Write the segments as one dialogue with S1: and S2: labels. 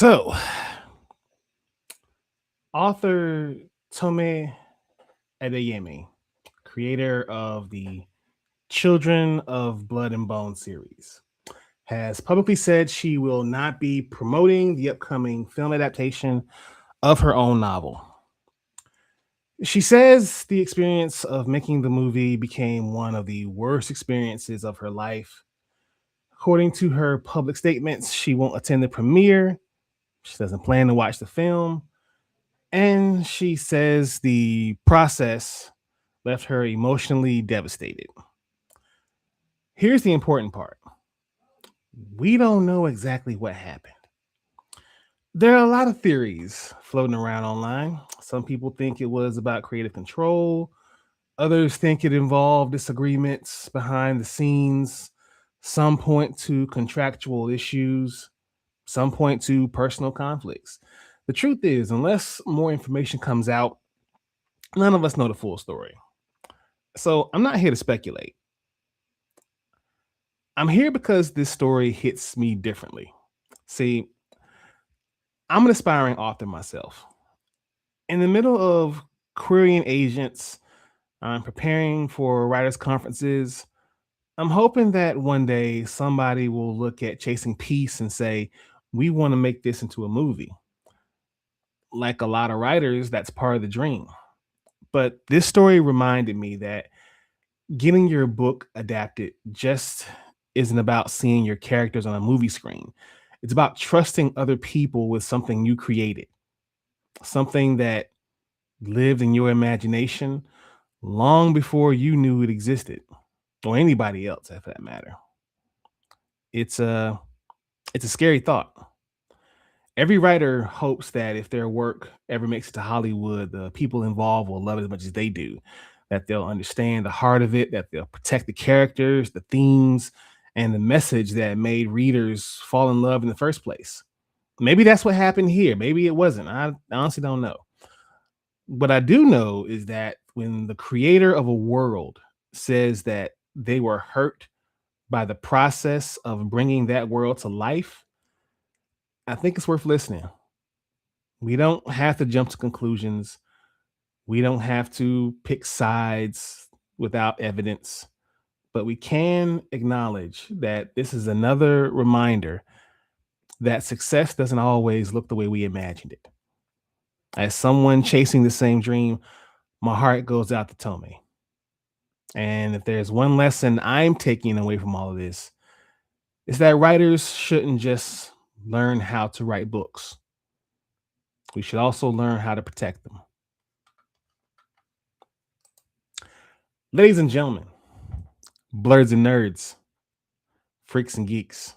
S1: So, author Tomi Adeyemi, creator of the Children of Blood and Bone series, has publicly said she will not be promoting the upcoming film adaptation of her own novel. She says the experience of making the movie became one of the worst experiences of her life. According to her public statements, she won't attend the premiere. She doesn't plan to watch the film. And she says the process left her emotionally devastated. Here's the important part: we don't know exactly what happened. There are a lot of theories floating around online. Some people think it was about creative control, others think it involved disagreements behind the scenes, some point to contractual issues, some point to personal conflicts. The truth is, unless more information comes out, none of us know the full story. So I'm not here to speculate. I'm here because this story hits me differently. See, I'm an aspiring author myself. In the middle of querying agents, I'm preparing for writers' conferences. I'm hoping that one day somebody will look at Chasing Peace and say, we want to make this into a movie. Like a lot of writers, that's part of the dream. But this story reminded me that getting your book adapted just isn't about seeing your characters on a movie screen. It's about trusting other people with something you created, something that lived in your imagination long before you knew it existed, or anybody else, for that matter. It's a scary thought. Every writer hopes that if their work ever makes it to Hollywood, the people involved will love it as much as they do, that they'll understand the heart of it, that they'll protect the characters, the themes, and the message that made readers fall in love in the first place. Maybe that's what happened here. Maybe it wasn't. I honestly don't know. What I do know is that when the creator of a world says that they were hurt by the process of bringing that world to life, I think it's worth listening. We don't have to jump to conclusions. We don't have to pick sides without evidence, but we can acknowledge that this is another reminder that success doesn't always look the way we imagined it. As someone chasing the same dream, my heart goes out to Tomi. And if there's one lesson I'm taking away from all of this, it's that writers shouldn't just learn how to write books. We should also learn how to protect them. Ladies and gentlemen, Blerds and nerds, freaks and geeks,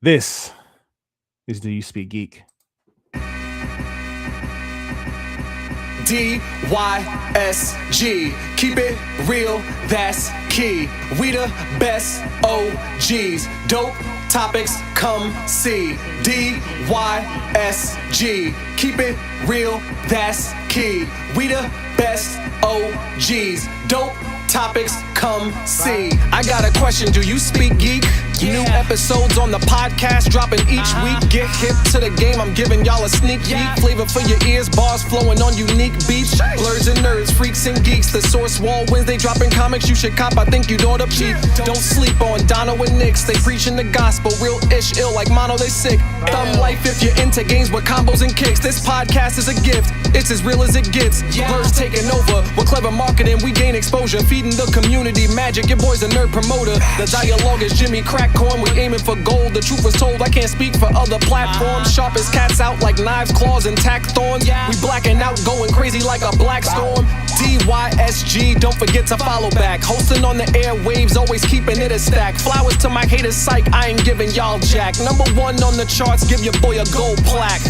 S1: this is Do You Speak Geek?
S2: DYSG, keep it real, that's key. We the best OGs, dope topics, come see. DYSG, keep it real, that's key. We the best OGs, dope topics, come see. I got a question, do you speak geek? New episodes on the podcast dropping each week. Get hip to the game, I'm giving y'all a sneak peek. Flavor for your ears, bars flowing on unique beats. Blerds and nerds, freaks and geeks. The Source Wall Wednesday dropping comics you should cop. I think you'd order cheap. Don't sleep on Dono and Nix. They preaching the gospel, real ish ill like mono. They sick. Thumb life if you're into games with combos and kicks. This podcast is a gift. It's as real as it gets. Blerds taking over with clever marketing. We gain exposure, feeding the community magic. Your boy's a nerd promoter. The dialogue is Jimmy Crack Corn. We aiming for gold. The truth was told. I can't speak for other platforms. Sharp as cats out like knives, claws, and tack thorns. We blacking out, going crazy like a black storm. DYSG, don't forget to follow back. Hosting on the airwaves, always keeping it a stack. Flowers to my haters, psych. I ain't giving y'all jack. Number one on the charts, give your boy a gold plaque.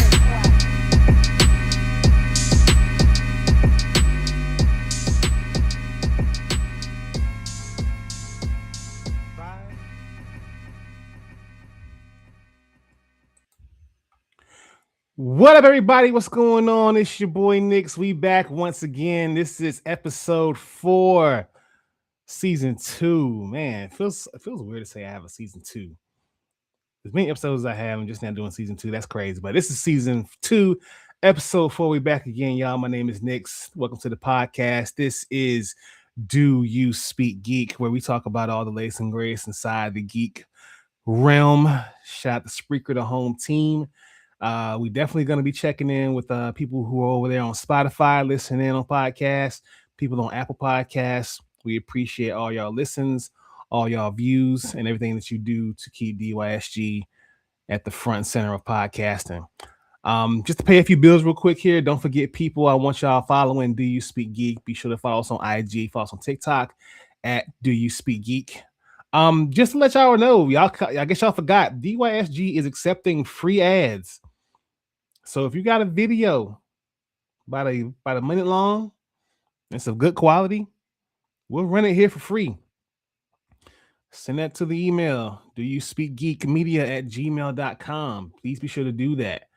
S1: What up, everybody? What's going on? It's your boy Nix. We back once again. This is episode 4, season 2. Man, it feels weird to say I have a season 2. as many episodes as I have. I'm just now doing season 2. That's crazy. But this is season 2, episode 4. We back again, y'all. My name is Nix. Welcome to the podcast. This is Do You Speak Geek, where we talk about all the latest and greatest inside the geek realm. Shout out to Spreaker, the home team. We definitely going to be checking in with people who are over there on Spotify, listening in on podcasts, people on Apple Podcasts. We appreciate all y'all listens, all y'all views, and everything that you do to keep DYSG at the front and center of podcasting. Just to pay a few bills real quick here. Don't forget, people, I want y'all following Do You Speak Geek. Be sure to follow us on IG, follow us on TikTok at Do You Speak Geek. Just to let y'all know, I guess y'all forgot, DYSG is accepting free ads. So if you got a video about a minute long and some good quality, we'll run it here for free. Send that to the email, doyouspeakgeekmedia@gmail.com. Please be sure to do that.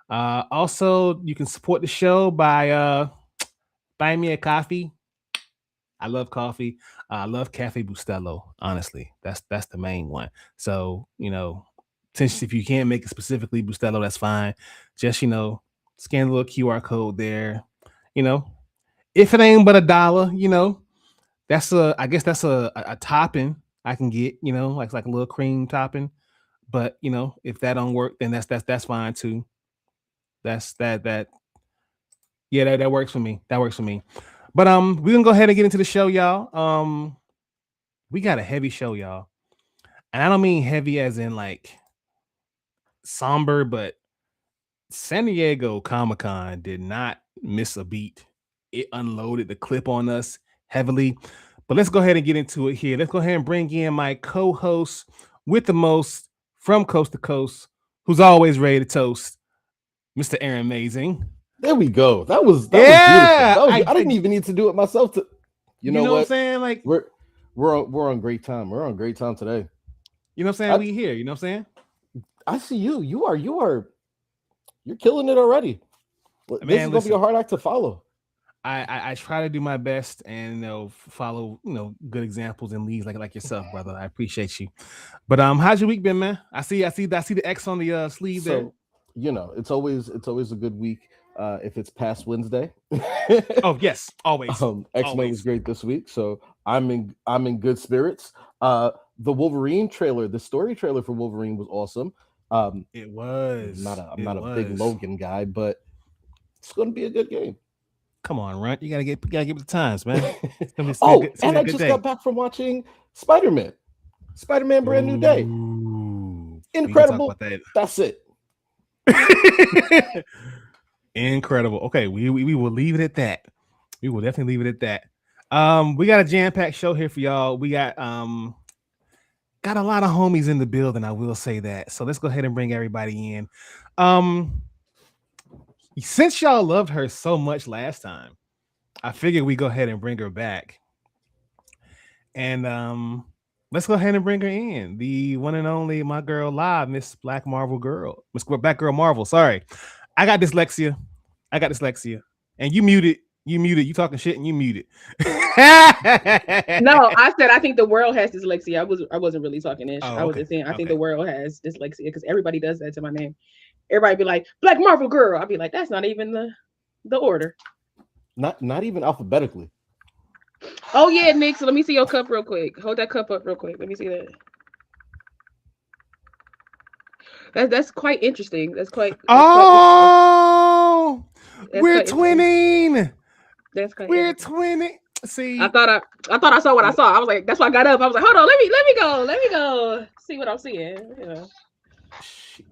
S1: Also, you can support the show by buying me a coffee. I love coffee. I love Cafe Bustelo. Honestly, that's the main one. So, since if you can't make it specifically Bustelo, that's fine. Just, scan the little QR code there. If it ain't but $1, I guess that's a topping I can get, like a little cream topping. But, if that don't work, then that's fine too. That works for me. That works for me. But we're gonna go ahead and get into the show, y'all. We got a heavy show, y'all. And I don't mean heavy as in like somber, but San Diego Comic-Con did not miss a beat. It unloaded the clip on us heavily. But let's go ahead and get into it here. Let's go ahead and bring in my co-host with the most from coast to coast, who's always ready to toast, Mr. Aaron Amazing.
S3: There we go. That was beautiful. I didn't even need to do it myself. You know what I'm saying? Like we're on great time. We're on great time today.
S1: You know what I'm saying? We here. You know what I'm saying?
S3: I see you. You're killing it already. This is gonna be a hard act to follow.
S1: I try to do my best and follow good examples and leads like yourself, brother. I appreciate you. But how's your week been, man? I see the X on the sleeve there.
S3: It's always a good week. If it's past Wednesday.
S1: Oh yes, always.
S3: X-Men was great this week, so I'm in good spirits. The Wolverine trailer, the story trailer for Wolverine was awesome.
S1: It was.
S3: I'm not a big Logan guy, but it's going to be a good game.
S1: Come on, Runt. You gotta get with the times, man.
S3: I just got back from watching Spider-Man. Spider-Man Brand New Day. Incredible. That's it.
S1: Incredible. Okay, we will leave it at that. We will definitely leave it at that. We got a jam-packed show here for y'all. We got a lot of homies in the building, I will say that. So let's go ahead and bring everybody in. Since y'all loved her so much last time, I figured we go ahead and bring her back. And let's go ahead and bring her in. The one and only my girl live, Miss Black Marvel Girl. Miss Black Girl Marvel, sorry. I got dyslexia. And you muted. You talking shit and you muted.
S4: No, I said I think the world has dyslexia. I wasn't really talking ish. I was just saying I think the world has dyslexia because everybody does that to my name. Everybody be like, Black Marvel Girl. I'll be like, that's not even the order.
S3: Not even alphabetically.
S4: Oh yeah, Nick. So let me see your cup real quick. Hold that cup up real quick. Let me see that. That's quite interesting. We're
S1: twinning.
S4: We're
S1: twinning. See,
S4: I thought I saw what I saw. I was like, that's why I got up. I was like, hold on, let me go. See what I'm seeing.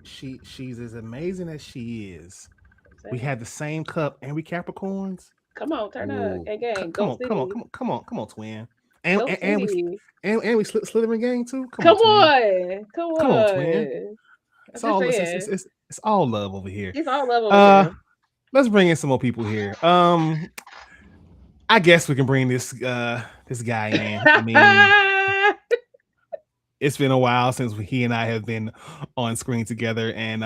S1: She's as amazing as she is. We had the same cup and we Capricorns.
S4: Come on, turn up, gang.
S1: Come on, twin. And we Slytherin gang too.
S4: Come on,
S1: twin. It's all love over here.
S4: It's all love over here.
S1: Let's bring in some more people here. I guess we can bring this guy in. I mean, it's been a while since he and I have been on screen together, and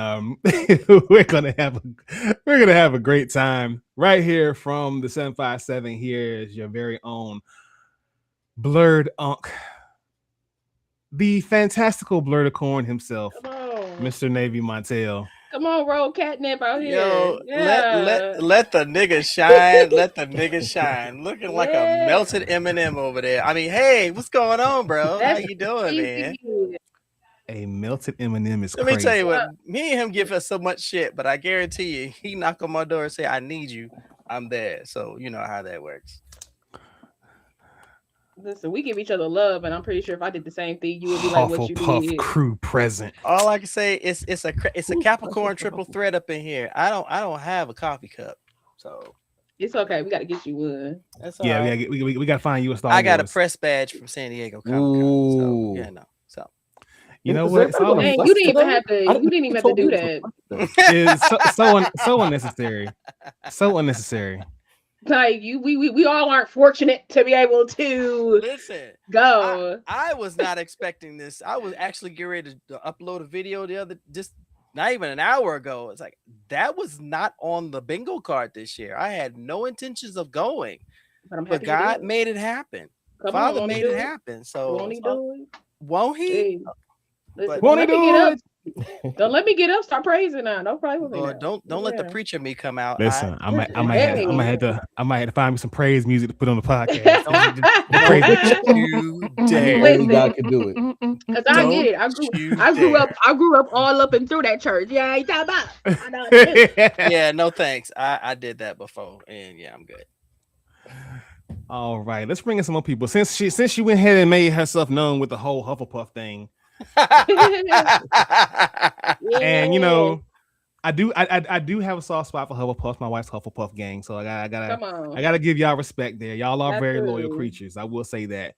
S1: we're gonna have a great time right here from the 757. Here is your very own Blerd Unk, the fantastical Blerdicorn himself.
S4: Come on.
S1: Mr. Navy Montel.
S4: Come on, roll catnip out here.
S5: Yo, let the nigga shine. Let the nigga shine. Looking like a melted M&M over there. I mean, hey, what's going on, bro? How you doing, man?
S1: A melted M&M is
S5: Let
S1: crazy.
S5: me tell you what, me and him give us so much shit, but I guarantee you, he knock on my door and say, I need you. I'm there. So you know how that works.
S4: Listen, we give each other love, and I'm pretty sure if I did the same thing, you would be like, "What you did?"
S1: Crew present.
S5: All I can say is it's a Capricorn triple threat up in here. I don't have a coffee cup, so
S4: it's okay. We got to get you one.
S5: That's all right.
S1: we got to find you a Star
S5: I got
S1: Wars.
S5: a press badge from San Diego Comic Con. So yeah, no. So
S1: you know what?
S4: You didn't even have to. You didn't even have to do that.
S1: It's so unnecessary. So unnecessary.
S4: Like we all aren't fortunate to be able to go.
S5: I was not expecting this. I was actually getting ready to upload a video just not even an hour ago. It's like that was not on the bingo card this year. I had no intentions of going, but God made it happen. Father made it happen. So
S4: won't he do it?
S5: Won't he?
S4: Hey, listen,
S1: won't he do it?
S4: Don't let me get up. Start praising now. Don't pray with me.
S5: Don't let the preacher me come out.
S1: Listen, I might have to find me some praise music to put on the podcast.
S3: Only God can do it.
S4: Cause I get it. I grew up all up and through that church. Yeah, you talking about?
S5: Yeah, no thanks. I did that before, and yeah, I'm good.
S1: All right, let's bring in some more people. Since she went ahead and made herself known with the whole Hufflepuff thing. And you know, I do have a soft spot for Hufflepuff. My wife's Hufflepuff gang, so I gotta give y'all respect there. Y'all are very loyal creatures. I will say that.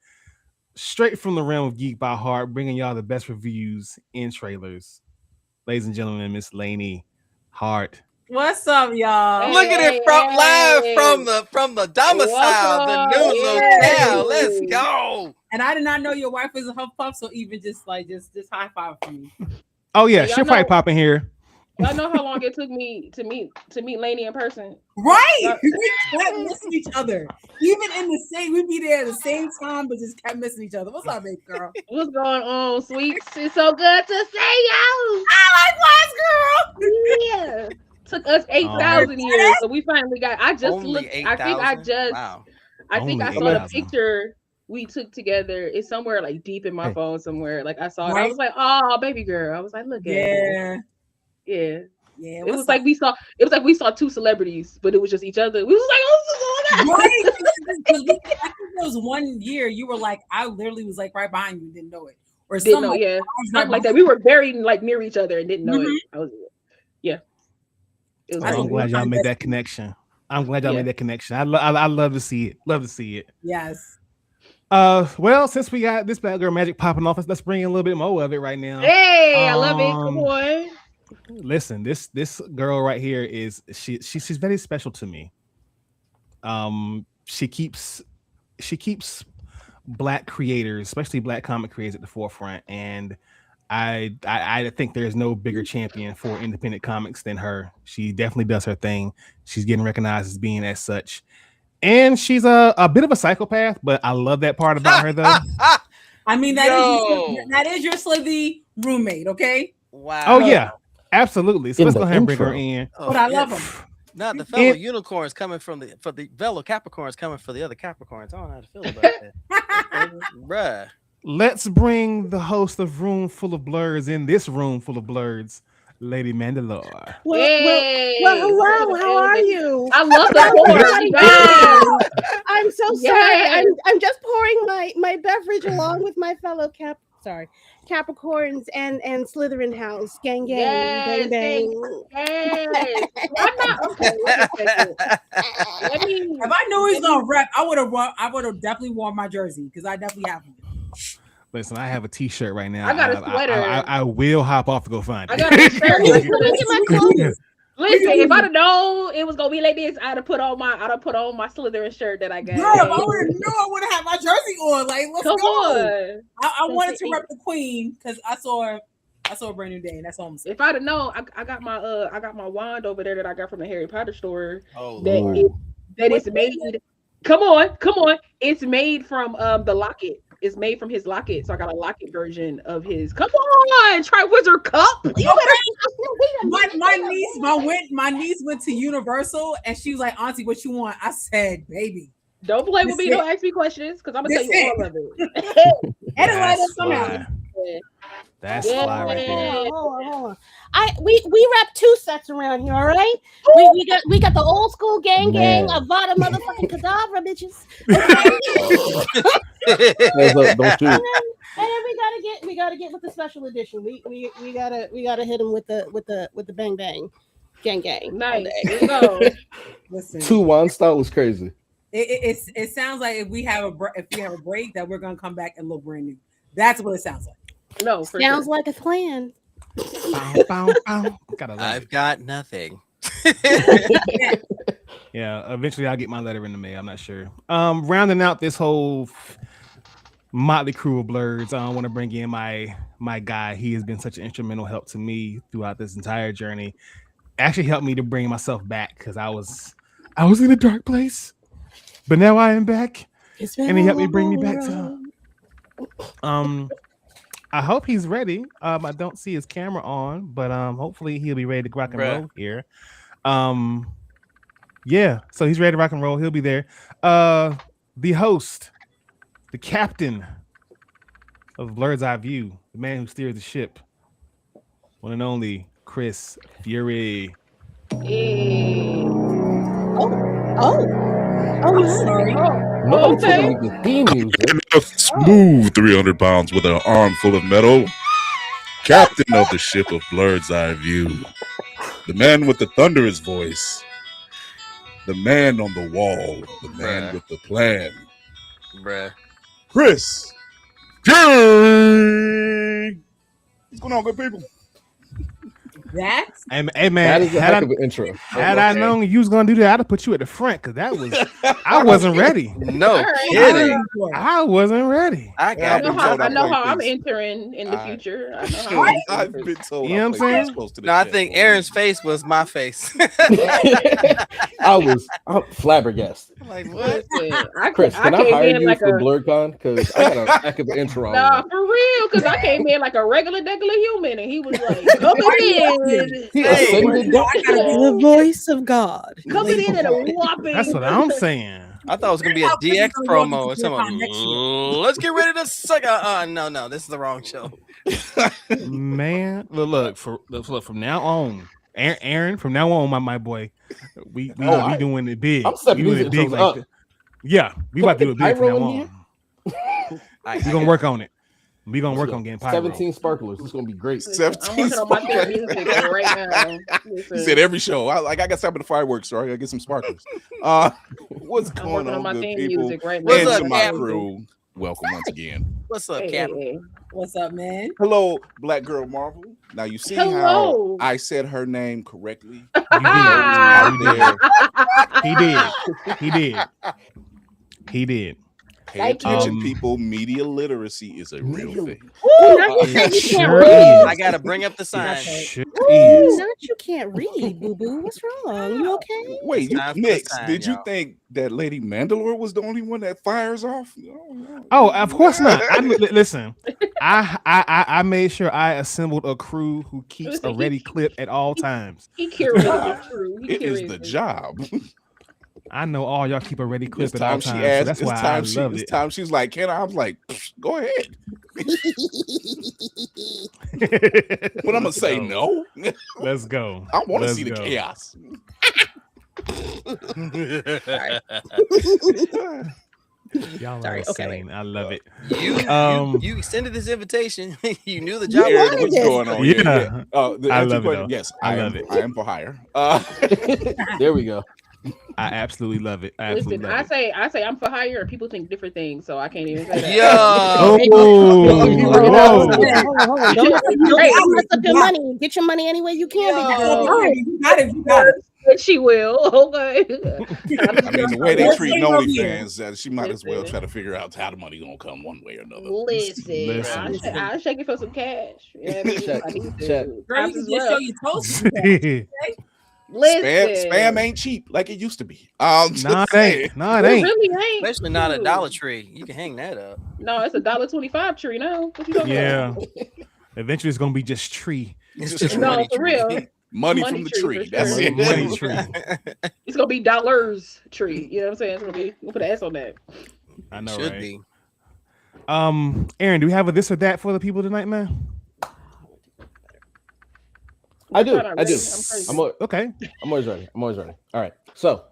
S1: Straight from the realm of Geek by Hart, bringing y'all the best reviews in trailers. Ladies and gentlemen, Miss Lainey Hart.
S6: What's up, y'all?
S5: Look at it from the domicile, the new locale. Let's go.
S6: And I did not know your wife was a Hufflepuff, so even just high five for me.
S1: Oh yeah, she'll probably pop in here.
S4: Y'all know how long it took me to meet Lainey in person,
S6: right? We kept missing each other, even in the same. We'd be there at the same time, but just kept missing each other. What's up, baby girl?
S4: What's going on, sweets? It's so good to see you.
S6: I likewise, girl.
S4: Yeah. Took us 8,000 years, so we finally got. I just
S5: only
S4: looked.
S5: 8,
S4: I think I saw the
S5: 8,000.
S4: picture we took together. It's somewhere like deep in my phone somewhere. Like I saw it. I was like, "Oh, baby girl." I was like, "Look at it." Yeah. It was like we saw two celebrities, but it was just each other. We was like, "Oh,
S6: right." I think there was one year you were like, I literally was like right behind you, didn't know it, or
S4: didn't know, something like that. We were very like near each other and didn't know it. I was,
S1: I'm glad y'all made that connection. I love to see it. Love to see it.
S6: Yes.
S1: Well, since we got this bad girl magic popping off, let's bring in a little bit more of it right now.
S4: Hey, I love it. Come on.
S1: Listen, this girl right here is she's very special to me. She keeps Black creators, especially Black comic creators, at the forefront, and I think there's no bigger champion for independent comics than her. She definitely does her thing. She's getting recognized as being as such. And she's a bit of a psychopath, but I love that part about her, though.
S6: I mean, that is your slithy roommate, okay?
S5: Wow.
S1: Oh, yeah. Absolutely. So let's go ahead and bring her in.
S6: But I love him.
S5: Now the fellow unicorns coming for the fellow Capricorns coming for the other Capricorns. I don't know how to feel about that. Bruh.
S1: Let's bring the host of Room Full of Blerds in this room full of Blerds, Lady Mandalore.
S7: Well, hello. How are you?
S4: I love the pour.
S7: I'm so sorry. I'm just pouring my beverage along with my fellow Capricorns and Slytherin house. Gang, bang, bang.
S4: Yes. I'm not okay.
S6: If I knew he was gonna rep, I would have definitely worn my jersey because I definitely have one.
S1: Listen, I have a T-shirt right now.
S4: I got a sweater.
S1: I will hop off to go find it.
S4: I got a shirt. Listen, if I'd have known it was gonna be like this, I'd have put on my Slytherin shirt that I got.
S6: Girl, I would have known I would have had my jersey on. Like, let's
S4: Come
S6: go.
S4: On.
S6: I wanted to rep the queen because I saw a brand new day, and that's all I'm saying.
S4: If I'd have known, I got my wand over there that I got from the Harry Potter store.
S5: Oh,
S4: that is made. Come on, it's made from the locket is made from his locket, so I got a locket version of his. Come on, try Wizard Cup.
S6: My niece went to Universal and she was like, "Auntie, what you want?" I said, "Baby,
S4: don't play with me. Don't ask me questions because I'm gonna tell you all of it."
S1: That's fly right there.
S7: Hold on. We rep 2 sets around here, all right? We got the old school gang Avada motherfucking Kadabra bitches.
S3: Don't shoot.
S7: And then we gotta get with the special edition. We gotta hit them with the bang bang gang.
S4: Nice. No.
S6: Listen,
S3: 2 wine style was crazy.
S6: It sounds like if we have a break that we're gonna come back and look brand new. That's what it sounds like.
S4: No,
S7: sounds like a plan.
S5: I've got nothing.
S1: Yeah, eventually I'll get my letter in the mail. I'm not sure. Rounding out this whole motley crew of Blerds, I want to bring in my guy. He has been such an instrumental help to me throughout this entire journey. Actually helped me to bring myself back because I was in a dark place, but now I am back, and he helped me bring me back to. I hope he's ready. I don't see his camera on, but hopefully he'll be ready to rock and roll here. Yeah, so he's ready to rock and roll. He'll be there. The host, the captain of Blerd's Eye View, the man who steers the ship, one and only Chris Fury.
S7: Hey. Oh,
S6: sorry.
S3: Nobody told me the theme music.
S8: A smooth 300 pounds with an arm full of metal. Captain of the ship of Blerd's Eye View. The man with the thunderous voice. The man on the wall. The man with the plan. Chris. Fury. What's going on, good people?
S3: Hey man, that is a heck of an intro.
S1: Had I known you was gonna do that, I'd have put you at the front because that was I wasn't ready.
S5: No kidding.
S1: I wasn't ready.
S4: I know how I'm entering in the future. I know how
S8: I've been told.
S1: You know what I'm saying?
S5: No, I think Aaron's face was my face.
S3: I'm flabbergasted.
S5: Like what?
S3: Chris, can I hire you for BlerdCon? Because I got a heck of an intro.
S4: Nah, for real. Because I came in like a regular human, and he was like, "Coming in."
S7: The voice of God
S4: coming in at a whopping.
S1: That's what I'm saying.
S5: I thought it was gonna be a DX promo or something. Let's get ready to suck. No, this is the wrong show.
S1: Man, look from now on, Aaron. From now on, my boy, we doing it big. We doing it big like yeah. We about to do it big from now on. We gonna work on it. We gonna work on getting pyro.
S3: 17 sparklers. It's gonna be great.
S8: 17 sparklers.
S4: Right now.
S8: He said every show. I got some of the fireworks, so I gotta get some sparklers. What's going on, good people?
S4: Right
S8: and to my crew, welcome once again.
S5: What's up, Captain?
S6: What's up, man?
S8: Hello, Black Girl Marvel. Now you see how I said her name correctly.
S1: He did.
S8: Pay attention, people. Media literacy is a real thing.
S5: I gotta bring up the sign.
S7: You can't read, boo boo. What's wrong? You okay?
S8: Wait, Nix, did you think that Lady Mandalore was the only one that fires off?
S1: Oh, of course not. Listen, I made sure I assembled a crew who keeps a ready clip at all times.
S4: He curated the crew.
S8: It is the job.
S1: I know all y'all keep a ready clip at all times.
S8: So
S1: that's why I love it.
S8: This time she's like, "Can I?" I was like, "Go ahead." But I'm gonna say no.
S1: Let's go.
S8: I want to see the chaos.
S1: Y'all are insane. I love it.
S5: You extended this invitation. You knew the job.
S8: What's going on?
S1: Yeah.
S8: I love
S1: it.
S8: Yes,
S1: I love it.
S8: I am for hire.
S3: There we go.
S1: I absolutely love it.
S4: Listen, I say I'm for hire, and people think different things, so I can't even say that.
S7: Don't mess up your money. Get your money any way you can.
S6: You got it.
S4: She will. Okay.
S8: I mean, the way they treat OnlyFans, she might as well try to figure out how the money gonna come one way or another.
S4: Listen. I'll shake it for some cash. Yeah,
S3: Check.
S6: Girl, you can just show your toast.
S8: Spam ain't cheap like it used to be.
S1: No, it ain't. No, it ain't.
S4: Really ain't.
S5: Especially not a Dollar Tree. You can hang that up.
S4: No, it's $1.25 tree now. What you talking about?
S1: Eventually, it's gonna be just tree.
S5: It's just
S4: No,
S5: money
S4: for
S5: tree.
S4: real.
S8: Money from the tree. That's it.
S1: Money tree.
S4: It's gonna be dollars tree. You know what I'm saying? It's gonna be. We'll put an S on that.
S1: I know,
S5: Should
S1: right?
S5: be.
S1: Aaron, do we have a this or that for the people tonight, man?
S3: I do.
S1: Okay.
S3: I'm always ready. All right. So,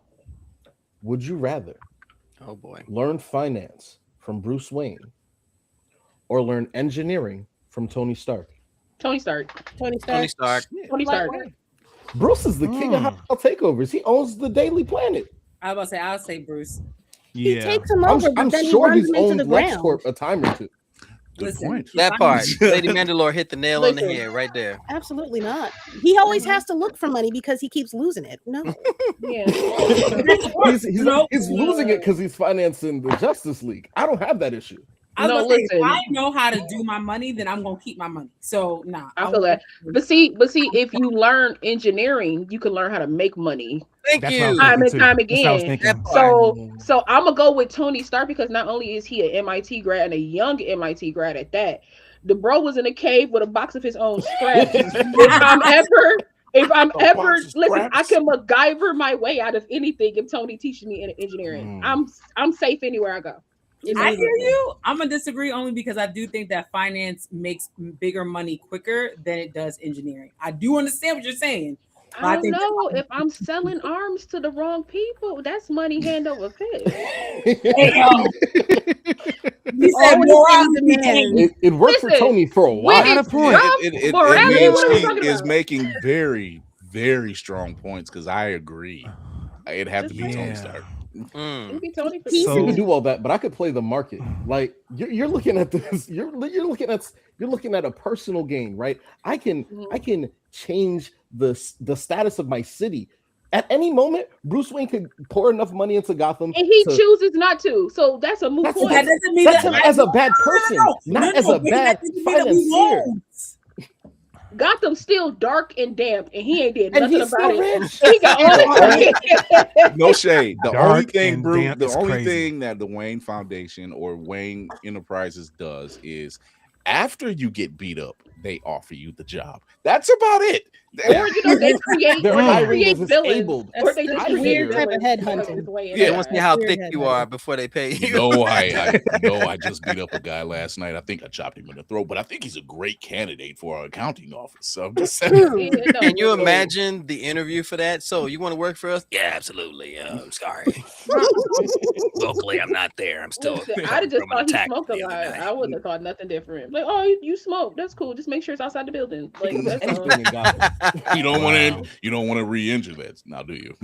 S3: would you rather
S5: Oh boy.
S3: learn finance from Bruce Wayne or learn engineering from Tony Stark?
S4: Tony Stark.
S3: Bruce is the king of hostile takeovers. He owns the Daily Planet.
S6: I was about to say, I'll say Bruce.
S7: He takes him over,
S3: I'm
S7: but then
S3: sure
S7: he
S3: he's
S7: runs him into
S3: owned
S7: the ground.
S3: LexCorp a time or two.
S8: Good point.
S5: That part. Lady Mandalore hit the nail on the head right there.
S7: Absolutely not. He always has to look for money because he keeps losing it. No.
S3: He's losing it because he's financing the Justice League. I don't have that issue.
S6: If I know how to do my money, then I'm gonna keep my money. So
S4: I feel that. But see, if you learn engineering, you can learn how to make money.
S5: Thank you.
S4: Time and time again. So I'm gonna go with Tony Stark because not only is he an MIT grad and a young MIT grad at that, the bro was in a cave with a box of his own scraps. If I'm ever listen, I can MacGyver my way out of anything if Tony teaches me in engineering. I'm safe anywhere I go.
S6: I hear you. I'm gonna disagree only because I do think that finance makes bigger money quicker than it does engineering. I do understand what you're saying.
S4: I don't know if I'm selling arms to the wrong people. That's money hand over fist.
S3: It worked for Tony for a while.
S8: It is making very, very strong points because I agree. It'd have to be Tony Stark.
S4: Be Tony for
S3: So you do all that, but I could play the market. Like you're looking at this, you're looking at a personal gain, right? I can change the status of my city at any moment. Bruce Wayne could pour enough money into Gotham,
S4: and he chooses not to. So that's a moot point.
S3: That doesn't mean that's him as a bad person, not as a bad financier.
S4: Gotham's still dark and damp, and he ain't did nothing about it.
S3: He
S4: got all
S8: no shade. The
S1: Dark
S8: only thing,
S1: and
S8: the only thing that the Wayne Foundation or Wayne Enterprises does is, after you get beat up, they offer you the job. That's about it.
S4: Or they create villains. Or they just
S7: weird type of headhunting.
S5: They want to see how thick you are before they pay you.
S8: I just beat up a guy last night. I think I chopped him in the throat, but I think he's a great candidate for our accounting office. So I'm just saying.
S5: Can you imagine the interview for that? So you want to work for us? Yeah, absolutely. I'm sorry. Locally, I'm not there. I'm still.
S4: I'd have just thought he smoked a lot. I wouldn't have thought nothing different. Like, oh, you smoke? That's cool. Just make sure it's outside the building. Like, that's
S8: you don't want to re-injure that now, do you?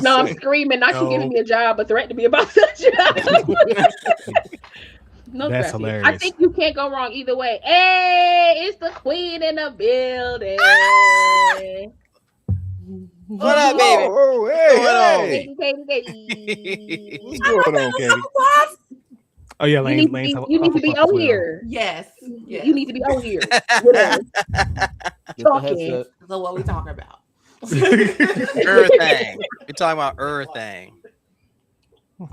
S4: No, I'm screaming, not you giving me a job, a threat to be about that job. No,
S1: that's hilarious.
S4: I think you can't go wrong either way. Hey, it's the queen in the building.
S5: What up, baby?
S4: Hey.
S1: What's going on, Katie? Oh yeah, Lane.
S4: You need to be on here.
S9: Yes.
S4: You need to be on here with us. Talking.
S9: So what we talking about?
S5: Everything. We're talking about everything.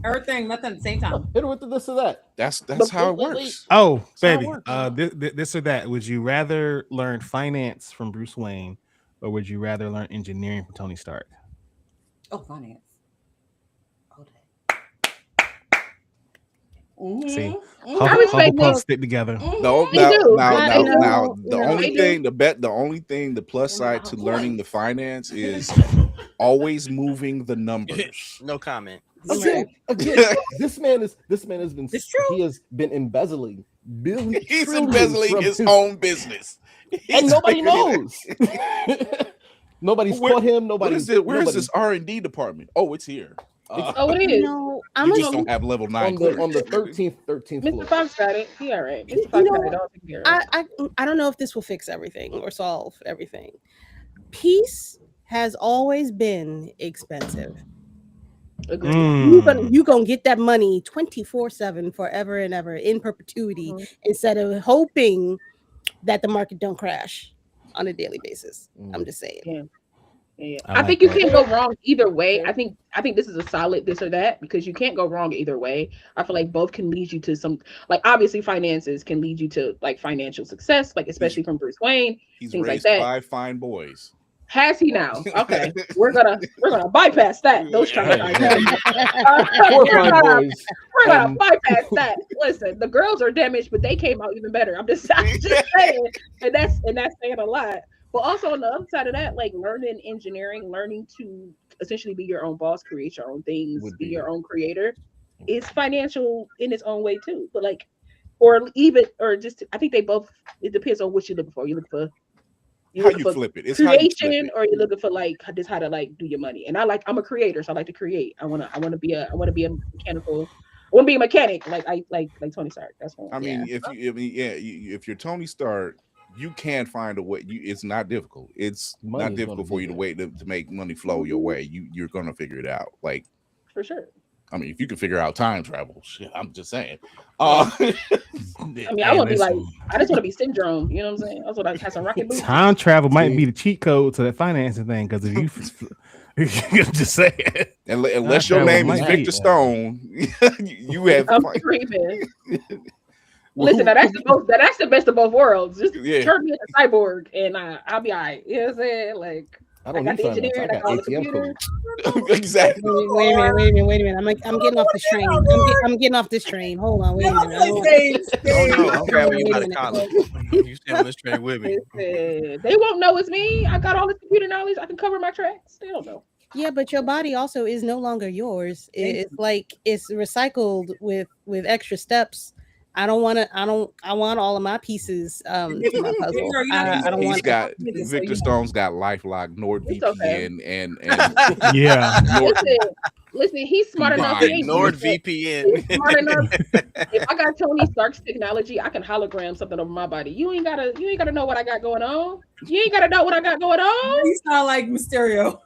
S6: Everything, nothing at the same time.
S3: Hit it with this or that.
S8: That's how it works.
S1: Oh, baby. This or that. Would you rather learn finance from Bruce Wayne, or would you rather learn engineering from Tony Stark?
S9: Oh, finance.
S1: See, Hufflepuff stick together.
S8: The only thing, the plus side to learning the finance is always moving the numbers.
S5: No comment.
S3: Again, this man has been. He has been embezzling billions.
S8: He's embezzling his own business,
S3: and nobody knows. Nobody's caught him. Where is
S8: this R&D department? Oh, it's here.
S4: It is.
S7: No,
S8: I'm just don't have level 9
S3: on the 13th
S4: Mr. Fox got it. He all right. Mr. Fox got it.
S7: I don't know if this will fix everything or solve everything. Peace has always been expensive. You gonna get that money 24/7 forever and ever in perpetuity instead of hoping that the market don't crash on a daily basis. I'm just saying.
S4: Yeah. Yeah.
S1: I
S4: I think
S1: like
S4: you
S1: that.
S4: can't go wrong either way. I think this is a solid this or that because you can't go wrong either way. I feel like both can lead you to some, like, obviously finances can lead you to like financial success, like especially from Bruce Wayne,
S10: He's
S4: things like
S10: raised
S4: that.
S10: 5 fine boys.
S4: Has he now? Okay, we're gonna bypass that. Those traumatized moments.
S3: Four
S4: We're
S3: fine
S4: gonna
S3: boys.
S4: bypass that. Listen, the girls are damaged, but they came out even better. I'm just saying, and that's saying a lot. But also on the other side of that, like learning engineering, learning to essentially be your own boss, create your own things,
S3: Would
S4: be
S3: be
S4: your own creator, is financial in its own way too. But like, or even, or just, I think they both. It depends on what you're looking for. You're looking for
S10: How you flip it? It's how you flip
S4: creation,
S10: it.
S4: or you're looking for like just how to like do your money. And I'm a creator, so I like to create. I want to be a mechanical. I want to be a mechanic, like Tony Stark. That's what.
S10: I mean, if you're Tony Stark, you can find a way. It's not difficult. It's
S3: Money's
S10: not
S3: gonna
S10: difficult for
S3: be
S10: you to
S3: there.
S10: wait to make money flow your way. You're gonna figure it out. Like,
S4: For sure.
S10: I mean, if you can figure out time travel, shit, I'm just saying.
S4: I mean, I want to be like,
S1: listen,
S4: I just want to be syndrome. You know what I'm saying? I just want to have some rocket boots.
S1: time travel might be the cheat code to that financing thing because if you, I'm just saying,
S10: Unless your
S1: travel
S10: name is
S1: might
S10: Victor
S1: be,
S10: Stone, you have.
S4: I'm screaming. Listen, now that's the best of both worlds. Just turn me into cyborg, and I'll be all right. You know what I'm saying? Like,
S3: I
S4: I
S3: don't
S4: got
S3: need
S4: the
S3: finance.
S4: engineering,
S3: I
S4: I
S3: got
S4: got all the
S3: ATM
S4: computers.
S3: code.
S10: Exactly.
S7: Wait a minute. I'm getting off this train. I'm getting off this train. Hold on, wait a minute.
S5: Oh no, I'm grabbing you
S7: Wait
S5: by
S7: a
S5: the
S7: minute.
S5: collar. You stay on this train with me.
S4: Listen, they won't know it's me. I got all this computer knowledge. I can cover my tracks. They don't know.
S7: Yeah, but your body also is no longer yours. It's like it's recycled with extra steps. I want all of my pieces to my puzzle. I don't
S10: He's
S7: want
S10: got Victor Stone's got LifeLock,
S4: It's okay.
S10: NordVPN, and
S1: yeah.
S4: Listen, he's smart enough. He ain't
S5: NordVPN.
S4: He's smart enough. If I got Tony Stark's technology, I can hologram something over my body. You ain't gotta know what I got going on. You ain't gotta know what I got going on.
S6: You sound like Mysterio.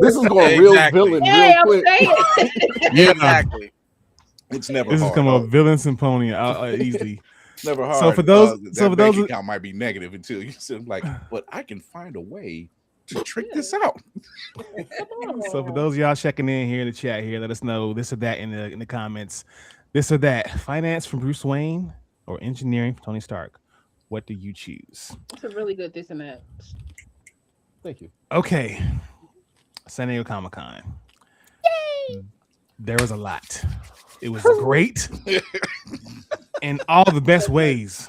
S3: This is going real villain real quick.
S1: Yeah,
S5: exactly.
S10: It's never
S1: this
S10: hard.
S1: is coming up villain symphony easily.
S10: Never hard.
S1: So for those,
S10: that bank account might be negative until you sit like, but I can find a way to trick this out.
S1: So for those of y'all checking in here in the chat here, let us know this or that in the comments. This or that, finance from Bruce Wayne or engineering from Tony Stark. What do you choose?
S4: It's a really good this and that.
S3: Thank you.
S1: Okay, San Diego Comic-Con. There was a lot. It was great in all the best ways.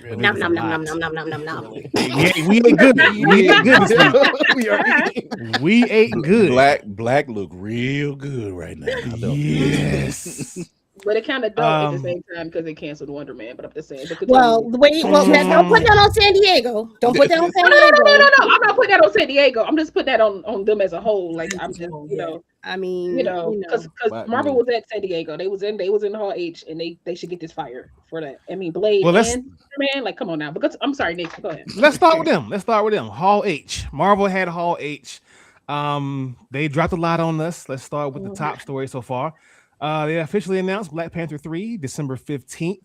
S7: Nom nom nom nom nom nom nom nom.
S1: We ate good. We ate good this week. We ate good.
S10: Black look real good right now.
S1: Yes.
S4: But it kind of don't at the same time because they canceled Wonder Man. But I'm just saying.
S7: Well, don't put that on San Diego. Don't put that on San Diego.
S4: No. I'm not putting that on San Diego. I'm just putting that on them as a whole. Like I'm just,
S7: I mean,
S4: because Marvel was at San Diego. They was in Hall H, and they should get this fire for that. I mean, Blade and Superman. Like, come on now. Because I'm sorry, Nick. Go ahead.
S1: Let's start with them. Hall H. Marvel had Hall H. They dropped a lot on us. Let's start with the top story so far. They officially announced Black Panther 3, December 15th.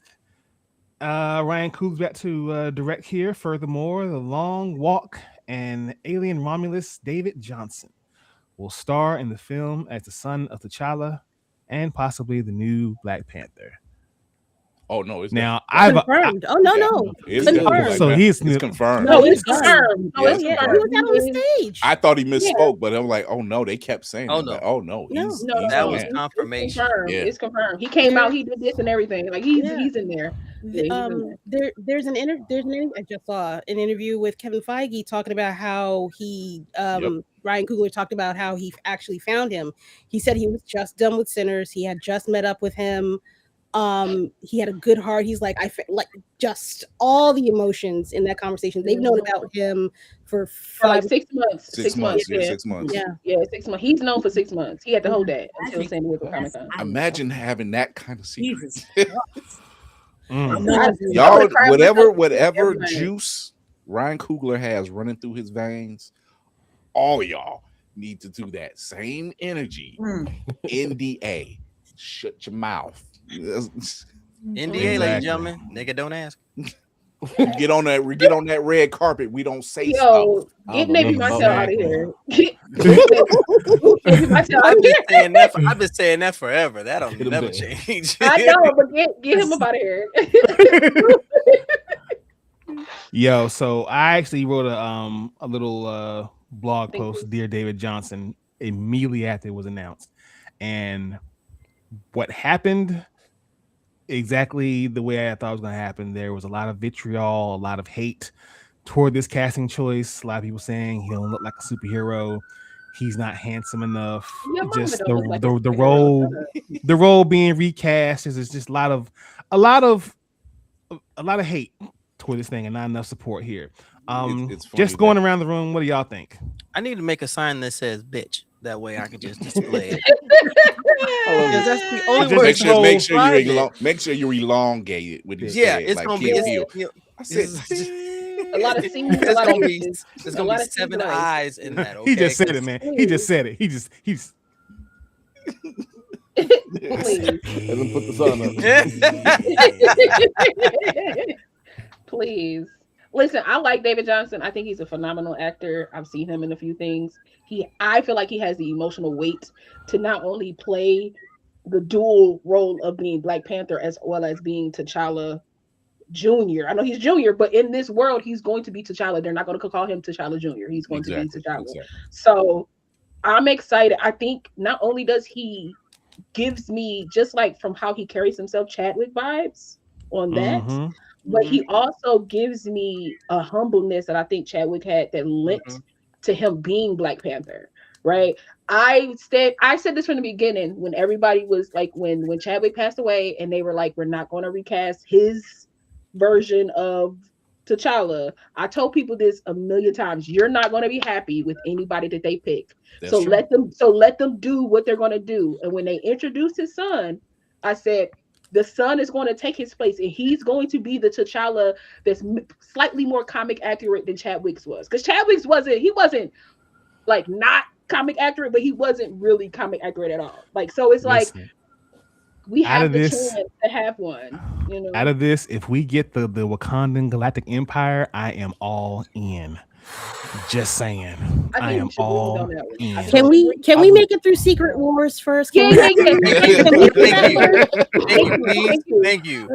S1: Ryan Coog's back to direct here. Furthermore, The Long Walk and alien Romulus David Johnson will star in the film as the son of T'Challa and possibly the new Black Panther.
S10: Oh no! It's
S1: now
S7: confirmed. No.
S10: It's
S7: confirmed.
S1: So
S10: it's confirmed.
S4: No, it's confirmed.
S10: No, it's confirmed.
S7: He was out on the stage.
S10: I thought he misspoke, but I'm like, oh no, they kept saying,
S5: oh no,
S10: that
S5: was confirmation.
S4: It's confirmed. He came out, he did this and everything. Like he's in there.
S7: There's an interview. I just saw an interview with Kevin Feige talking about how he Ryan Coogler talked about how he actually found him. He said he was just done with Sinners. He had just met up with him. He had a good heart. He's like, I like just all the emotions in that conversation. They've known about him for
S4: like 6 months.
S10: 6 months.
S4: Yeah.
S10: 6 months.
S4: Yeah, 6 months. He's known for 6 months. He had to hold that until San Diego Comic Con.
S10: Imagine having that kind of secret.
S1: Mm.
S10: Y'all, whatever juice Ryan Coogler has running through his veins, all y'all need to do that same energy. NDA. Shut your mouth.
S5: NDA, ladies and gentlemen. Nigga, don't ask.
S10: Get on that red carpet. We don't say
S4: Yo,
S10: stuff.
S4: get Navy Martell out of here. Get
S5: Navy Martell out of here. I've been saying that forever. That'll never change.
S4: I know, but get him up out of here.
S1: Yo, so I actually wrote a little blog post, Dear David Johnson, immediately after it was announced. And what happened exactly the way I thought it was going to happen. There was a lot of vitriol, a lot of hate toward this casting choice. A lot of people saying he don't look like a superhero. He's not handsome enough. Just the role being recast is just a lot of hate toward this thing and not enough support here. It's just going around the room. What do y'all think?
S5: I need to make a sign that says "bitch." That way I can just display it.
S10: That's the only make sure you elongate it with his head,
S5: it's
S10: like
S5: gonna be
S10: I said,
S4: a lot of scenes.
S5: There's gonna be 7 eyes in that. Okay?
S1: He just said it, man. He just said it. He's.
S3: Please. Let him put the sun
S4: up. Please. Listen, I like David Johnson. I think he's a phenomenal actor. I've seen him in a few things. I feel like he has the emotional weight to not only play the dual role of being Black Panther as well as being T'Challa Jr. I know he's Junior, but in this world, he's going to be T'Challa. They're not going to call him T'Challa Jr. He's going to be T'Challa. Exactly. So I'm excited. I think not only does he gives me, just like from how he carries himself, Chadwick vibes on that, but he also gives me a humbleness that I think Chadwick had that linked to him being Black Panther, right? I said this from the beginning when everybody was like, when Chadwick passed away and they were like, we're not going to recast his version of T'Challa. I told people this a million times. You're not going to be happy with anybody that they pick. That's true. Let them do what they're going to do. And when they introduced his son, I said, the son is going to take his place and he's going to be the T'Challa that's slightly more comic accurate than Chadwick's was. Because Chadwick's wasn't like not comic accurate, but he wasn't really comic accurate at all. Like, so it's like we have the chance to have one. You know?
S1: Out of this, if we get the Wakandan Galactic Empire, I am all in. Just saying, I am all in.
S7: Can we make it through Secret Wars first?
S5: Thank you.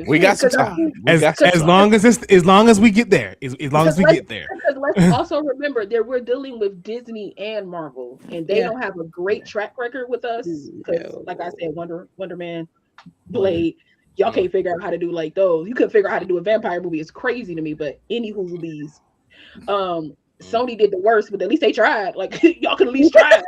S10: We got some time.
S1: As long as we get there. As long as we get there.
S4: Because let's also remember that we're dealing with Disney and Marvel, and they don't have a great track record with us. Because, like I said, Wonder Man, Blade. Y'all can't figure out how to do like those. You couldn't figure out how to do a vampire movie. It's crazy to me. But any Hoozlebees. Sony did the worst, but at least they tried. Like, y'all could at least try.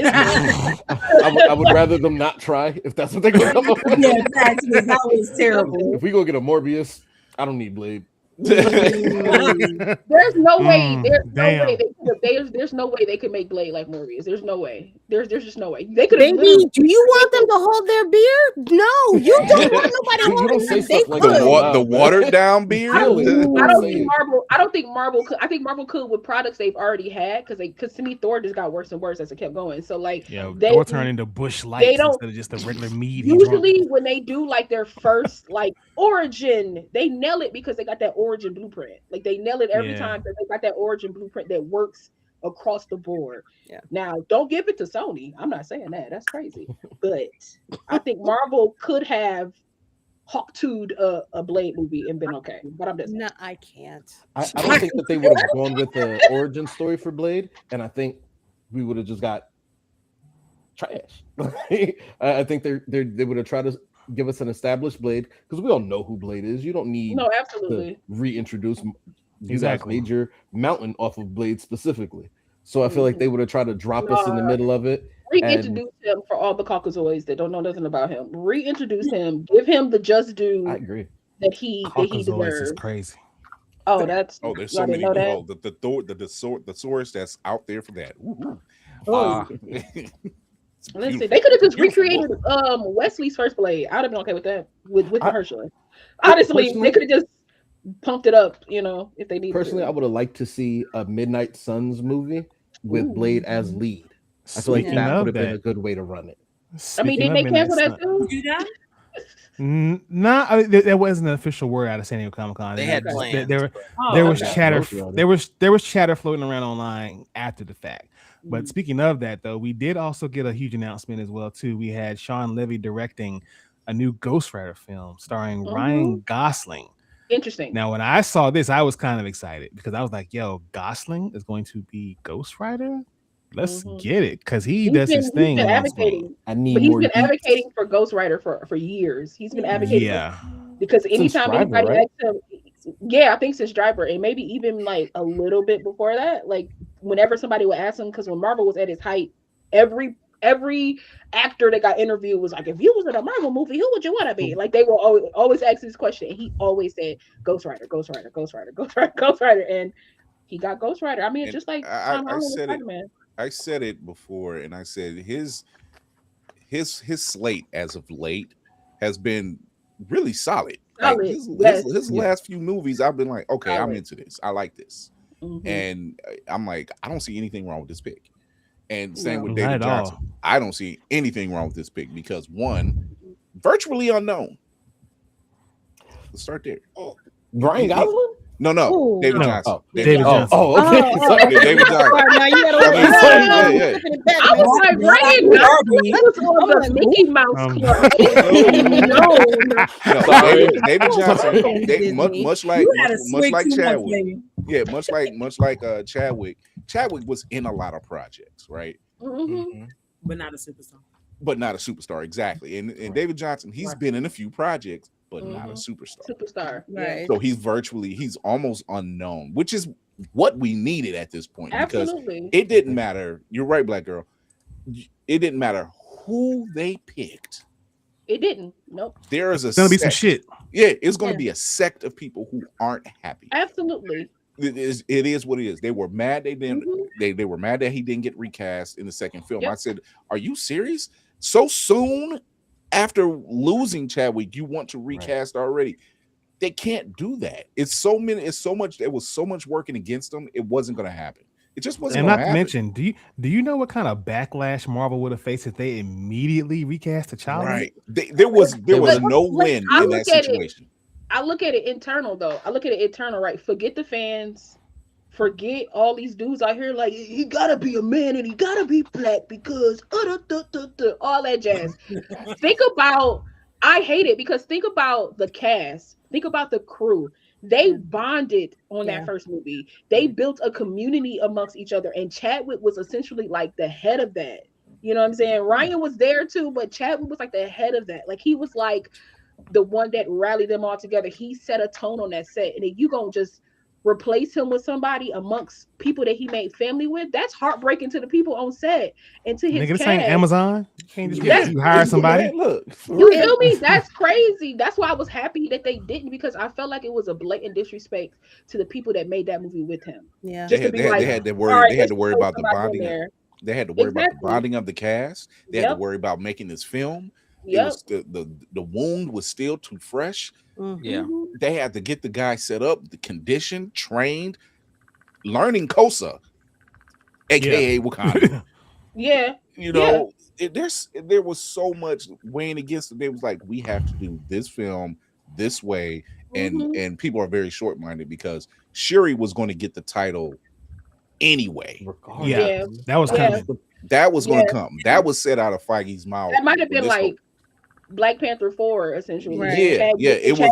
S3: I would rather them not try if that's what they're going to come up with.
S6: Yeah, exactly. That was terrible.
S3: If we go get a Morbius, I don't need Blade.
S4: There's no way. There's no way they could make Blade like Morbius. There's no way. There's just no way. They could.
S7: Baby, do you want them to hold their beard? No, you don't want nobody holding their beard.
S10: The watered down beard.
S4: I don't think Marvel could. I think Marvel could with products they've already had because to me Thor just got worse and worse as it kept going. So like,
S1: Thor turned into Bush Lights instead of just a regular meat.
S4: Usually when they do like their first like origin, they nail it because they got that origin blueprint. Like they nail it every time because they got that origin blueprint that works across the board. Yeah. Now, don't give it to Sony. I'm not saying that. That's crazy. But I think Marvel could have Hawk-2'd a Blade movie and been okay. But I'm just
S7: no, I can't.
S3: I don't think that they would have gone with the origin story for Blade, and I think we would have just got trash. I think they would have tried to give us an established Blade because we all know who Blade is. You don't need to reintroduce major mountain off of Blade specifically. So I feel like they would have tried to drop us in the middle of it.
S4: Reintroduce him for all the Caucasoids that don't know nothing about him. Reintroduce him. Give him the just due.
S3: I agree.
S4: That he deserves.
S1: Is crazy.
S4: Oh, that's
S10: there's so many. The source that's out there for that.
S4: Let's see. They could have just recreated Wesley's first Blade. I'd have been okay with that with Mahershala. Honestly, they could have just pumped it up, if they needed.
S3: Personally, I would have liked to see a Midnight Suns movie with Blade as lead. I feel like that would have been a good way to run it.
S4: I mean, didn't they cancel that too?
S6: Do that?
S1: There wasn't an official word out of San Diego Comic Con.
S5: They had plans.
S1: There was chatter. There was chatter floating around online after the fact. But speaking of that, though, we did also get a huge announcement as well too. We had Sean Levy directing a new Ghost Rider film starring Ryan Gosling.
S4: Interesting.
S1: Now, when I saw this, I was kind of excited because I was like, "Yo, Gosling is going to be Ghost Rider. Let's get it," because he's does his thing.
S4: He's been advocating. He's been advocating for Ghost Rider for years. He's been advocating. Because anytime anybody asks him, I think since Driver, and maybe even like a little bit before that, like whenever somebody would ask him, because when Marvel was at its height, every actor that got interviewed was like, if you was in a Marvel movie, who would you want to be? Like they will always ask this question, and he always said Ghost Rider, Ghost Rider, Ghost Rider, Ghost Rider, Ghost Rider, and he got Ghost Rider. I mean, it's just like
S10: I said it before, and I said his slate as of late has been really solid. Like his last few movies, I've been like, okay, I'm into this. I like this, and I'm like, I don't see anything wrong with this pick. And same with David Johnson. I don't see anything wrong with this pick because one, virtually unknown. Let's start there.
S3: Ryan Gosling?
S10: No, David Johnson.
S3: Oh, David Johnson. Okay.
S10: David Johnson.
S7: Now you gotta
S4: I was like, Ryan Gosling was on the Mickey Mouse Club.
S10: David Johnson. Much like Chadwick. Yeah, much like Chadwick. Chadwick was in a lot of projects, right?
S6: But not a superstar.
S10: But not a superstar, exactly. And David Johnson, he's been in a few projects, but not a superstar.
S4: Right.
S10: So he's almost unknown, which is what we needed at this point.
S4: Absolutely.
S10: Because it didn't matter. You're right, Black Girl. It didn't matter who they picked.
S4: It didn't. Nope.
S10: There's
S1: gonna be some shit.
S10: Yeah, it's gonna be a sect of people who aren't happy.
S4: Absolutely.
S10: It is what it is. They were mad they didn't they were mad that he didn't get recast in the second film. I said, are you serious? So soon after losing Chadwick, you want to recast already? They can't do that. There was so much working against them, it wasn't gonna happen. It just wasn't.
S1: And
S10: not
S1: to mention, do you know what kind of backlash Marvel would have faced if they immediately recast the child?
S10: Right. There was no win in that situation.
S4: I look at it internal though. Right? Forget the fans. Forget all these dudes out here like he gotta be a man and he gotta be black because all that jazz. I hate it because think about the cast. Think about the crew. They bonded on that first movie. They built a community amongst each other, and Chadwick was essentially like the head of that. You know what I'm saying? Ryan was there too, but Chadwick was like the head of that. Like he was like the one that rallied them all together. He set a tone on that set, and if you gonna just replace him with somebody amongst people that he made family with, that's heartbreaking to the people on set and to his
S1: Nigga,
S4: cast.
S1: this ain't Amazon. You can't just you hire somebody.
S3: Look,
S4: you feel me? That's crazy. That's why I was happy that they didn't, because I felt like it was a blatant disrespect to the people that made that movie with him.
S7: Yeah,
S10: They had to worry about the bonding. They had to worry about the bonding of the cast. They had to worry about making this film. It was the wound was still too fresh.
S5: Yeah,
S10: they had to get the guy set up, the condition, trained, learning Kosa, aka Wakanda. You know, there was so much weighing against it. They was like, we have to do this film this way, and people are very short minded because Shuri was going to get the title anyway.
S1: That was coming.
S10: That was going to come. That was said out of Feige's mouth.
S4: That might have been like Black Panther 4, essentially.
S10: Right. It was.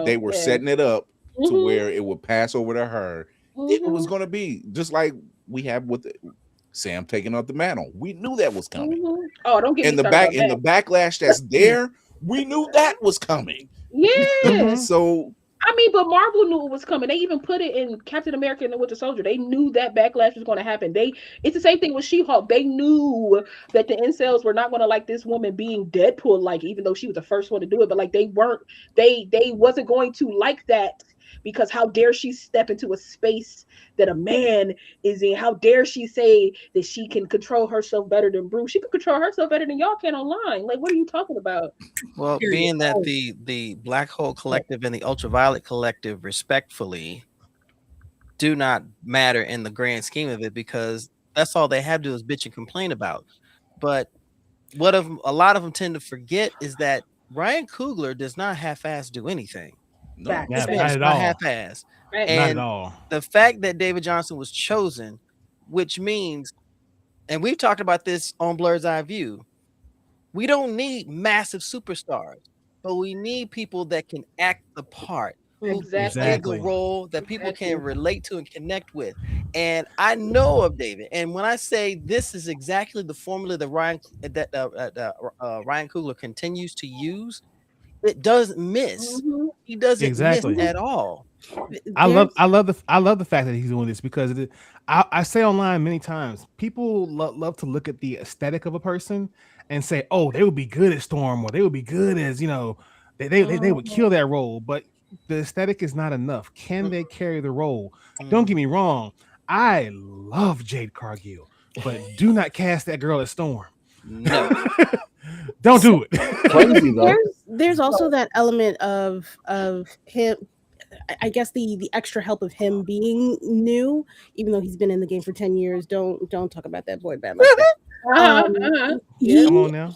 S10: They were setting it up to where it would pass over to her. It was going to be just like we have with Sam taking up the mantle. We knew that was coming.
S4: Oh, don't get me started.
S10: In the backlash that's there, we knew that was coming.
S4: Yeah.
S10: So.
S4: I mean, but Marvel knew it was coming. They even put it in Captain America and the Winter Soldier. They knew that backlash was going to happen. It's the same thing with She-Hulk. They knew that the incels were not going to like this woman being Deadpool, like, even though she was the first one to do it. But like, they wasn't going to like that, because how dare she step into a space that a man is in? How dare she say that she can control herself better than Bruce? She can control herself better than y'all can online. Like, what are you talking about?
S5: Well, being that the Black Hole Collective and the Ultraviolet Collective respectfully do not matter in the grand scheme of it, because that's all they have to do is bitch and complain about. But what a lot of them tend to forget is that Ryan Coogler does not half-ass do anything.
S10: No,
S1: not at
S5: Not
S1: all.
S5: half-ass.
S1: Not
S5: And
S1: at all.
S5: the fact that David Johnson was chosen, which means, and we've talked about this on Blerd's Eye View, we don't need massive superstars, but we need people that can act the part, who can play the role that people can relate to and connect with. And I know of David, and when I say this is exactly the formula that Ryan Coogler continues to use, it doesn't miss. He doesn't miss at all.
S1: I love the fact that he's doing this because I say online many times, people love to look at the aesthetic of a person and say, oh, they would be good at Storm, or they would be good as, you know, they would kill that role. But the aesthetic is not enough. Can they carry the role? Don't get me wrong. I love Jade Cargill, but do not cast that girl as Storm.
S5: No.
S1: Don't do it.
S3: Crazy though.
S7: There's also that element of him. I guess the extra help of him being new, even though he's been in the game for 10 years. Don't talk about that boy bad like that.
S1: Come on now.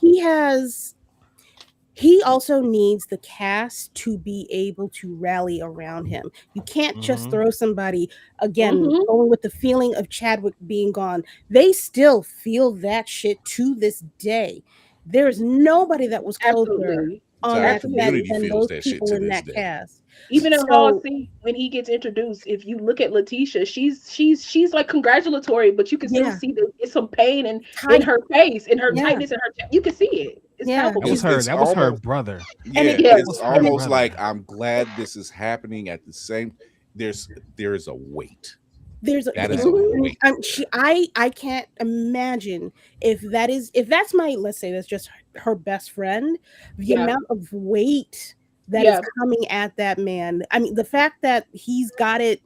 S7: He also needs the cast to be able to rally around him. You can't just throw somebody, again, going with the feeling of Chadwick being gone. They still feel that shit to this day. There's nobody that was closer on that than those people in that cast.
S4: Even in Hall C, when he gets introduced, if you look at Letitia, she's like congratulatory, but you can still see there's some pain in her face, in her tightness, in her chest. You can see it. It's palpable.
S1: That was her brother.
S10: Yeah, it's almost like I'm glad this is happening at the same. There's a weight.
S7: I can't imagine if that's my, let's say that's just her best friend, the amount of weight that is coming at that man. I mean, the fact that he's got it,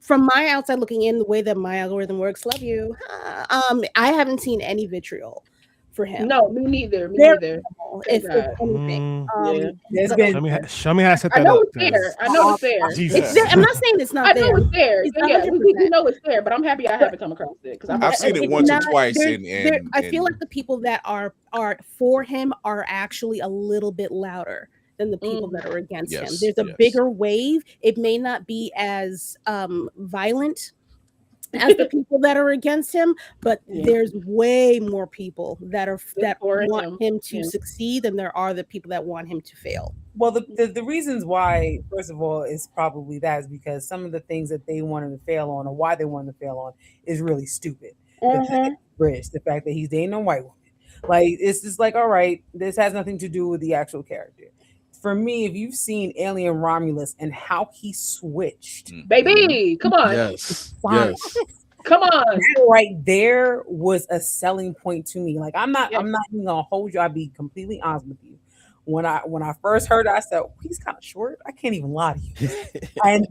S7: from my outside looking in, the way that my algorithm works, love you. I haven't seen any vitriol for him.
S4: No, me neither.
S7: If anything,
S1: show me how to set that
S4: I know
S1: up.
S4: It's there. I know it's there.
S7: It's there. I'm not saying it's not there.
S4: I know it's there. We know it's there, but I'm happy I haven't come across it because
S10: I've seen it once or twice.
S7: I feel like the people that are for him are actually a little bit louder than the people that are against him. There's a bigger wave. It may not be as violent as the people that are against him, but there's way more people that want him to succeed than there are the people that want him to fail.
S6: Well, the reasons why, first of all, is probably that is because some of the things that they want him to fail on, or why they want him to fail on, is really stupid. The fact that he's dating a white woman, like, it's just like, all right, this has nothing to do with the actual character. For me, if you've seen Alien Romulus and how he switched,
S4: baby, come on,
S3: yes,
S4: come on,
S6: that right there was a selling point to me. Like, I'm not even gonna hold you. I'll be completely honest with you. When I first heard it, I said, he's kind of short. I can't even lie to you. and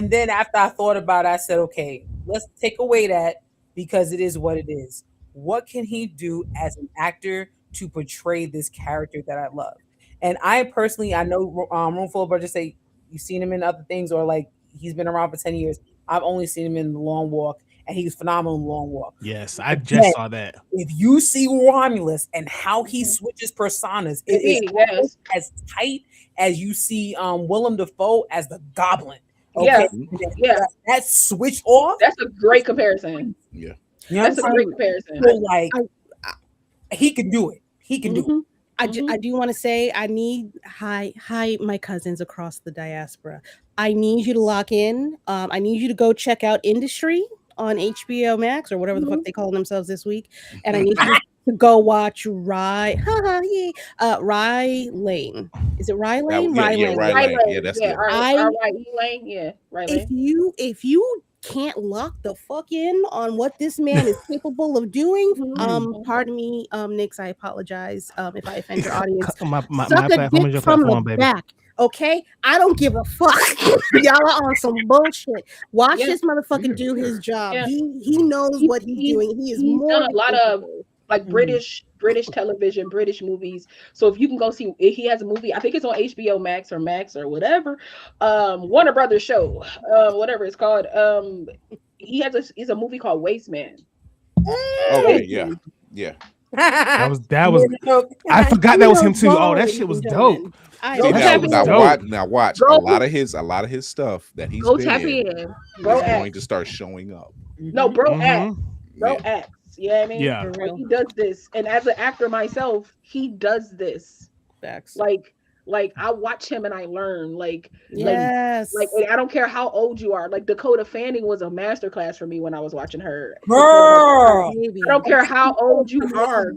S6: then after I thought about it, I said, okay, let's take away that, because it is what it is. What can he do as an actor to portray this character that I love? And I personally, I know Roomful of Brothers say you've seen him in other things, or like he's been around for 10 years. I've only seen him in The Long Walk, and he's phenomenal in The Long Walk.
S1: Yes, I just saw that.
S6: If you see Romulus and how he switches personas, it is as tight as you see Willem Dafoe as the Goblin. Okay? That switch off.
S4: That's a great comparison.
S10: Yeah,
S4: that's a great comparison.
S6: So, like, he can do it. He can do it.
S7: I do want to say I need hi my cousins across the diaspora. I need you to lock in. I need you to go check out Industry on HBO Max or whatever the fuck they call themselves this week, and I need you to go watch Rye Lane. Is it Rye Lane?
S10: Rye Lane. Yeah, that's good.
S4: Rye Lane. Yeah, Rye Lane.
S7: If you can't lock the fuck in on what this man is capable of doing, pardon me, Nix, I apologize if I offend your audience.
S1: my platform is your platform, baby.
S7: Back. Okay, I don't give a fuck. Y'all are on some bullshit. Watch this motherfucker do his job. He knows what he's doing. He is more
S4: done a lot of like British television, British movies. So if you can go see, if he has a movie, I think it's on HBO Max or whatever, Warner Brothers show, whatever it's called. He's a movie called Waste Man.
S10: Okay, yeah.
S1: That was. I forgot that was him too. Oh, that shit was dope.
S10: Now watch. A lot of his stuff that he's been in
S4: bro
S10: is going to start showing up.
S4: No, bro acts. Bro acts. You know what I mean?
S1: Yeah.
S4: Like, he does this, and as an actor myself, he does this.
S7: Facts.
S4: Like I watch him and I learn. Like
S7: I
S4: don't care how old you are. Like Dakota Fanning was a masterclass for me when I was watching her.
S6: Girl,
S4: I don't care how old you are.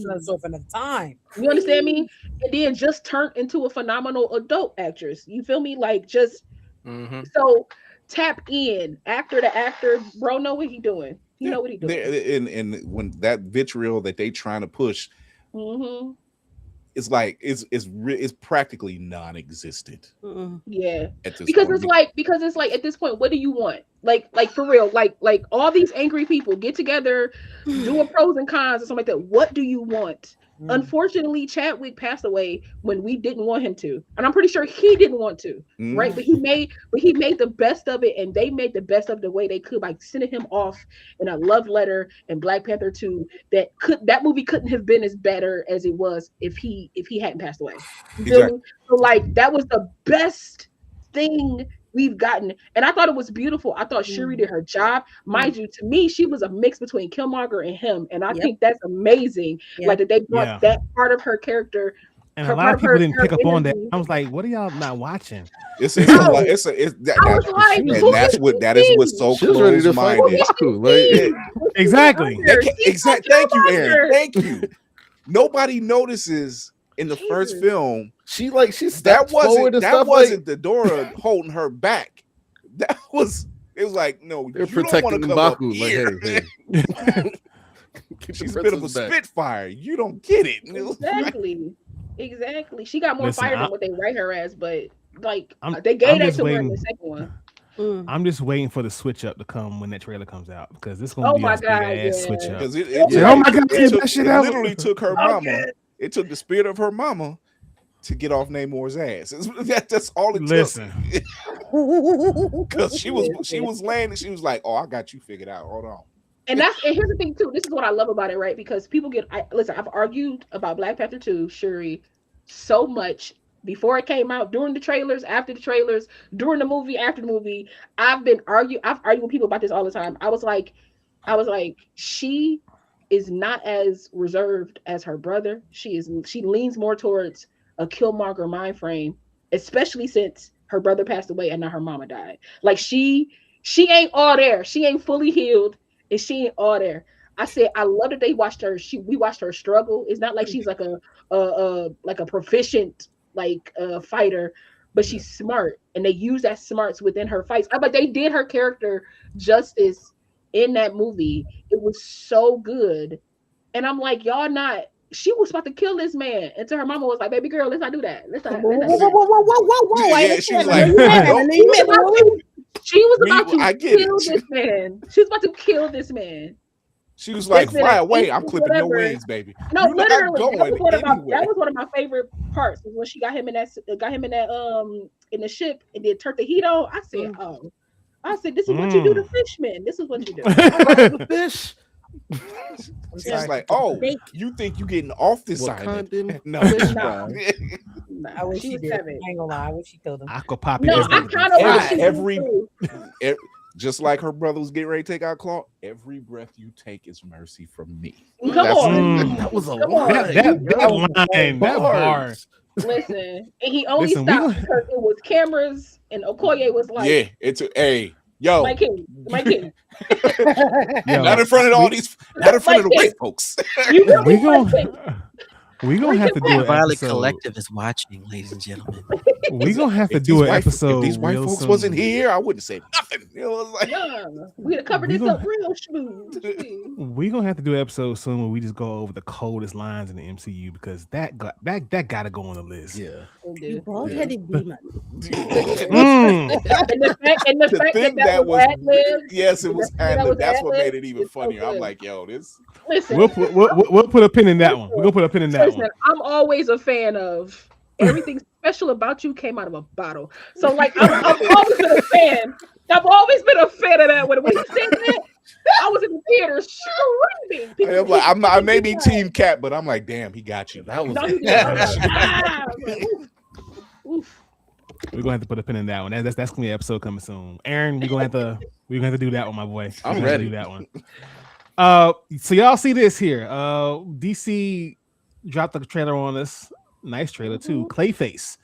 S6: That's off another time.
S4: You understand me? And then just turned into a phenomenal adult actress. You feel me? Like just so tap in actor to actor. Bro, know what he doing. He know what he doing.
S10: And when that vitriol that they trying to push. It's like it's practically non-existent.
S4: Yeah, because it's like at this point, what do you want? Like for real, like all these angry people get together, do a pros and cons or something like that. What do you want? Unfortunately, Chadwick passed away when we didn't want him to, and I'm pretty sure he didn't want to, right? But he made the best of it, and they made the best of the way they could by sending him off in a love letter and Black Panther 2. That movie couldn't have been as better as it was if he hadn't passed away. You feel me? So like that was the best thing we've gotten, and I thought it was beautiful. I thought Shuri did her job. Mind you, to me, she was a mix between Killmonger and him, and I think that's amazing. Like that they brought that part of her character.
S1: And a lot of people didn't pick up on that. I was like, "What are y'all not watching?"
S10: That is what's so close-minded.
S1: Exactly.
S10: Thank you, Aaron. Thank you. Nobody notices in the first film. That wasn't Dora holding her back. It was like, no,
S3: they're protecting M'Baku. Like, hey.
S10: She's a bit of a spitfire. You don't get it.
S4: Exactly. She got more fire than what they write her as, but like they gave that to her in the second one.
S1: I'm just waiting for the switch up to come when that trailer comes out, because this gonna be a big ass switch up.
S10: It literally took her mama. It took the spirit of her mama to get off Namor's ass. That's all it took. Because she was laying and she was like, "Oh, I got you figured out. Hold on."
S4: And here's the thing too. This is what I love about it, right? Because people I've argued about Black Panther 2, Shuri, so much before it came out, during the trailers, after the trailers, during the movie, after the movie. I've argued with people about this all the time. I was like, she is not as reserved as her brother. She leans more towards a Killmonger mind frame, especially since her brother passed away and now her mama died. Like she ain't all there. She ain't fully healed. And she ain't all there. I said I love that they watched her. We watched her struggle. It's not like she's like a proficient fighter, but she's smart, and they use that smarts within her fights. But they did her character justice in that movie. It was so good, and I'm like, y'all not. She was about to kill this man, and her mama was like, "Baby girl, let's not do that. Let's not." Whoa!
S10: Yeah, she was like,
S4: she was about to kill this man. She was about to kill this man.
S10: She was like, "Fly away! I'm clipping your wings, baby."
S4: No, literally, that was one of my favorite parts. Was when she got him in that in the ship and then turned the heat on. I said, "This is what you do to fishmen. This is what you do."
S3: The fish.
S10: She's like, "Oh, you think you getting off this island?" No,
S6: I wish she did. I ain't gonna lie. I wish she killed him.
S1: I could pop it.
S4: No, I kind of
S10: every just like her brother was getting ready to take out Claw. Every breath you take is mercy from me.
S4: Come on,
S3: that was a
S1: line. That bar.
S4: Listen, and he only stopped because it was cameras, and Okoye was like,
S10: "Yeah, it's yo,
S4: my king."
S10: Not in front of all these, not in front of the white folks.
S1: We gonna have to do it.
S5: Violet Collective is watching, ladies and gentlemen.
S1: We gonna have to do an episode.
S10: If these white folks wasn't here, I wouldn't say nothing. It was like,
S4: we'd have covered this up real smooth.
S1: We gonna have to do an episode soon where we just go over the coldest lines in the MCU, because that gotta go on the list.
S3: Yeah.
S7: You bald-headed demon.
S4: And the fact that was ad-libbed.
S10: Yes, it was ad-libbed. That's what made it even funnier. I'm like, yo, this.
S4: Listen,
S1: we'll put a pin in that one. We're gonna put a pin in that one.
S4: I'm always a fan of everything special about you came out of a bottle. So like I've always been a fan. I've always been a fan of that. When he said that, I was in the theater
S10: I may be Team Cat, but I'm like, damn, he got you. That was
S1: We're gonna have to put a pin in that one. That's gonna be an episode coming soon. Aaron, we're gonna have to do that one, my boy.
S3: I'm ready
S1: to do that one. So y'all see this here. DC dropped a trailer on us. Nice trailer too. Clayface.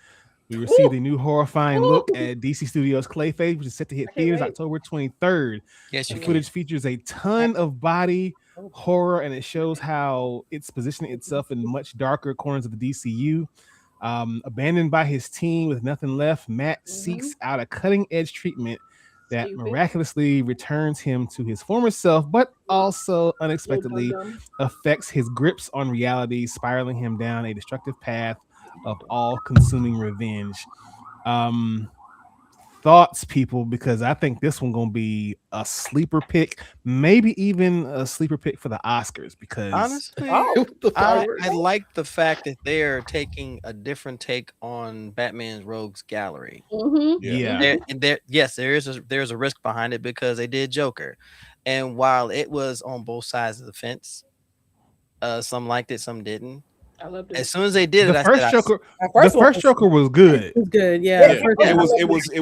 S1: We received a new horrifying look at DC Studios' Clayface, which is set to hit theaters October 23rd.
S5: Yes,
S1: the footage features a ton of body horror, and it shows how it's positioning itself in much darker corners of the DCU. Abandoned by his team with nothing left, Matt seeks out a cutting-edge treatment that miraculously returns him to his former self, but also unexpectedly affects his grips on reality, spiraling him down a destructive path of all-consuming revenge. Thoughts, people, because I think this one gonna be a sleeper pick, maybe even a sleeper pick for the Oscars. Because
S5: honestly, I like the fact that they're taking a different take on Batman's Rogues Gallery. Yes, there's a risk behind it because they did Joker, and while it was on both sides of the fence, some liked it, some didn't.
S4: I loved it.
S5: As soon as they did
S1: the first Joker was good.
S7: It was good, yeah.
S10: It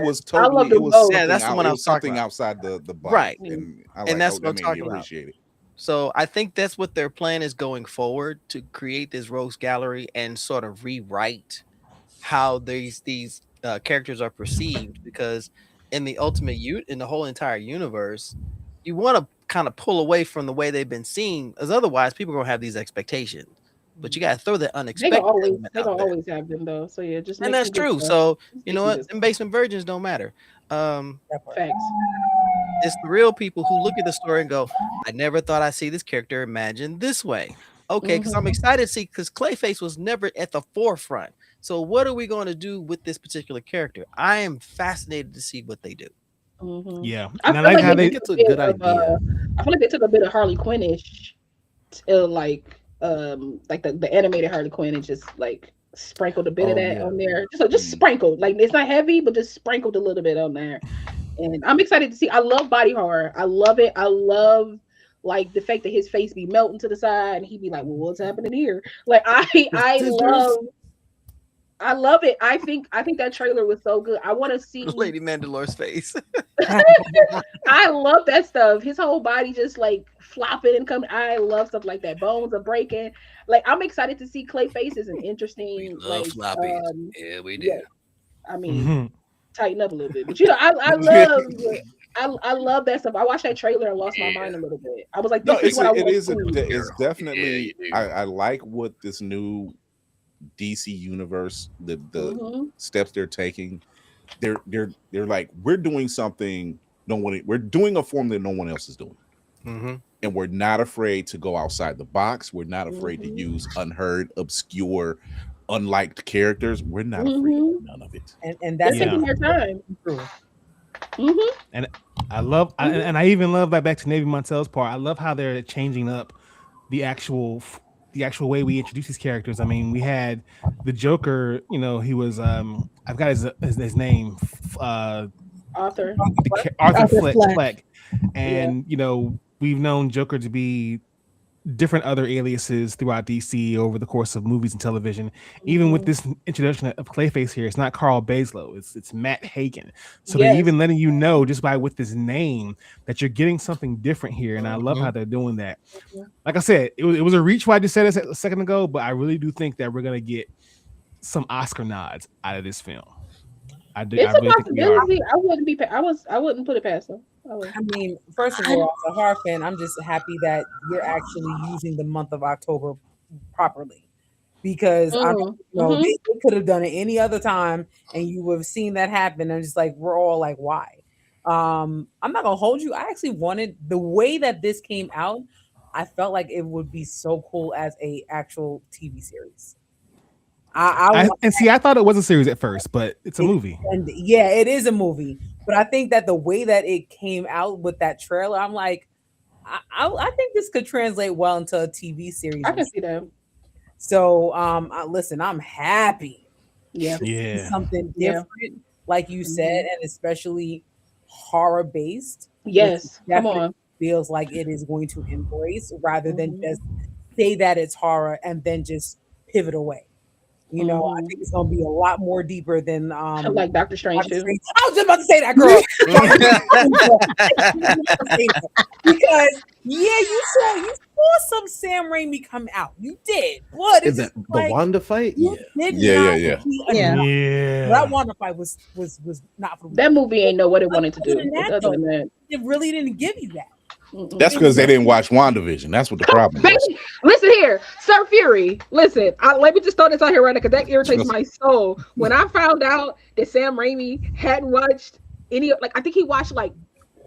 S10: was totally. It was
S5: that's the one I was talking
S10: something
S5: about.
S10: Outside the box,
S5: right?
S10: And
S5: that's what I'm talking about. So I think that's what their plan is going forward, to create this Rogues Gallery and sort of rewrite how these characters are perceived, because in the in the whole entire universe, you want to kind of pull away from the way they've been seen, as otherwise people are gonna have these expectations. But you gotta throw that unexpected.
S4: They gonna always have them though. So yeah, just
S5: and that's true. So you know what? Them basement virgins don't matter.
S4: Facts.
S5: It's the real people who look at the story and go, I never thought I'd see this character imagined this way. Okay, because I'm excited to see, because Clayface was never at the forefront. So what are we going to do with this particular character? I am fascinated to see what they do.
S1: Yeah,
S4: and I like how it's a good idea. I feel like they took a bit of Harley Quinn-ish, like the animated Harley Quinn, and just like sprinkled a bit of that on there. Just sprinkled, like it's not heavy, but just sprinkled a little bit on there. And I'm excited to see. I love body horror. I love it. I love like the fact that his face be melting to the side and he'd be like, well, what's happening here? Like I love it. I think that trailer was so good. I want to see
S5: Lady Mandalore's face.
S4: I love that stuff. His whole body just like flopping and coming. I love stuff like that. Bones are breaking. Like I'm excited to see Clayface is an interesting.
S5: We love floppy. Yeah, we do.
S4: Yeah. I mean, tighten up a little bit, but you know, I love that stuff. I watched that trailer and lost my mind a little bit. I was like,
S10: it's definitely. I like what this new DC universe, the steps they're taking. They're like, we're doing something we're doing a form that no one else is doing, and we're not afraid to go outside the box. We're not afraid to use unheard, obscure, unliked characters. We're not afraid of none of it,
S6: and that's
S4: taking their time.
S1: And I love, and I even love that, back to Navy Montel's part. I love how they're changing up the actual way we introduce these characters. I mean, we had the Joker. You know, he was I've got his name,
S4: Arthur
S1: Fleck, and you know, we've known Joker to be different other aliases throughout DC over the course of movies and television. Even with this introduction of Clayface here, it's not Carl Baszler, it's Matt Hagen. So they're even letting you know, just by with this name, that you're getting something different here, and I love how they're doing that. Like I said, it was a reach why I just said it a second ago, but I really do think that we're gonna get some Oscar nods out of this film.
S4: It's a possibility. I wouldn't put it past them.
S6: I mean, first of all, as a horror fan, I'm just happy that you're actually using the month of October properly, because I don't know, they could have done it any other time, and you would have seen that happen. And just like, we're all like, why? I'm not gonna hold you. I actually wanted the way that this came out. I felt like it would be so cool as a actual TV series. I
S1: thought it was a series at first, but it's a movie.
S6: And yeah, it is a movie. But I think that the way that it came out with that trailer, I'm like, I think this could translate well into a TV series.
S4: I can see that.
S6: So, listen, I'm happy.
S4: Yeah.
S6: Something different, like you said, and especially horror based.
S4: Yes, come on.
S6: feels like it is going to embrace, rather than just say that it's horror and then just pivot away. You know, I think it's gonna be a lot more deeper than
S4: like Doctor Strange too.
S6: I was just about to say that, girl. Because you saw some Sam Raimi come out. You did. What
S3: is that? The Wanda fight?
S6: Yeah. That Wanda fight was not for me.
S4: That movie ain't know what it wanted to do.
S6: It really didn't give you that.
S10: That's because they didn't watch WandaVision. That's what the problem is.
S4: Listen here, Sir Fury. Listen, let me just throw this out here right now because that irritates my soul. When I found out that Sam Raimi hadn't watched any, like, I think he watched like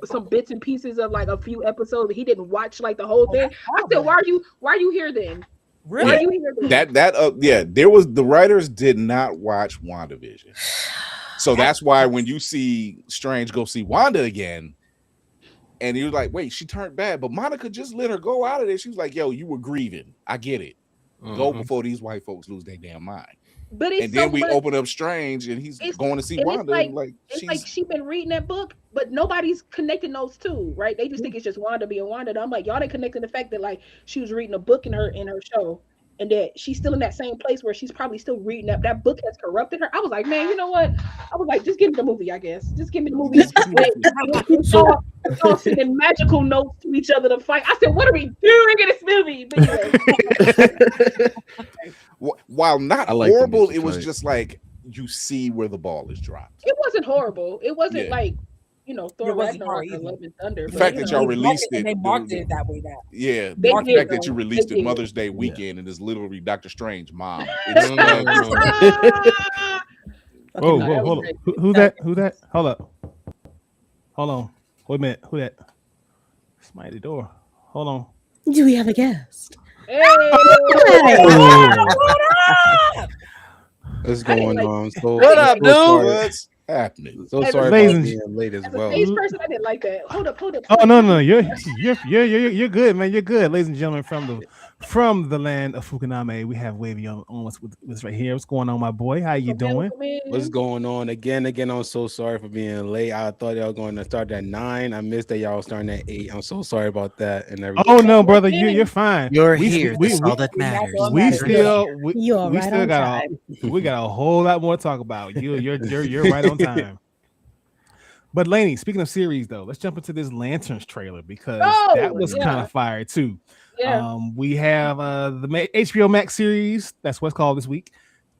S4: some bits and pieces of like a few episodes, but he didn't watch like the whole thing. I said, why are you here then?
S6: Really?
S4: Why are you here then?
S10: There was the writers did not watch WandaVision. So that's why when you see Strange go see Wanda again, and he was like, wait, she turned bad, but Monica just let her go out of there. She was like, yo, you were grieving. I get it. Go before these white folks lose their damn mind.
S4: But
S10: and then we open up Strange and he's going to see Wanda.
S4: It's like she's been reading that book, but nobody's connecting those two, right? They just think it's just Wanda being Wanda. And I'm like, y'all ain't connecting the fact that like she was reading a book in her show, and that she's still in that same place where she's probably still reading that book has corrupted her. I was like, man, you know what? I was like, just give me the movie, I guess. Just give me the movie. It's all sending magical notes to each other to fight. I said, what are we doing in this movie? But anyway.
S10: While not horrible, it was just like you see where the ball is dropped.
S4: It wasn't horrible. It wasn't like, Thor Ragnarok or Love and Thunder.
S10: The fact that y'all released it.
S6: They marketed it that way now.
S10: Yeah. The fact that you released it Mother's Day weekend and it's literally Doctor Strange mom.
S1: Whoa, hold on. Who that? Hold up. Hold on. Wait a minute. Who that? Somebody at the door. Hold on.
S7: Do we have a guest?
S4: Hey.
S11: What's going on? So,
S5: what up, dude?
S10: What's happening?
S11: So sorry about being late as well.
S4: As a person, I didn't like that. Hold up.
S1: Oh no, you're good, man. You're good, ladies and gentlemen, from the land of Phucaname. We have Wavy on with us right here. What's going on, my boy? How you doing?
S11: What's going on? Again, I'm so sorry for being late. I thought y'all were going to start at 9. I missed that y'all starting at 8. I'm so sorry about that and everything.
S1: Oh no, brother, you're fine.
S12: You're here. That's all that matters.
S1: We got a whole lot more to talk about. You're right on time. But Lainey, speaking of series though, let's jump into this Lanterns trailer because that was kind of fire too.
S4: Yeah.
S1: We have the HBO Max series. That's what's called this week.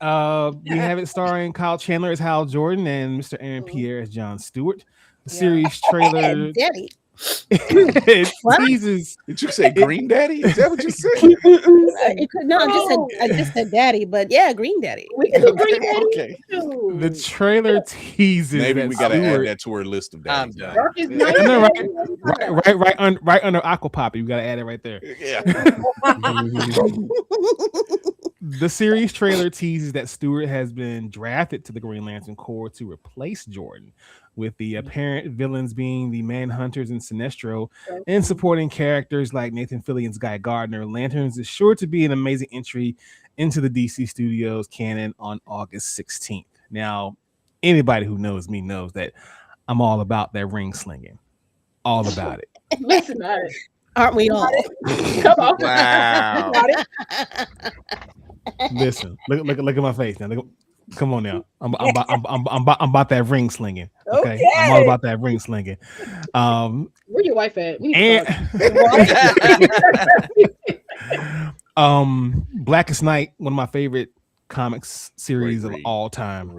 S1: We have it starring Kyle Chandler as Hal Jordan and Mr. Aaron Pierre as John Stewart. The series trailer.
S7: Daddy.
S1: It teases.
S10: Did you say Green Daddy? Is that what you said?
S7: I just said Daddy, but yeah, Green Daddy.
S4: We can do Green Daddy.
S10: Okay.
S1: The trailer teases.
S10: Maybe we gotta add that to our list of daddies.
S1: Right under Aquapop. You gotta add it right there.
S10: Yeah.
S1: The series trailer teases that Stewart has been drafted to the Green Lantern Corps to replace Jordan, with the apparent villains being the Manhunters and Sinestro, and supporting characters like Nathan Fillion's Guy Gardner. Lanterns is sure to be an amazing entry into the DC Studios canon on August 16th. Now, anybody who knows me knows that I'm all about that ring slinging. All about it.
S4: Listen,
S7: aren't we all?
S4: Come on.
S5: Wow.
S1: Listen, look at my face now. Come on now. I'm about that ring slinging. Okay? I'm all about that ring slinging.
S4: Where your wife at?
S1: Blackest Night, one of my favorite comics series of all time.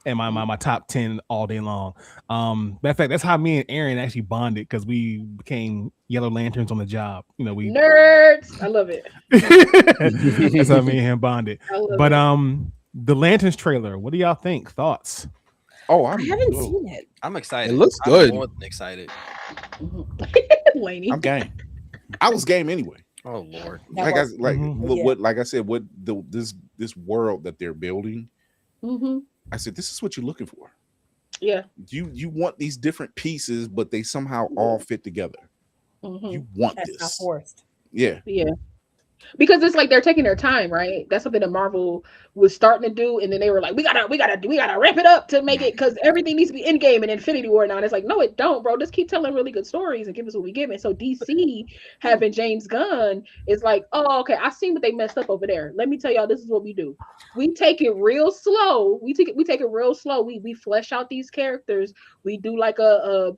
S1: And my top 10 all day long. Matter of fact, that's how me and Aaron actually bonded because we became Yellow Lanterns on the job. We
S4: nerds. I love it.
S1: That's how me and him bonded. But the Lanterns trailer, what do y'all think? Thoughts?
S7: Oh, I haven't seen it.
S5: I'm excited.
S11: It looks good.
S5: I'm more than excited.
S4: Laney.
S10: I'm game. I was game anyway.
S5: Oh Lord.
S10: Like I said, this world that they're building. I said, this is what you're looking for.
S4: Yeah.
S10: You want these different pieces, but they somehow all fit together. You want this.
S6: Not forced.
S10: Yeah.
S4: Yeah. Because it's like they're taking their time, right? That's something that Marvel was starting to do, and then they were like, we gotta wrap it up to make it, because everything needs to be Endgame and Infinity War now. And it's like, no, it don't, bro. Just keep telling really good stories and give us what we give. And so DC having James Gunn is like, oh, okay, I seen what they messed up over there. Let me tell y'all, this is what we do. We take it real slow. We take it real slow. We flesh out these characters. We do like a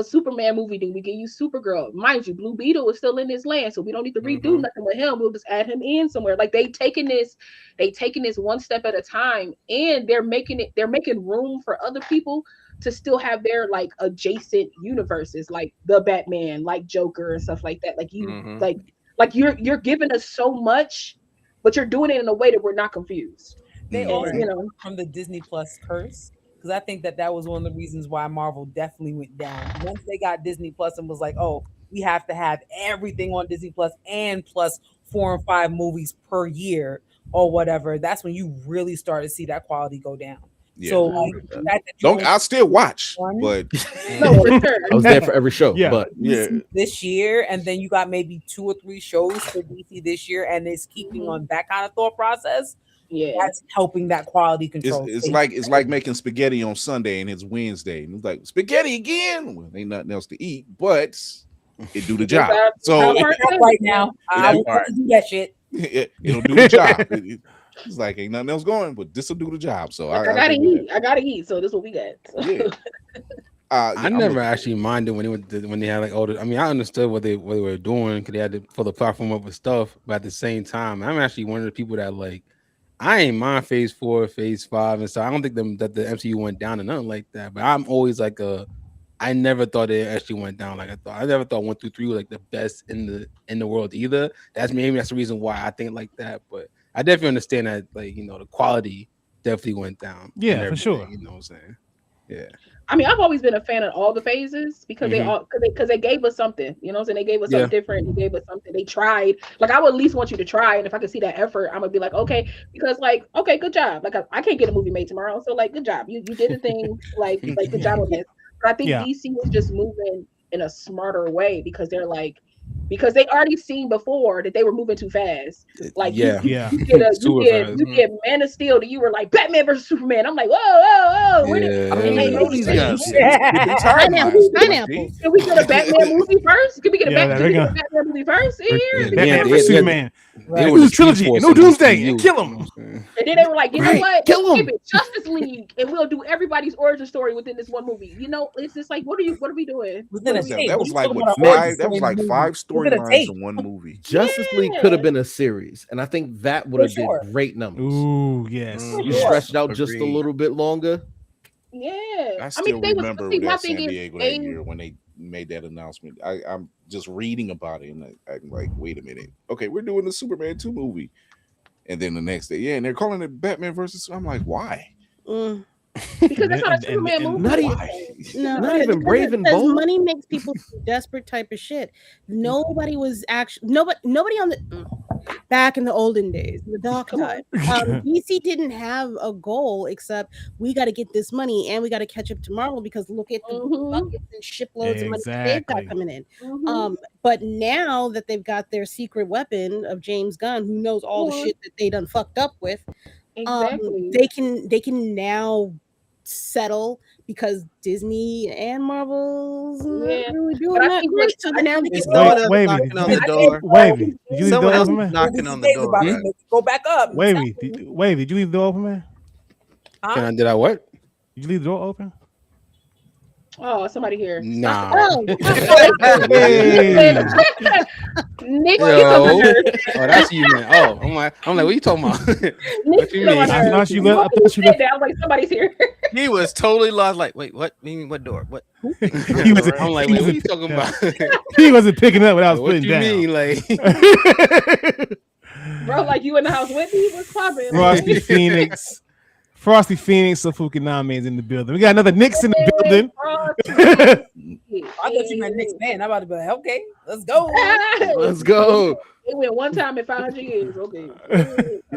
S4: Superman movie, then we give you Supergirl. Mind you, Blue Beetle is still in this land, so we don't need to redo nothing with him. We'll just add him in somewhere. Like they taking this one step at a time, and they're making room for other people to still have their like adjacent universes, like the Batman, like Joker and stuff like that. Like you like you're giving us so much, but you're doing it in a way that we're not confused.
S6: They also from the Disney Plus curse. Because I think that was one of the reasons why Marvel definitely went down. Once they got Disney Plus and was like, oh, we have to have everything on Disney Plus and plus 4 and 5 movies per year or whatever, that's when you really start to see that quality go down.
S10: Yeah.
S6: So like,
S10: I'll still watch, but
S4: no, for sure.
S3: I was there for every show.
S1: Yeah.
S3: But
S6: this year, and then you got maybe 2 or 3 shows for DC this year, and it's keeping on that kind of thought process.
S4: Yeah,
S6: that's helping that quality control.
S10: It's like making spaghetti on Sunday and it's Wednesday, and it's like spaghetti again. Well, ain't nothing else to eat, but it do the job. So
S6: right now, I will do that shit.
S10: It'll do the job. It's like ain't nothing else going, but this will do the job. So
S4: I gotta eat. I gotta eat. So this is what we got. So.
S10: Yeah.
S11: I never actually minded when they had like older. I mean, I understood what they were doing because they had to pull the platform up with stuff, but at the same time, I'm actually one of the people that like. I ain't mind phase 4, phase 5, and so I don't think that the MCU went down or nothing like that. But I'm always like I never thought it actually went down like I thought. I never thought 1 through 3 were like the best in the world either. That's the reason why I think like that. But I definitely understand that like the quality definitely went down.
S1: Yeah, for sure.
S11: You know what I'm saying? Yeah.
S4: I mean, I've always been a fan of all the phases because they gave us something, you know what I'm saying? They gave us something different. They gave us something. They tried. Like, I would at least want you to try. And if I could see that effort, I'm gonna be like, okay, because like, okay, good job. Like, I can't get a movie made tomorrow. So like, good job. You did a thing. Like good job on this. But I think DC is just moving in a smarter way because they're like, because they already seen before that they were moving too fast. Like you get Man of Steel, that you were like Batman versus Superman. I'm like, whoa.
S5: know these guys.
S4: Pineapple. Can we get a Batman movie first? Can we get a Batman movie first in here?
S1: Batman versus Superman. It was a trilogy. No Doomsday. Kill him.
S4: And then they were like, you know what? Kill him. Justice League, and we'll do everybody's origin story within this one movie. You know, it's just like, what are we doing?
S10: That was like what 5? That was like 5 storylines in one movie.
S3: Justice League could have been a series, and I think that would have did great numbers.
S1: Ooh, yes.
S3: You stretched out just a little bit longer.
S4: Yeah,
S10: I still remember that San Diego that year when they made that announcement. I'm just reading about it, and I'm like, wait a minute. Okay, we're doing the Superman 2 movie, and then the next day, and they're calling it Batman versus. I'm like, why?
S4: Because that's not a Superman movie.
S3: Not even Brave and Bold.
S7: Money makes people desperate type of shit. Nobody was actually nobody on the back in the olden days, the dark side. DC didn't have a goal except we got to get this money and we got to catch up to Marvel because look at the buckets and shiploads of money they've got coming in. But now that they've got their secret weapon of James Gunn, who knows all the shit that they done fucked up with, they can now settle because Disney and Marvel's really doing that great. So now we can
S5: knocking on the door.
S1: Wavy,
S5: someone else knocking on the door.
S6: Go back up.
S1: Wavy, did you leave the door open, man?
S11: Did I what?
S1: Did you leave the door open?
S4: Oh, somebody here.
S11: Nah.
S4: Nick,
S11: oh, that's you, man. Oh, I'm like, what are you talking about? What you mean?
S1: I thought you left.
S4: I'm like, somebody's here.
S5: He was totally lost. Like, wait, what? Meaning what door? What?
S11: I'm like, wait, what are you talking about?
S1: He wasn't picking up what I was
S11: what
S1: putting
S11: you
S1: down.
S11: Mean, like,
S4: bro, like you in the house with me? What's popping?
S1: Frosty Phoenix of Phucaname is in the building. We got another Nix in the building.
S6: I thought you meant Nix man. I'm about to be like, okay, let's go.
S3: Let's go.
S4: It went one time in 500 years. Okay.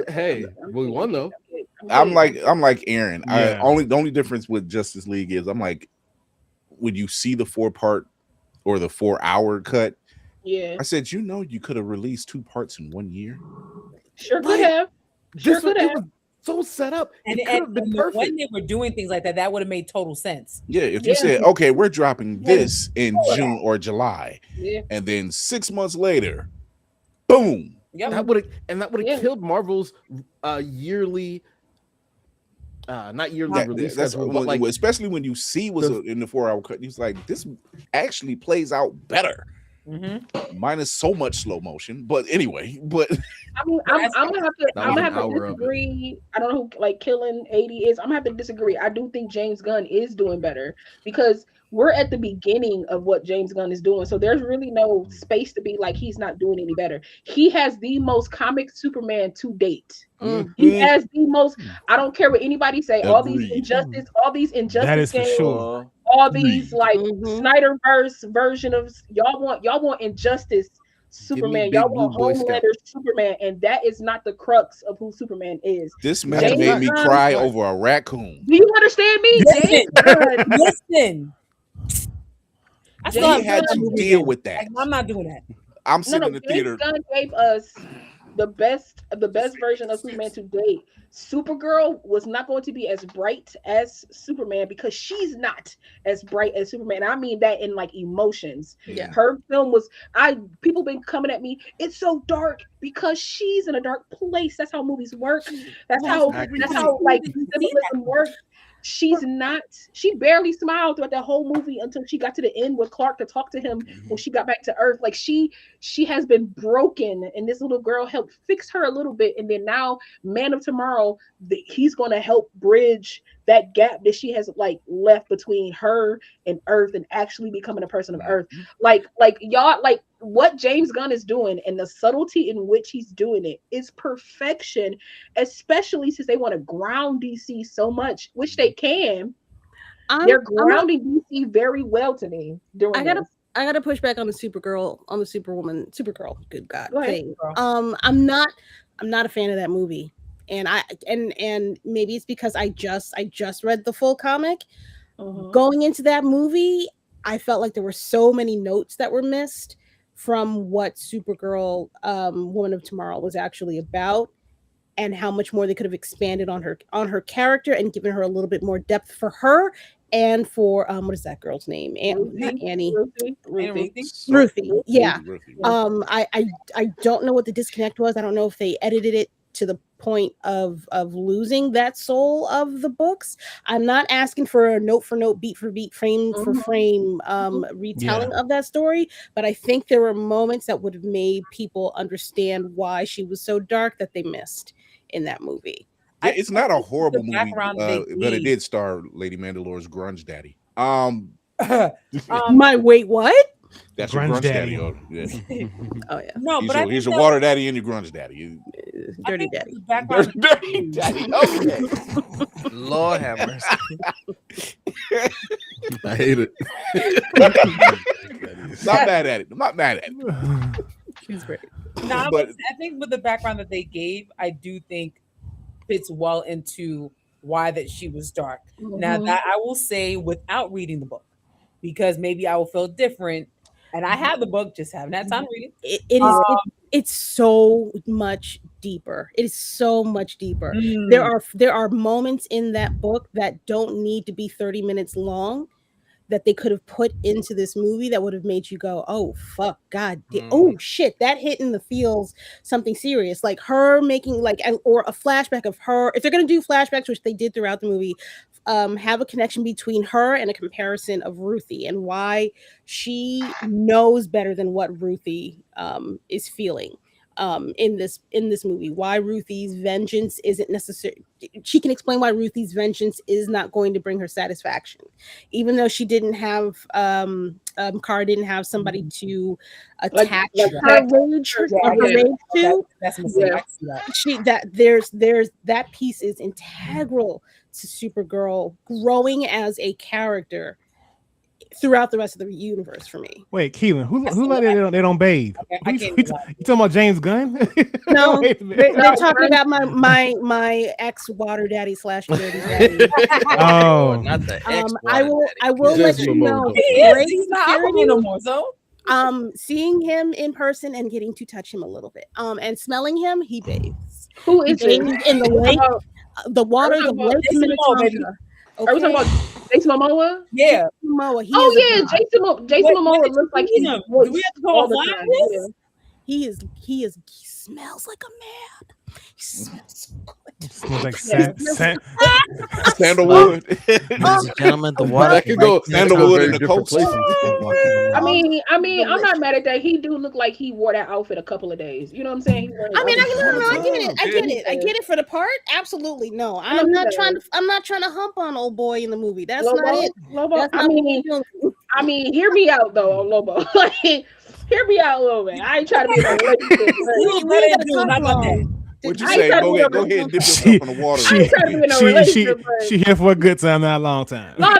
S3: Hey, we won though.
S10: I'm like Aaron. Yeah. The only difference with Justice League is I'm like, would you see the 4-part or the 4-hour cut?
S4: Yeah.
S10: I said, you could have released 2 parts in 1 year.
S4: Sure could have. Sure could have.
S3: So set up.
S6: And,
S3: It could have been perfect.
S6: when they were doing things like that, that would have made total sense.
S10: Yeah, if you said, okay, we're dropping this in June or July, and then 6 months later, boom.
S3: That would have killed Marvel's yearly. Not yearly release schedule, but like,
S10: especially when you see what's in the 4-hour cut, he's like, this actually plays out better. Minus so much slow motion, but anyway,
S4: I mean, I'm gonna have to disagree. I don't know who like killing 80 is. I'm gonna have to disagree. I do think James Gunn is doing better because we're at the beginning of what James Gunn is doing. So there's really no space to be like he's not doing any better. He has the most comic Superman to date. He has the most. I don't care what anybody say. All these injustice
S1: That is
S4: games.
S1: for sure.
S4: All these like Snyderverse version of y'all want injustice Superman. Y'all want Homelander Superman, and that is not the crux of who Superman is.
S10: This man made me cry over a raccoon.
S4: Do you understand me?
S6: Listen.
S10: He had to deal with that.
S6: I'm not doing that.
S10: I'm sitting in the theater.
S4: James Gunn gave us the best version of Superman to date. Supergirl was not going to be as bright as Superman because she's not as bright as Superman. I mean that in like emotions.
S7: Yeah.
S4: Her film was people been coming at me. It's so dark because she's in a dark place. That's how movies work. That's how like symbolism works. She's not. She barely smiled throughout that whole movie until she got to the end with Clark to talk to him when she got back to Earth. Like she has been broken, and this little girl helped fix her a little bit. And then now, Man of Tomorrow, he's going to help bridge that gap that she has like left between her and Earth and actually becoming a person of Earth. Like y'all, like what James Gunn is doing and the subtlety in which he's doing it is perfection, especially since they want to ground DC so much, which they can. They're grounding DC very well to me. I
S7: gotta push back on the Supergirl, on the Supergirl. Good God, thing.
S4: Girl.
S7: I'm not a fan of that movie, and maybe it's because I just read the full comic. Going into that movie, I felt like there were so many notes that were missed from what Supergirl, Woman of Tomorrow was actually about, and how much more they could have expanded on her character and given her a little bit more depth for her and for what is that girl's name? Annie. Ruthie. Yeah. I don't know what the disconnect was. I don't know if they edited it to the point of losing that soul of the books. I'm not asking for a note for note, beat for beat, frame for frame retelling of that story, but I think there were moments that would have made people understand why she was so dark that they missed in that movie.
S10: Yeah, it's not a horrible movie, but it did star Lady Mandalore's grunge daddy.
S7: My wait, what?
S10: That's your grunge daddy. Oh yeah.
S7: No,
S10: he's your water daddy and your grunge daddy.
S7: Dirty daddy.
S10: Dirty daddy. Okay.
S5: Lord have mercy.
S3: I hate it.
S10: Not mad at it. I'm not mad at it.
S7: She's great.
S6: No, I think with the background that they gave, I do think fits well into why that she was dark. Now that I will say without reading the book, because maybe I will feel different. And I have the book, just haven't had time to read it.
S7: It's so much deeper. It is so much deeper. There are moments in that book that don't need to be 30 minutes long that they could have put into this movie that would have made you go, oh fuck, God, oh shit, that hit in the feels something serious. Like her making or a flashback of her. If they're gonna do flashbacks, which they did throughout the movie, have a connection between her and a comparison of Ruthie and why she knows better than what Ruthie is feeling in this movie. Why Ruthie's vengeance isn't necessary. She can explain why Ruthie's vengeance is not going to bring her satisfaction, even though she didn't have Kara didn't have somebody to attach her rage to. There's that piece is integral to Supergirl growing as a character throughout the rest of the universe for me.
S1: Wait, Keelan, who let they don't bathe? You talking about James Gunn?
S7: No, they're talking about my ex water daddy / dirty daddy.
S5: Oh, not the ex.
S7: I will let you know.
S6: He's not no more, so
S7: Seeing him in person and getting to touch him a little bit. And smelling him, he bathes.
S4: Who is
S7: he
S4: it?
S7: bathes in the lake, the water, the lake Minnetonka.
S4: Are we talking about Jason Momoa?
S6: Yeah.
S7: Momoa.
S4: Jason Momoa looks like he's
S6: do we have to go online this?
S7: He smells like a man. He smells
S1: smells like
S10: sandalwood.
S12: Ladies and gentlemen, the water
S10: that could go sandalwood in the coast.
S4: I mean, I'm not mad at that. He do look like he wore that outfit a couple of days. You know what I'm saying?
S7: I get it for the part. Absolutely, no. I'm not trying to hump on old boy in the movie. That's
S4: Lobo,
S7: not it.
S4: Lobo.
S7: That's not
S4: I mean, hear me out though, Lobo. Like, hear me out a little bit. I ain't trying to be a relationship.
S10: What'd you say? Go ahead and dip yourself in the water.
S4: I ain't trying to be in a relationship.
S1: She here for a good time, not a long time.
S4: No, I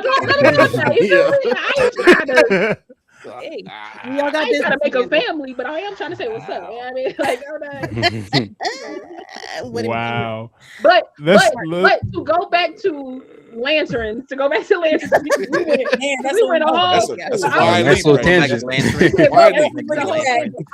S4: ain't trying to.
S7: Hey,
S4: we all got this to make a family, but I am trying to say what's up. You know what I mean? Like,
S1: wow.
S4: But to go back to lanterns, we went all.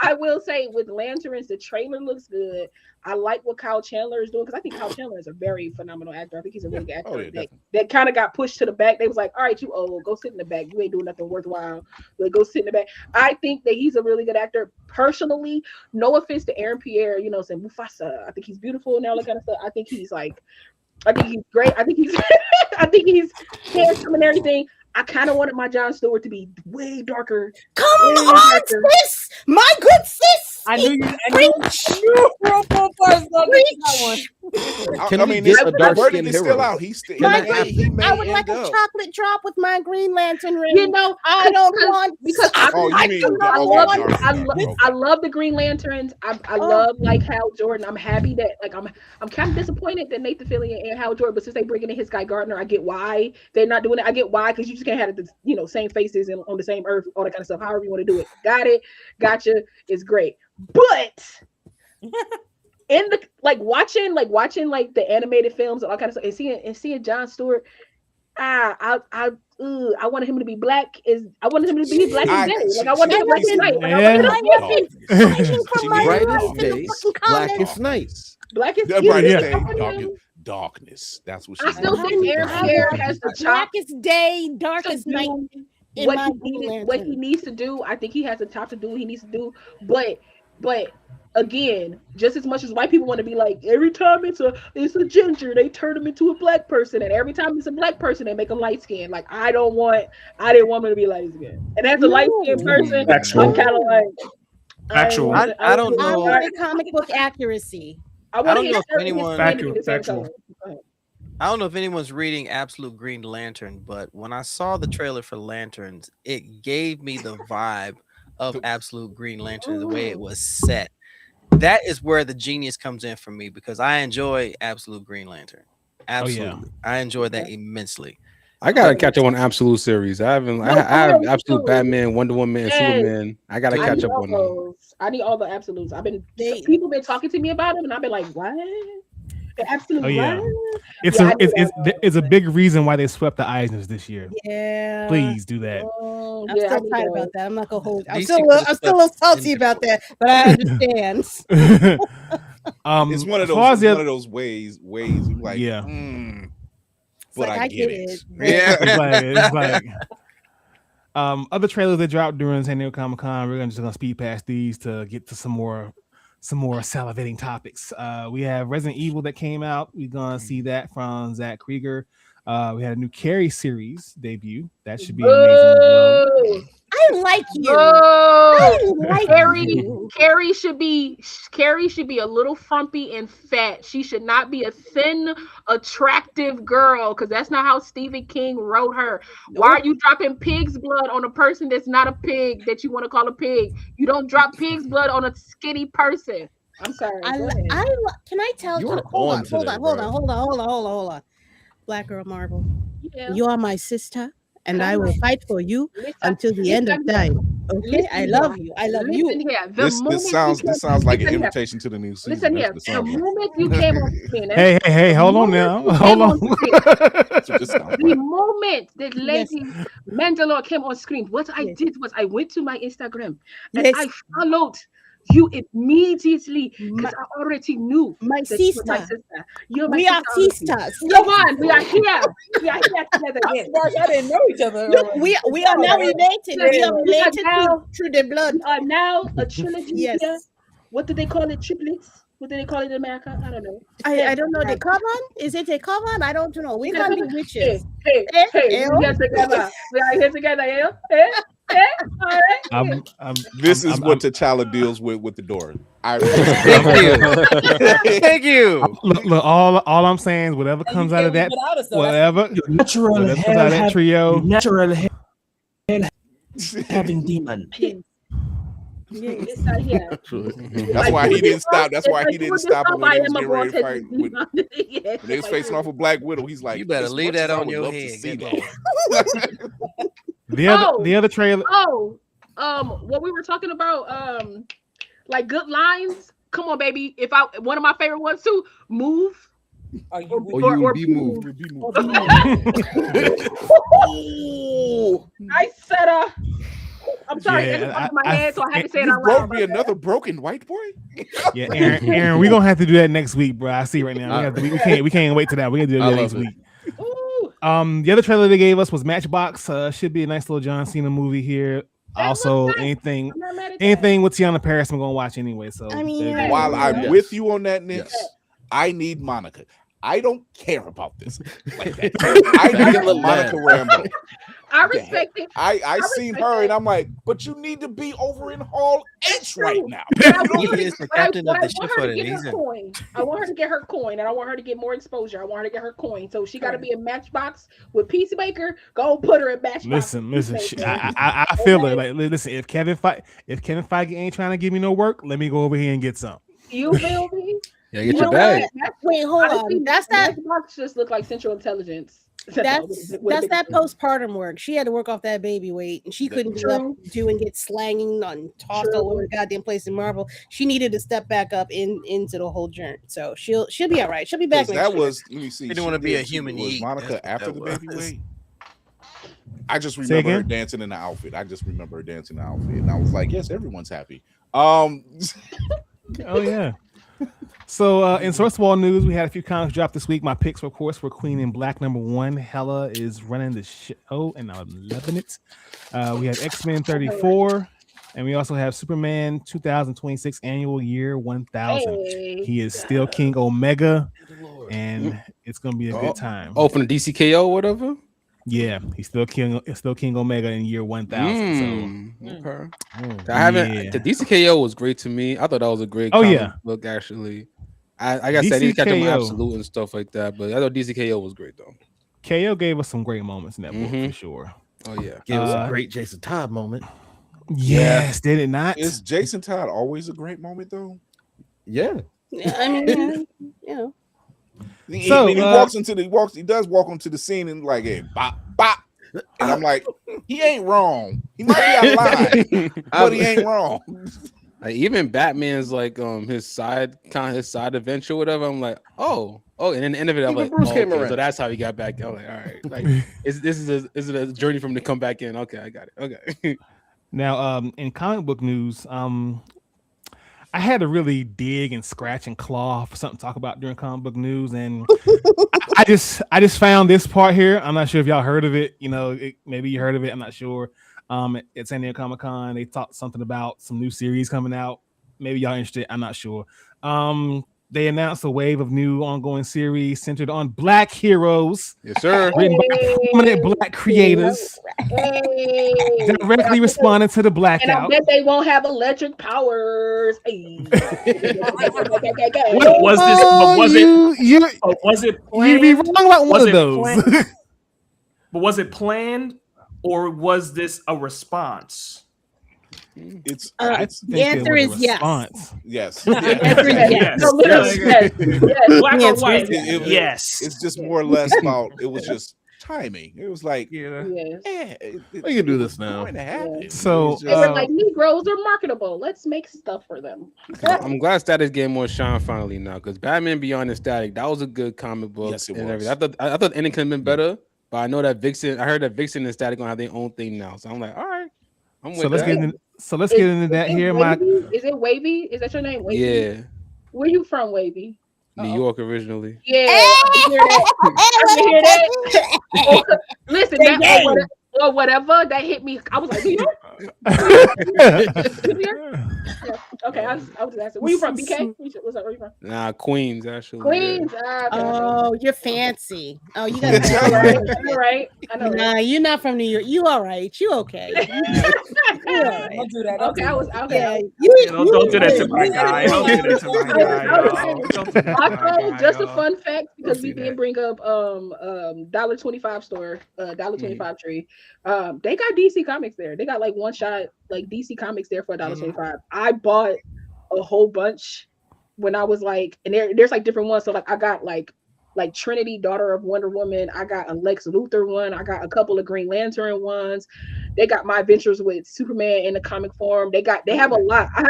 S4: I will say with lanterns, the trailer looks good. I like what Kyle Chandler is doing because I think Kyle Chandler is a very phenomenal actor. I think he's a really good actor. That kind of got pushed to the back. They was like, all right, you old, go sit in the back. You ain't doing nothing worthwhile. Like, go sit in the back. I think that he's a really good actor. Personally, no offense to Aaron Pierre, you know, saying Mufasa. I think he's beautiful and all that kind of stuff. I think he's great. I think he's handsome and everything. I kind of wanted my Jon Stewart to be way darker.
S7: Come on, sis, my good sis.
S6: I knew you.
S3: Can we get a dark skin
S10: still out? He
S7: I would like a chocolate drop with my Green Lantern ring. You know, I don't want because I
S4: love the Green Lanterns. I love like Hal Jordan. I'm happy that I'm kind of disappointed that Nathan Fillion and Hal Jordan, but since they bringing in his guy Gardner, I get why they're not doing it. I get why, because you just can't have the same faces and on the same earth, all that kind of stuff. However you want to do it, got it, gotcha. It's great, but in the watching the animated films and all kind of stuff, and seeing Jon Stewart, I wanted him to be black. I wanted him to be black as day. Like I wanted him Blackest Night.
S3: Blackest Night.
S10: Blackest darkness. That's what
S4: I still think Aaron Pierre has the
S7: Blackest Day, Darkest Night.
S4: What he needs to do, I think he has the top to do what he needs to do. But again, just as much as white people want to be like, every time it's a ginger, they turn him into a black person, and every time it's a black person, they make him light skinned. Like I didn't want him to be light skinned. And as a light skinned person, I'm kind of like
S5: I don't know.
S7: I want comic book accuracy.
S5: I don't know if anyone. I don't know if anyone's reading Absolute Green Lantern, but when I saw the trailer for Lanterns, it gave me the vibe of Absolute Green Lantern, the way it was set. That is where the genius comes in for me, because I enjoy Absolute Green Lantern. Absolutely. I enjoy that immensely.
S11: I gotta catch up on Absolute series. I have Absolute Batman, Wonder Woman, and Superman. I gotta catch up on those.
S4: I need all the absolutes. People been talking to me about them, and I've been like, what? The absolute. Oh yeah.
S1: It's a big reason why they swept the Eisners this year.
S7: Yeah.
S1: Please do that.
S7: I'm still tired about that. I'm not gonna hold. I'm still a little salty about that, but I understand.
S10: It's one of those ways. Like,
S1: yeah.
S10: But I get it.
S1: Yeah. It's like other trailers that dropped during San Diego Comic-Con. We're just gonna speed past these to get to some more salivating topics. We have Resident Evil that came out. We're gonna see that from Zach Krieger. We had a new Carrie series debut. That should be amazing.
S7: I like you. I like
S4: Carrie should be a little frumpy and fat. She should not be a thin, attractive girl, because that's not how Stephen King wrote her. Nope. Why are you dropping pig's blood on a person that's not a pig that you want to call a pig? You don't drop pig's blood on a skinny person. I'm sorry.
S7: Can I tell you? Hold on. Black Girl Marvel, you are my sister, and I will fight for you until the end of time. Okay, I love you. I love you.
S4: Listen here.
S10: This sounds like an invitation to the new season.
S4: Listen here. The moment you came on screen,
S1: hey, hold on now. Hold on.
S4: The moment that lady Mandalore came on screen, what I did was I went to my Instagram and I followed you immediately because I already knew
S7: my
S4: that
S7: sister.
S4: You were my sister. You're my
S7: we are
S4: sister.
S7: sisters.
S4: Come on, we are here. We are here together. Yes.
S6: I didn't know each other.
S7: Look, we are now related. We are related through the blood.
S4: We are now a trilogy.
S7: Yes.
S4: Here. What do they call it? Triplets? What do they call it in America? I don't know.
S7: I don't know. The common? Is it a common? I don't know. We can be witches.
S4: Hey, we are here together. We are here together. Hey. All right.
S10: This is what T'Challa deals with the door.
S5: Thank you.
S1: Look, all I'm saying is whatever comes out of that, whatever comes out of that trio,
S13: natural hell having demon.
S10: That's why he didn't stop. That's why he didn't stop him when he was getting ready to fight. When they was facing off with Black Widow, he's like,
S5: you better leave that on your head.
S1: The other trailer.
S4: What we were talking about, like good lines. Come on, baby. One of my favorite ones too. Move.
S3: Or be moved.
S4: I said I'm sorry, it's off my head, so I have to say it out loud.
S10: Broke me another broken white boy.
S1: Yeah, Aaron, we're gonna have to do that next week, bro. I see right now. We can't wait to that. We're gonna do that next week. The other trailer they gave us was Matchbox. Should be a nice little John Cena movie here. Also, anything with Tiana Paris, I'm gonna watch anyway. So
S10: while I'm with you on that, Nix, I need Monica. I don't care about this like that. I need Monica Rambeau.
S4: I respect it.
S10: I seen her and I'm like, but you need to be over in Hall H right now.
S5: He is the captain of the ship for the reason.
S4: I want her to get her coin, and I want her to get more exposure. I want her to get her coin, so she got to be a Matchbox with Peacemaker. Go put her in Matchbox.
S1: Listen. I feel it. Like, listen, if Kevin Feige ain't trying to give me no work, let me go over here and get some.
S4: You feel me?
S11: Yeah, get your bag.
S7: Wait, hold on. That's that.
S4: Matchbox just look like Central Intelligence.
S7: That's that postpartum work. She had to work off that baby weight, and she couldn't do and get slanging and tossed all over the goddamn place in Marvel. She needed to step back up into the whole journey. So she'll be all right. She'll be back.
S10: That was let me see.
S5: She didn't want to be a human.
S10: Was Monica after the baby weight? I just remember her dancing in the outfit. And I was like, yes, everyone's happy.
S1: Oh yeah. So in Source Wall news, we had a few comics drop this week. My picks, of course, were Queen in Black #1. Hella is running the show, and I'm loving it. We have X-Men 34, and we also have Superman 2026 Annual Year 1000. He is still King Omega, and it's gonna be a good time.
S11: Oh, from the DCKO, whatever.
S1: Yeah, he's still King Omega in year 1000.
S11: Okay. I haven't. The DCKO was great to me. I thought that was a great book actually. I got said he kept them absolute and stuff like that, but I thought DCKO was great though.
S1: KO gave us some great moments in that book for sure.
S11: Oh yeah,
S13: gave us a great Jason Todd moment.
S1: Yes, did it not?
S10: Is Jason Todd always a great moment though?
S3: Yeah.
S7: I mean,
S10: He does walk onto the scene and like, hey, bop, bop. And I'm like, he ain't wrong. He might be out of line, but he ain't wrong.
S11: Like, even Batman's like his side adventure, or whatever. I'm like, oh, and in the end of it, I'm like,
S3: Bruce came around.
S11: So that's how he got back. I'm like, all right, like, is it a journey for him to come back in? Okay, I got it. Okay.
S1: Now, in comic book news, I had to really dig and scratch and claw for something to talk about during comic book news, and I just found this part here. I'm not sure if y'all heard of it. Maybe you heard of it. I'm not sure. At San Diego Comic-Con, they talked something about some new series coming out. Maybe y'all interested. I'm not sure. They announced a wave of new ongoing series centered on Black heroes.
S11: Yes, sir.
S1: Written by prominent Black creators. Directly responding to the blackout.
S4: And I bet they won't have electric powers.
S13: What was this? Was it planned?
S1: You'd be wrong about one of those.
S13: But was it planned, or was this a response?
S7: The answer is yes.
S10: Yes.
S7: The answer is yes.
S13: Yes. Black or white? Yes.
S10: It's just more or less about. It was just timing. It was like,
S4: Yes.
S1: We can do this now.
S10: Going to happen.
S1: So
S4: they were like, Negroes are marketable. Let's make stuff for them.
S11: I'm glad Static's getting more shine finally now, because Batman Beyond and Static, that was a good comic book.
S10: Yes, it
S11: and
S10: was.
S11: everything. I thought the ending could have been better, but I know that Vixen. I heard that Vixen and Static gonna have their own thing now, so I'm like, all right, I'm with that.
S1: Let's get into that here.
S4: Is it Wavy? Is that your name? Wavy?
S11: Yeah.
S4: Where you from, Wavy?
S11: New York originally.
S4: Yeah, I hear that. Listen, that or whatever that hit me. I was like, New York? Okay, I was asking. Where you from? BK? What's up? Where you from?
S11: Nah, Queens actually.
S4: Queens.
S7: Oh, you're fancy. Oh, you got
S4: all right. I know.
S7: Nah, you're not from New York. You all right? You okay?
S6: Don't do that.
S4: Okay, I was okay.
S13: Don't do that to my guy. Don't do that to my guy.
S4: Also, just a fun fact, because we did bring up $1.25 store, $1.25 tree. They got DC Comics there. They got like one shot like DC Comics there for $1.25. I bought a whole bunch when I was like, and there's like different ones. So like I got like Trinity, Daughter of Wonder Woman. I got a Lex Luthor one. I got a couple of Green Lantern ones. They got my adventures with Superman in the comic form. They have a lot. I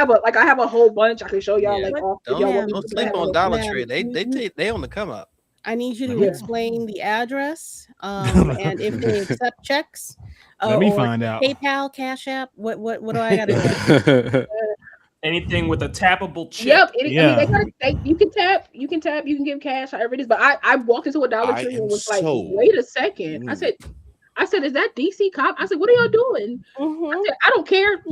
S4: have a whole bunch. I can show y'all
S5: Don't sleep on Dollar Tree. They on the come up.
S7: I need you to explain the address and if they accept checks.
S1: Let me find out.
S7: PayPal, Cash App. What do I gotta do?
S13: Anything with a tappable chip.
S4: Yep. You can tap. You can give cash. However it is. But I walked into a Dollar Tree and was like, wait a second. I said, is that DC Cop? I said, what are y'all doing? I said, I don't care.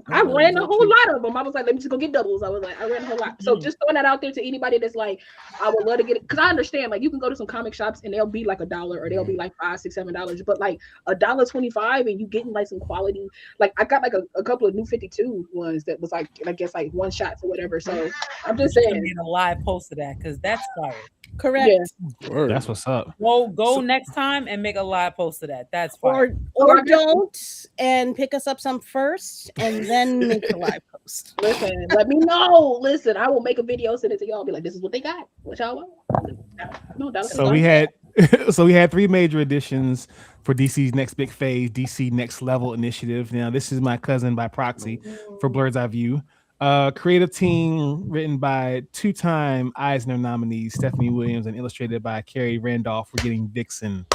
S4: I ran a whole lot of them. I was like, let me just go get doubles. I ran a whole lot. So just throwing that out there to anybody that's like, I would love to get it. Because I understand, like, you can go to some comic shops and they'll be like $1 or they'll be like $5, $6, $7. But like $1.25 and you getting like some quality. Like I got like a couple of New 52 ones that was like, I guess like one shots or whatever. So I'm just saying.
S6: Made a live post of that because that's fire.
S7: Correct.
S6: Yeah.
S1: That's what's up.
S6: Go next time and make a live post of that. That's fire.
S7: Or don't and pick us up some first and then make the live post.
S4: Listen, let me know. Listen, I will make a video, send it to y'all. Be like, this is what they got. What y'all want? No,
S1: so we had so we had 3 major editions for DC's next big phase, DC Next Level Initiative. Now, this is my cousin by proxy for Blerd's Eye View. Creative team written by 2-time Eisner nominees Stephanie Williams and illustrated by Carrie Randolph. We're getting Vixen.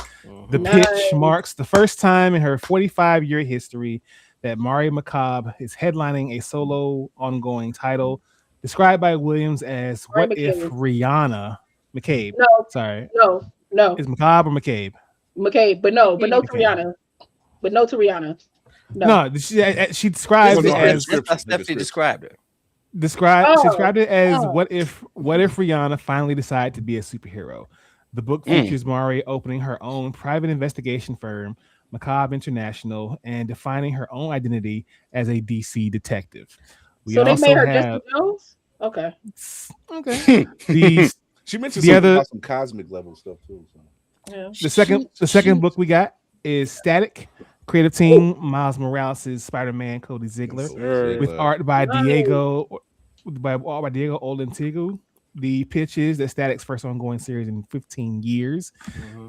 S1: The pitch marks the first time in her 45-year history that Mari McCabe is headlining a solo ongoing title described by Williams as What If Rihanna McCabe.
S4: No.
S1: Is McCabe or McCabe?
S4: McCabe, but no to Rihanna. But no to Rihanna.
S1: No, she described it as
S5: Stephanie described it.
S1: She described it as what if Rihanna finally decided to be a superhero. The book features Mari opening her own private investigation firm, McCabe International, and defining her own identity as a DC detective.
S4: So they made her Jessica Jones? Okay.
S10: She mentioned something about some cosmic level stuff too. So.
S1: Yeah. The second book we got is Static. Creative team, Miles Morales' Spider-Man, Cody Ziegler, with art by Diego Olentigu. The pitch is that Static's first ongoing series in 15 years.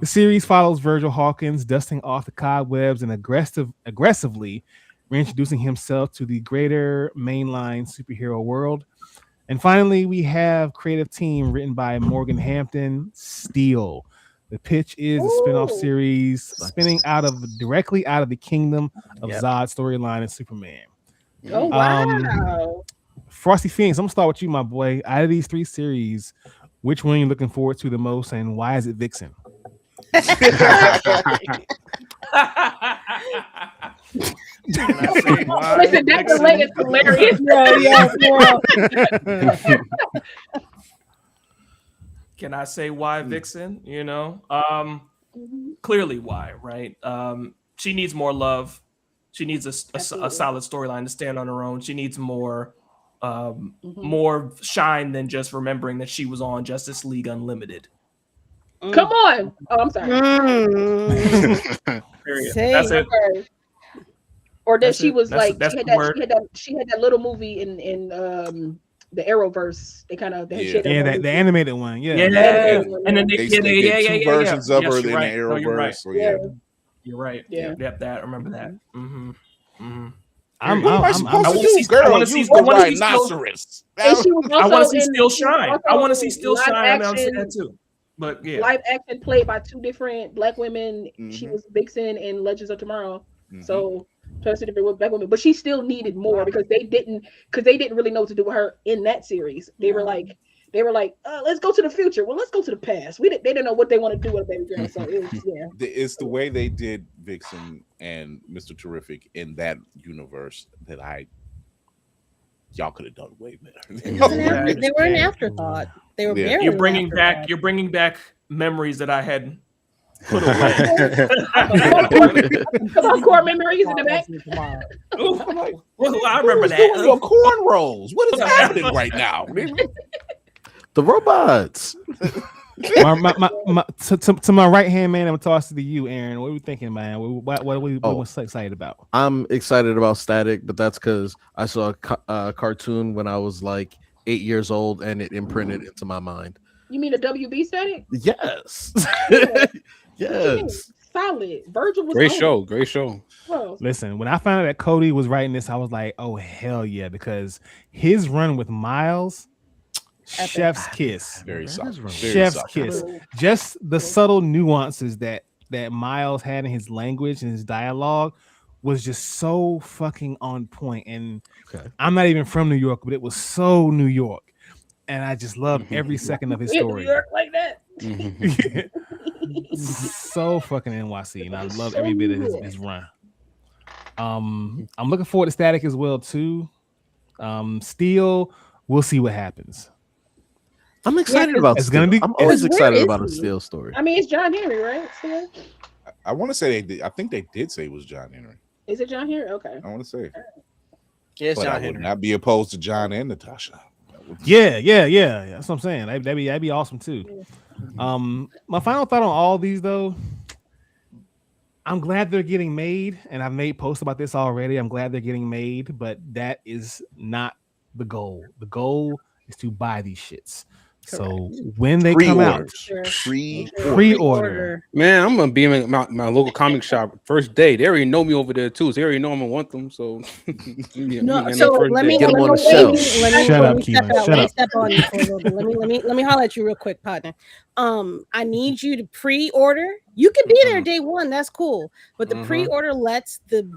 S1: The series follows Virgil Hawkins dusting off the cobwebs and aggressively reintroducing himself to the greater mainline superhero world. And finally, we have creative team written by Morgan Hampton, Steel. The pitch is a spin-off series spinning directly out of the Kingdom of Zod storyline and Superman.
S4: Oh, wow.
S1: Frosty Phoenix, I'm gonna start with you, my boy. Out of these 3 series, which one are you looking forward to the most, and why is it Vixen?
S13: Listen,
S4: that delay is hilarious.
S13: Can I say why Vixen? You know, clearly why, right? She needs more love. She needs a solid storyline to stand on her own. She needs more shine than just remembering that she was on Justice League Unlimited.
S4: Come on. Oh, I'm sorry.
S13: That's it.
S4: Or that she was like she had that little movie in the Arrowverse. They kind of
S1: the animated one. Yeah.
S13: And then they
S10: did two versions of her in the Arrowverse. So
S13: You're right. Yeah. Yep. That I remember that. Mm-hmm. Mm-hmm.
S10: I want to see rhinoceros.
S13: I want to see Steel Shine. I want to see Steel Shine. I want to see that too. But yeah,
S4: live action played by two different black women. She was Vixen in Legends of Tomorrow. So two different black women, but she still needed more because they didn't really know what to do with her in that series. They were like, let's go to the future. Well, let's go to the past. They didn't know what they want to do with a baby girl. So
S10: it's the way they did Vixen and Mr. Terrific in that universe that y'all could have done way better.
S7: They were an afterthought. They were very.
S13: You're bringing back memories that I had put away.
S4: Core memories in the back.
S13: I remember that.
S10: Your corn rolls. What is happening right now?
S3: The robots.
S1: To my right hand man, I'm gonna toss it to you, Aaron. What are we thinking, man? What are we so excited about?
S3: I'm excited about Static, but that's because I saw a cartoon when I was like 8 years old, and it imprinted into my mind.
S4: You mean the WB Static?
S3: Yes. Yes.
S4: Solid. Virgil was
S11: great show.
S4: Well,
S1: listen, when I found out that Cody was writing this, I was like, oh hell yeah, because his run with Miles. Chef's kiss.
S10: Very soft.
S1: Chef's kiss. Just the subtle nuances that Miles had in his language and his dialogue was just so fucking on point. And I'm not even from New York, but it was so New York. And I just loved every second of his story.
S4: New York like that.
S1: So fucking NYC. And I love every bit of his run. I'm looking forward to Static as well, too. Steel, we'll see what happens.
S3: I'm excited about it's Steel. I'm always excited about a Steel story.
S4: I mean, it's John Henry, right? Steel?
S10: I want to say they did. I think they did say it was John Henry.
S4: Is it John Henry? Okay.
S10: I want to say.
S5: Yes,
S10: but
S5: John
S10: I
S5: Henry.
S10: would not be opposed to John and Natasha.
S1: Yeah. That's what I'm saying. That'd be awesome too. My final thought on all these though. I'm glad they're getting made, and I've made posts about this already. I'm glad they're getting made, but that is not the goal. The goal is to buy these shits. Correct. So when they come out, pre-order.
S11: Man, I'm gonna be in my local comic shop first day. They already know me over there too, so they already know I'm gonna want them. So
S7: let me
S3: get them on the shelf.
S7: Let me holler at you real quick, partner. I need you to pre-order. You can be there day one. That's cool. But the pre-order lets the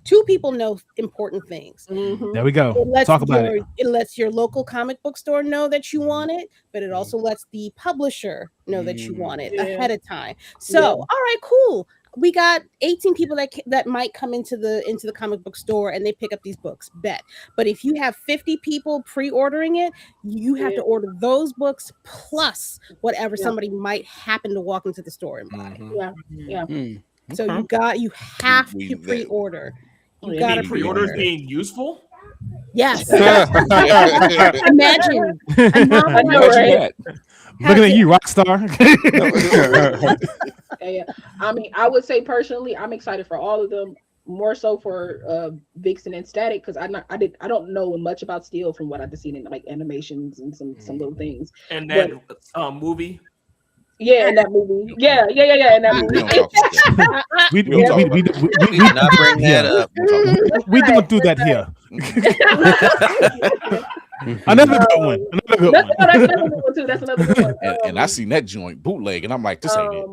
S7: two people know important things.
S1: There we go. Talk about it.
S7: It lets your local comic book store know that you want it, but it also lets the publisher know that you want it ahead of time. So, all right, cool. We got 18 people that might come into the comic book store and they pick up these books. Bet. But if you have 50 people pre-ordering it, you have to order those books plus whatever somebody might happen to walk into the store and buy. So you have to pre-order. You got to
S13: pre-order is being useful.
S7: Yes. Imagine.
S1: Looking at you, Rockstar.
S4: I mean, I would say personally, I'm excited for all of them. More so for Vixen and Static because I don't know much about Steel from what I've seen in like animations and some little things.
S13: And that movie.
S4: Yeah, in that movie. Yeah. In that movie.
S1: We not bring that up. We don't do that here. Another good one.
S4: That's another good one too. That's another good one.
S10: And I seen that joint bootleg, and I'm like, this ain't it.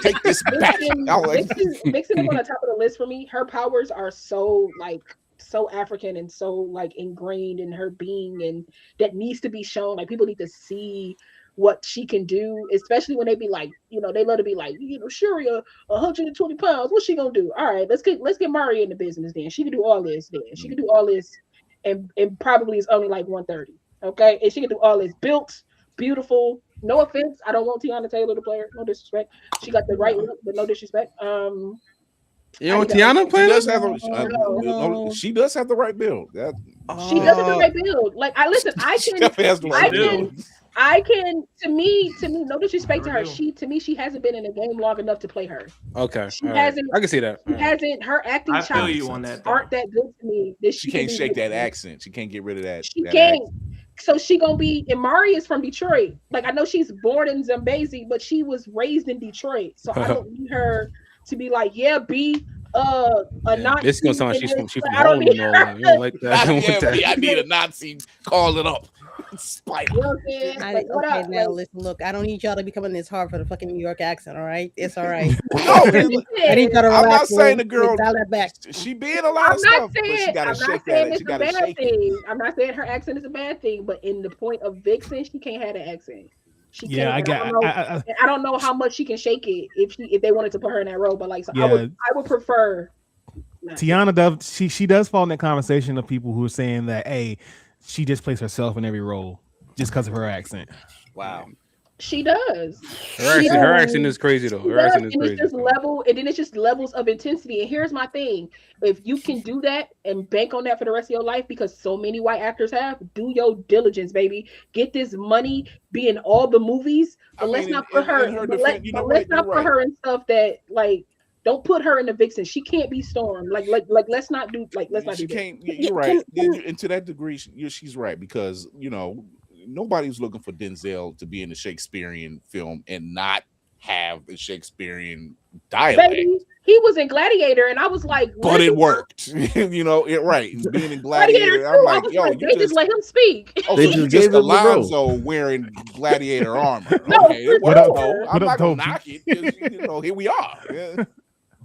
S10: Take this back.
S4: Vixen is on the top of the list for me. Her powers are so African and so like ingrained in her being, and that needs to be shown. Like people need to see what she can do, especially when they be like, they love to be like, Shuri 120 pounds. What's she gonna do? All right, let's get Mari in the business. Then she can do all this. She can do all this, and probably is only like 130. Okay, and she can do all this. Built, beautiful. No offense, I don't want Tiana Taylor to play her. No disrespect. She got the right look, but no disrespect.
S11: You want Tiana play?
S10: She does have the right build.
S4: She does have the right build. Like I can. I can, to me, no disrespect to her. She hasn't been in a game long enough to play her.
S11: Okay,
S4: she hasn't.
S11: I can see that.
S4: She hasn't. Her acting chops aren't that good to me. That
S10: she can't shake that accent. She can't get rid of that.
S4: She can't. So she gonna be. And Mari is from Detroit. Like I know she's born in Zambezi, but she was raised in Detroit. So I don't need her to be like, yeah, be a Nazi.
S11: This is gonna sound like she's from Harlem and all that. You don't like that.
S10: I need a Nazi. Call it up. Spike.
S7: Okay, now listen, look, I don't need y'all to be coming this hard for the fucking New York accent, all right? It's all right. I need y'all to
S10: I'm not saying the girl
S7: dial that back.
S10: She being a lot of stuff, but she gotta shake that. She gotta shake it.
S4: I'm not saying her accent is a bad thing, but in the point of Vixen, she can't have an accent. She can't. I don't know how much she can shake it if they wanted to put her in that role, but like, so I would prefer.
S1: Tiana does. She does fall in that conversation of people who are saying that, hey, she just plays herself in every role just because of her accent.
S5: Wow.
S4: She does.
S11: Her accent is crazy though. Her accent is crazy.
S4: It's just then it's just levels of intensity. And here's my thing: if you can do that and bank on that for the rest of your life, because so many white actors have, do your diligence, baby. Get this money, be in all the movies, but let's not put her. Let's not put her in stuff that like. Don't put her in the Vixen. She can't be Storm. Like let's not do let's not do that.
S10: You're right. And to that degree, she's right, because nobody's looking for Denzel to be in a Shakespearean film and not have a Shakespearean dialect.
S4: Baby, he was in Gladiator, and I was like,
S10: but it worked. Right. Being in Gladiator, I'm like, yo,
S4: they just let him speak.
S10: Oh, they so just Alonzo wearing Gladiator armor. Okay, I'm not gonna knock it. Here we are. Yeah.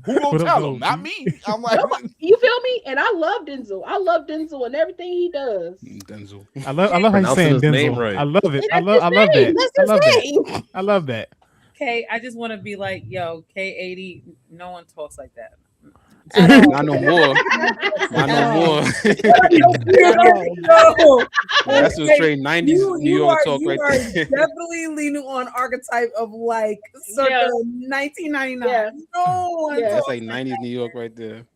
S10: Who gonna tell him? Not me. I'm like,
S4: you feel me? And I love Denzel. I love Denzel and everything he does.
S11: Denzel.
S1: I love how you're saying Denzel. Right. I love it. I love that. I love that.
S6: Okay, I just want to be like, yo, K80. No one talks like that.
S11: Not no more. Not no more. That's a straight 90s New York talk right there.
S6: Definitely leaning on archetype of like circa 1999.
S4: Yeah.
S11: That's like 90s New York right there.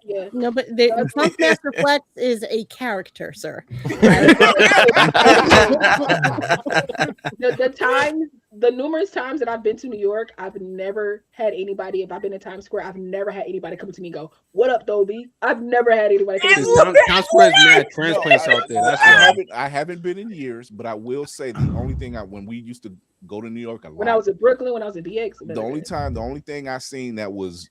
S7: Yeah. No, but the Funkmaster Flex is a character, sir.
S4: The numerous times that I've been to New York, I've never had anybody. If I've been in Times Square, I've never had anybody come to me and go, "What up, Dobie?" I've never had anybody come to me.
S11: Times Square is mad transplants out there. That's
S10: I haven't been in years, but I will say the only thing when we used to go to New York a lot.
S4: When I was in Brooklyn, when I was in DX,
S10: the only thing I seen that was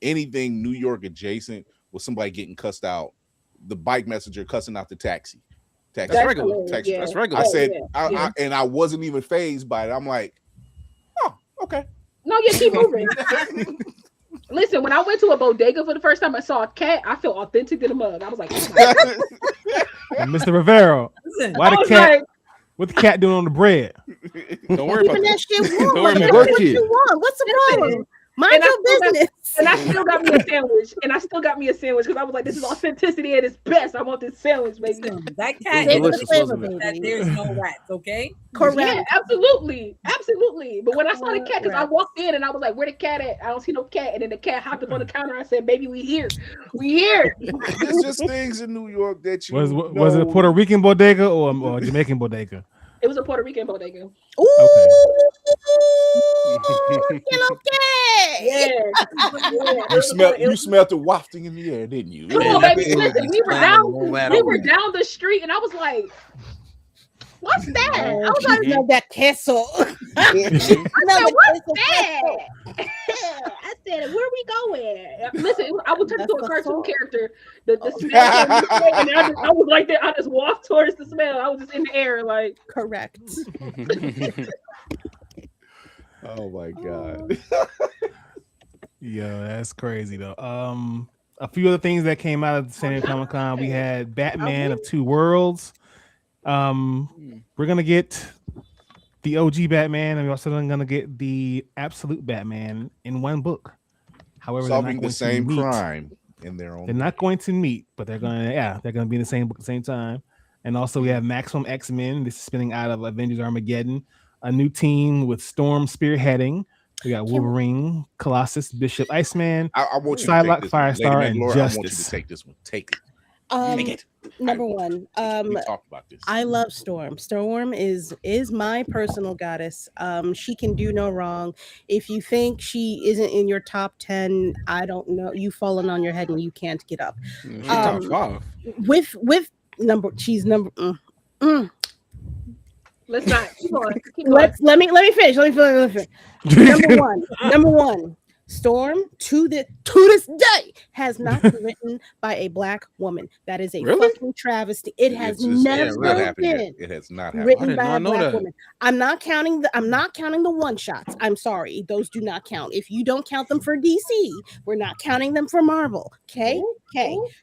S10: anything New York adjacent was somebody getting cussed out. The bike messenger cussing out the taxi.
S11: That's regular. That's regular.
S10: I said, and I wasn't even fazed by it. I'm like, oh, okay.
S4: No, yeah, keep moving. Listen, when I went to a bodega for the first time, I saw a cat. I felt authentic to the mug. I was like,
S1: Mr. Rivero, why the cat? What the cat doing on the bread?
S11: Don't worry about that.
S7: Shit warm. What you want? What's the problem? Mind your business.
S4: And I still got me a sandwich. Because I was like, this is authenticity at its best. I want this sandwich, baby.
S6: That cat is flavor, that there's no rats, okay?
S4: Correct. Yeah, absolutely. But when I saw the cat, because I walked in and I was like, where the cat at? I don't see no cat. And then the cat hopped up on the counter. I said, baby, we here.
S10: It's just things in New York that you
S1: was it a Puerto Rican bodega or a Jamaican bodega?
S4: It was a Puerto Rican bodega.
S7: Ooh,
S4: okay.
S10: You smelled the wafting in the air, didn't you?
S4: No, baby, listen, we were down the street, and I was like, "What's that?" I was like,
S7: "That queso."
S4: I said, "What's that?" I said, "Where are we going?" Listen, I was turned into a cartoon character. The smell, and I was like that. I just walked towards the smell. I was just in the air, like
S7: correct.
S10: Oh my god.
S1: Yeah, that's crazy though. A few other things that came out of the San Diego Comic-Con. We had Batman of Two Worlds. We're gonna get the OG Batman, and we're also gonna get the Absolute Batman in one book. However,
S10: solving the same crime in their own.
S1: They're not going to meet, but they're gonna be in the same book at the same time. And also, we have Maximum X-Men. This is spinning out of Avengers Armageddon. A new team with Storm spearheading. We got Wolverine, Colossus, Bishop, Iceman,
S10: I want you
S1: Psylocke,
S10: to take this
S1: Firestar, and
S10: Laura,
S1: Justice.
S10: I want you to take this one. Take it.
S7: Number one,
S10: we talked about this.
S7: I love Storm. Storm is my personal goddess. She can do no wrong. If you think she isn't in your top 10, I don't know. You've fallen on your head and you can't get up.
S11: She's top 5.
S7: With she's number.
S4: Let's not keep on.
S7: Let me finish. Let me finish. Number one. Storm to this day has not been written by a black woman. That is a fucking travesty. It has never been.
S10: It has not
S7: written by a black woman. I'm not counting the one shots. I'm sorry, those do not count. If you don't count them for DC, we're not counting them for Marvel. Okay.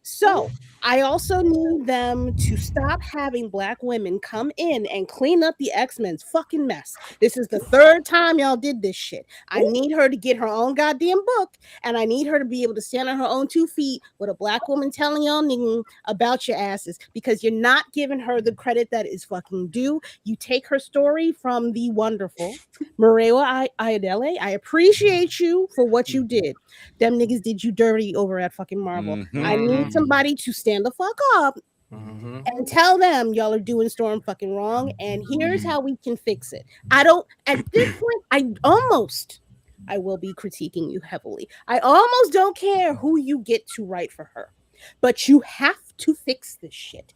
S7: So I also need them to stop having black women come in and clean up the X-Men's fucking mess. This is the third time y'all did this shit. I need her to get her own goddamn book, and I need her to be able to stand on her own 2 feet with a black woman telling y'all nigga about your asses, because you're not giving her the credit that is fucking due. You take her story from the wonderful Marewa Ayodele. I appreciate you for what you did. Them niggas did you dirty over at fucking Marvel. I need somebody to stand the fuck up and tell them y'all are doing Storm fucking wrong, and here's how we can fix it. I don't, at this point, I will be critiquing you heavily. I almost don't care who you get to write for her, but you have to fix this shit.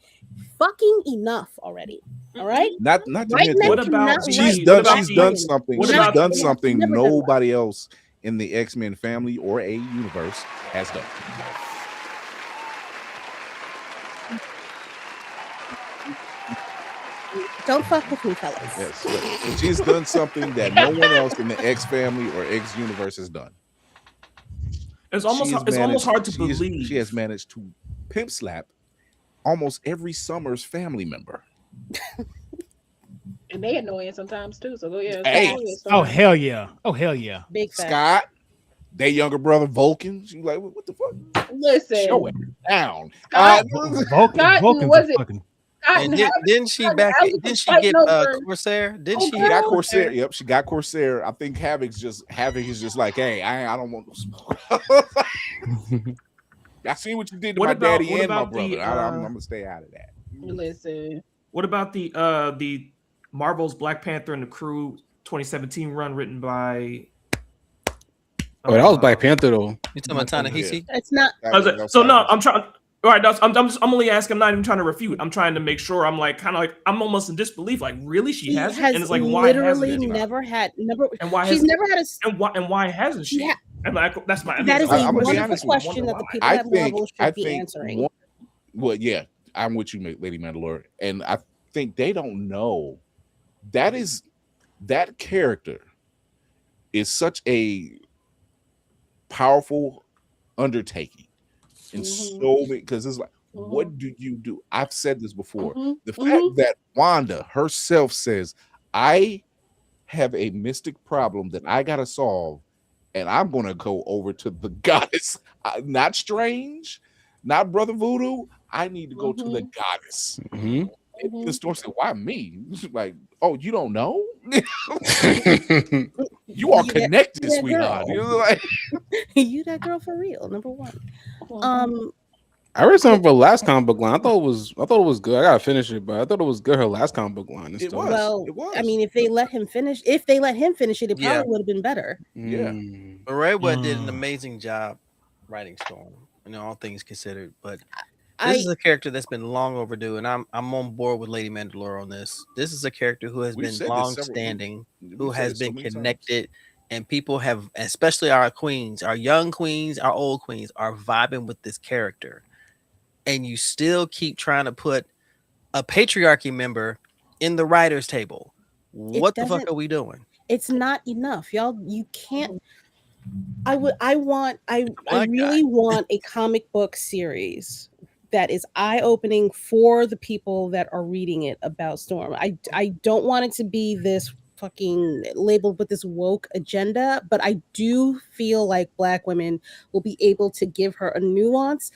S7: Fucking enough already. All right.
S10: Not to mention, what about she's done something nobody else in the X-Men family or a universe has done.
S7: Don't fuck with me, fellas.
S10: Yes, she's done something that no one else in the X family or X universe has done.
S13: It's almost hard to believe.
S10: She has managed to pimp slap almost every Summers family member.
S4: And they annoying sometimes too. So go
S10: Hey.
S1: Oh hell yeah! Oh hell yeah!
S7: Big
S10: Scott, their younger brother Vulcan. She's like, what the fuck?
S4: Listen,
S10: show it down.
S1: Vulcan was it?
S5: And didn't she get Corsair? Didn't she
S10: got Corsair? Yep, she got Corsair. I think Havoc is just like, hey, I don't want no smoke. I see what you did to my daddy and my brother. I'm gonna stay out of that.
S4: Listen.
S13: What about the Marvel's Black Panther and the Crew 2017 run written by?
S11: Oh, that was Black Panther though.
S5: You talking about Ta-Nehisi?
S7: It's not.
S13: So no, I'm trying. All right, I'm only asking. I'm not even trying to refute. I'm trying to make sure. I'm like I'm almost in disbelief. Like really, she hasn't. And it's like why hasn't she?
S7: Never had.
S13: And why
S7: she's never had a.
S13: And why hasn't she? That's my.
S7: That is a wonderful question that the people at Marvel should be answering.
S10: Well, yeah, I'm with you, Lady Mandalore, and I think they don't know that character is such a powerful undertaking. And so because it's like, what do you do? I've said this before. The fact that Wanda herself says, I have a mystic problem that I gotta solve, and I'm gonna go over to the goddess, not Strange, not Brother Voodoo. I need to go to the goddess. And the Storm said, why me? Like, oh, you don't know? You are connected, sweetheart. You're like,
S7: you that girl for real, number one.
S11: I read something for the last comic book line. I thought it was good. I gotta finish it, but I thought it was good. Her last comic book line.
S10: It was.
S7: I mean, if they let him finish it, it probably would have been better.
S10: Yeah.
S5: Marewa did an amazing job writing Storm, all things considered. But this is a character that's been long overdue, and I'm on board with Lady Mandalore on this. This is a character who has been long standing, who has been connected. And people have, especially our queens, our young queens, our old queens, are vibing with this character. And you still keep trying to put a patriarchy member in the writer's table. What the fuck are we doing?
S7: It's not enough, y'all. You can't. I really want a comic book series that is eye-opening for the people that are reading it about Storm. I don't want it to be this fucking labeled with this woke agenda, but I do feel like Black women will be able to give her a nuance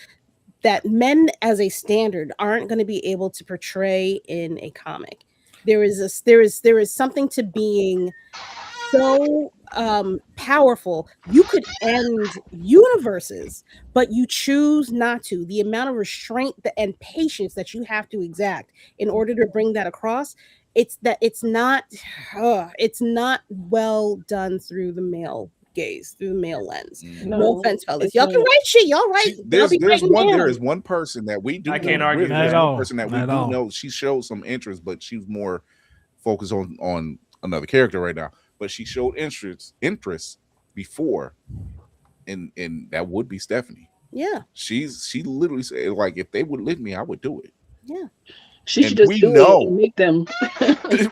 S7: that men as a standard aren't going to be able to portray in a comic. There is something to being so powerful. You could end universes, but you choose not to. The amount of restraint and patience that you have to exact in order to bring that across, it's not well done through the male gaze, through the male lens. No offense, fellas. Y'all can write shit. Y'all right.
S10: There is one person that we do.
S13: I can't argue
S10: there's
S13: that.
S10: one person that we do know. She showed some interest, but she's more focused on another character right now. But she showed interest before, and that would be Stephanie.
S7: Yeah.
S10: She literally said, like, if they would let me, I would do it.
S7: Yeah.
S4: She should just do it and make them.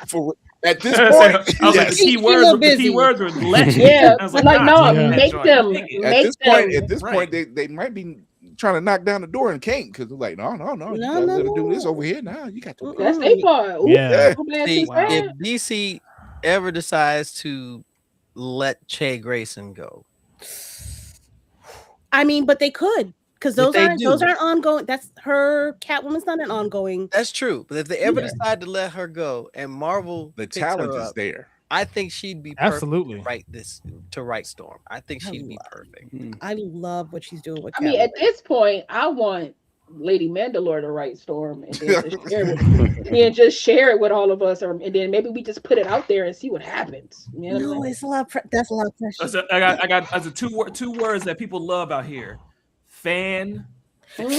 S10: For at this point,
S13: I was like, the key words were let.
S4: Yeah,
S13: I was
S4: like
S13: nah,
S4: no, make them.
S10: At this point, they might be trying to knock down the door and can't, because they're like, no, you gotta let her do this over here now. You got to.
S4: That's their part.
S1: Yeah.
S5: See, if DC ever decides to let Che Grayson go,
S7: I mean, but they could, because those aren't ongoing. That's her Catwoman's not an ongoing.
S5: That's true. But if they ever decide to let her go and Marvel,
S10: the talent is there.
S5: I think she'd be perfect
S1: absolutely
S5: to write Storm. I think she'd be perfect.
S7: I love what she's doing with Catwoman.
S4: I mean, at this point, I want Lady Mandalore to write Storm and then just share it with all of us, and then maybe we just put it out there and see what happens. You know
S7: No, it's a lot. That's a lot of pressure.
S13: So I got as a two words that people love out here: fan.
S1: Come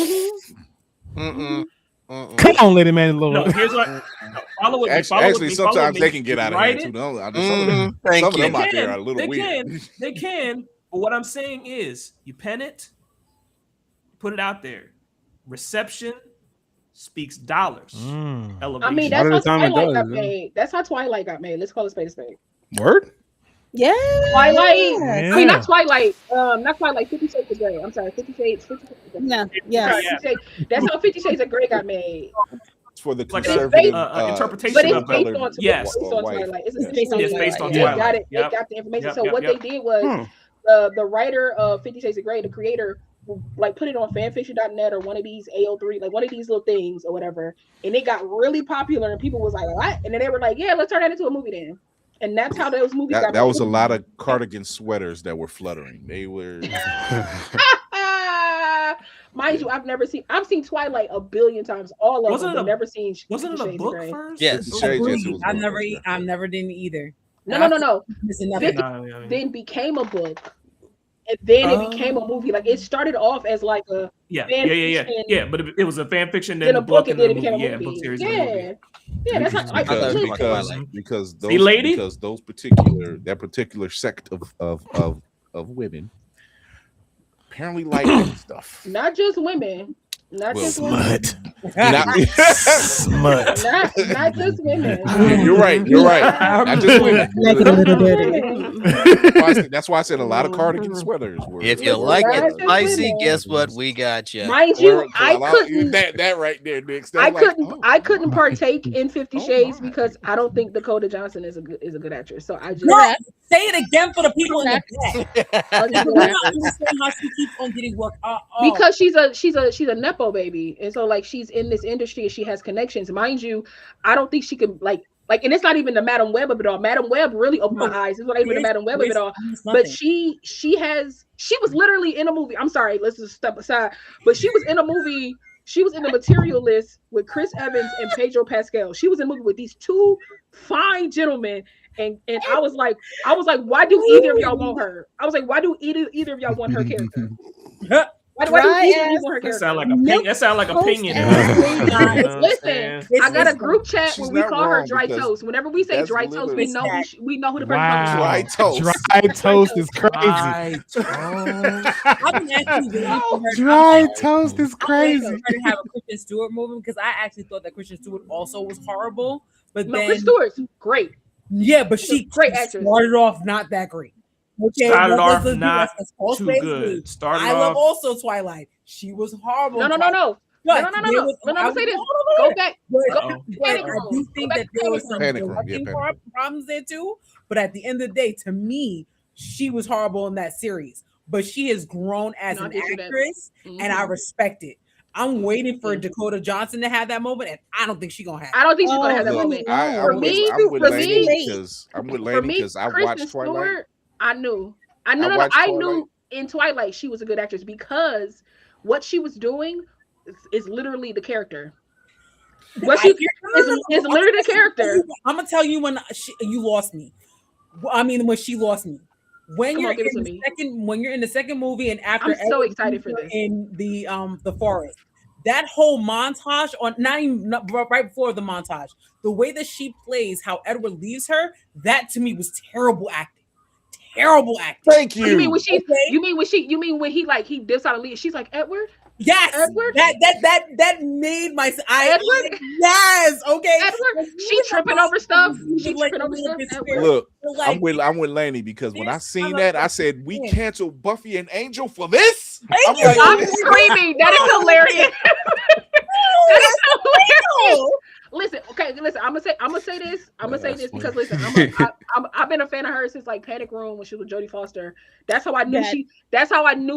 S1: on, Lady Mandalore.
S13: No, here's what. Follow with me.
S10: Actually, sometimes they can get out of here too. Some of them out there are a little
S13: they
S10: weird.
S13: They can. But what I'm saying is, you pen it, put it out there. Reception speaks dollars.
S4: I mean, that's how Twilight got made. That's how Twilight got made. Let's call it spade a spade.
S11: Word?
S7: Yeah.
S4: Twilight.
S7: Yeah.
S4: I mean, not Twilight. Not Twilight. 50 Shades of Grey. I'm sorry. 50 Shades. 50 Shades of Grey.
S7: Yeah.
S4: That's how 50 Shades of Grey got made.
S10: For the
S13: conservative interpretation,
S4: but it's based on
S13: yes,
S4: Twilight. It's
S13: based on
S4: Twilight.
S13: Twilight.
S4: They got the information. So what they did was the writer of 50 Shades of Grey, the creator, like put it on fanfiction.net or one of these AO3, like one of these little things or whatever, and it got really popular, and people was like, what? And then they were like, yeah, let's turn that into a movie then. And that's how those movies got
S10: that was a lot of cardigan sweaters that were fluttering. They were
S4: mind you, I've seen Twilight a billion times, all of them, but never seen.
S13: Wasn't it a book first?
S5: Yes.
S6: I never did either.
S4: No. Then became a book, and then it became a movie. Like it started off as like a
S13: yeah. But it was a fan fiction, then a book, and then a movie. Yeah, book series.
S4: Yeah, that's not
S10: because those particular sect of women apparently like that stuff.
S4: Not just women. Not just
S1: smut.
S10: Smut.
S4: Not just women.
S10: You're right. Not just women. That's why I said a lot of cardigan sweaters.
S5: If you like it spicy, guess what? We got you.
S4: Mind you, I couldn't.
S10: That right there, Nix.
S4: I couldn't partake in 50 Shades because I don't think Dakota Johnson is a good actress. So I just
S6: say it again for the people in the back. I don't understand how she keeps on getting work.
S4: Because she's a nepo baby, and so like she's in this industry and she has connections. Mind you, I don't think she could like, and it's not even the Madam Web of it all. Madam Web really opened my eyes. It's not even the Madam Web of it all. But she was literally in a movie. I'm sorry, let's just step aside. But she was in a movie. She was in the Material List with Chris Evans and Pedro Pascal. She was in a movie with these two fine gentlemen. And I was like, why do either of y'all want her? I was like, why do either of y'all want her character? Why do either of you want her character?
S13: That sound like opinion.
S4: Listen, I got a group chat where we call her Dry Toast. Whenever we say Dry Toast, we know who the person is.
S10: Dry Toast.
S1: Dry Toast is crazy. Dry Toast is crazy.
S6: I to have a Kristen Stewart movie because I actually thought that Kristen Stewart also was horrible, but then
S4: Kristen Stewart's great.
S6: Yeah, but she
S4: great actress.
S6: Started off not that great.
S13: Started off not too good.
S6: I love also Twilight. She was horrible.
S4: No. Let me say this. Go back.
S6: I do think that there was some problems there too. But at the end of the day, to me, she was horrible in that series. But she has grown as an actress, and I respect it. I'm waiting for Dakota Johnson to have that moment, and I don't think she's gonna have.
S4: I don't think she's gonna have that moment.
S10: I'm with Laney because I watched Twilight.
S4: I knew in Twilight she was a good actress because what she was doing is literally the character. What she is literally the character.
S6: I'm gonna tell you when you lost me. I mean, when she lost me. When you're in the second movie and after
S4: I'm so excited for this
S6: in the forest. That whole montage right before the montage, the way that she plays, how Edward leaves her, that to me was terrible acting. Terrible acting.
S10: Thank you.
S4: You mean when he dips out of leave? She's like, Edward?
S6: Yes,
S4: Edward.
S6: That made my Edward. Yes, okay.
S4: Edward. She tripping over stuff.
S10: Look, I'm with Laney because when I seen that, I said we canceled Buffy and Angel for this.
S4: I'm screaming. That is hilarious. That is hilarious. Listen, I'm gonna say this because listen, I've been a fan of her since like Panic Room when she was with Jodie Foster. That's how I knew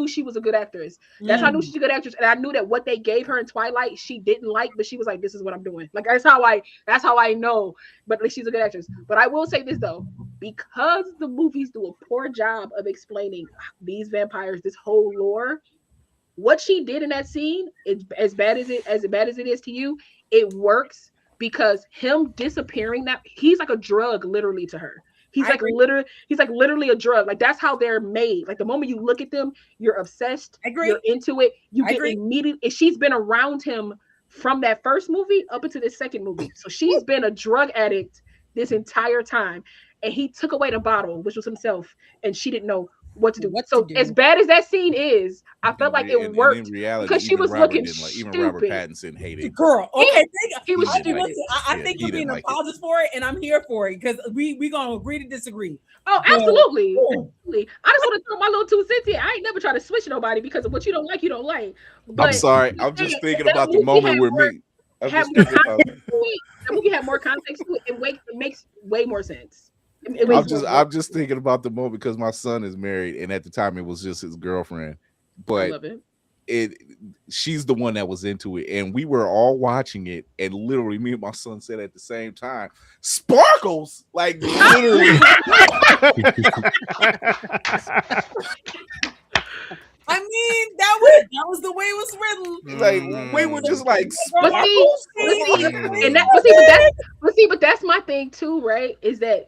S4: she was a good actress. That's how I knew she's a good actress, and I knew that what they gave her in Twilight she didn't like, but she was like, "This is what I'm doing." Like that's how I know. But like, she's a good actress. But I will say this though, because the movies do a poor job of explaining these vampires, this whole lore. What she did in that scene, it's as bad as it is to you, it works. Because him disappearing, that he's like a drug literally to her. He's like literally a drug. Like that's how they're made. Like the moment you look at them, you're obsessed. You're into it. You get immediate. And she's been around him from that first movie up into this second movie. So she's been a drug addict this entire time. And he took away the bottle, which was himself, and she didn't know what to do. As bad as that scene is, I felt like it worked in reality, because she was looking stupid. Even Robert
S10: Pattinson hated it.
S6: Girl, okay,
S4: he was stupid.
S6: I think you're being apologist for it, and I'm here for it because we gonna agree to disagree.
S4: Oh, absolutely. I just want to throw my little 2 cents in. I ain't never try to switch nobody because of what you don't like, you don't like. But
S10: I'm sorry. I'm just thinking about the moment where
S4: the movie had more context to it. It makes way more sense.
S10: I'm just thinking about the moment because my son is married, and at the time it was just his girlfriend. But
S4: I love it.
S10: She's the one that was into it, and we were all watching it, and literally me and my son said at the same time, "Sparkles!" Like literally.
S6: I mean, that was the way it was written.
S10: Like we were just like,
S4: but that's my thing too, right? Is that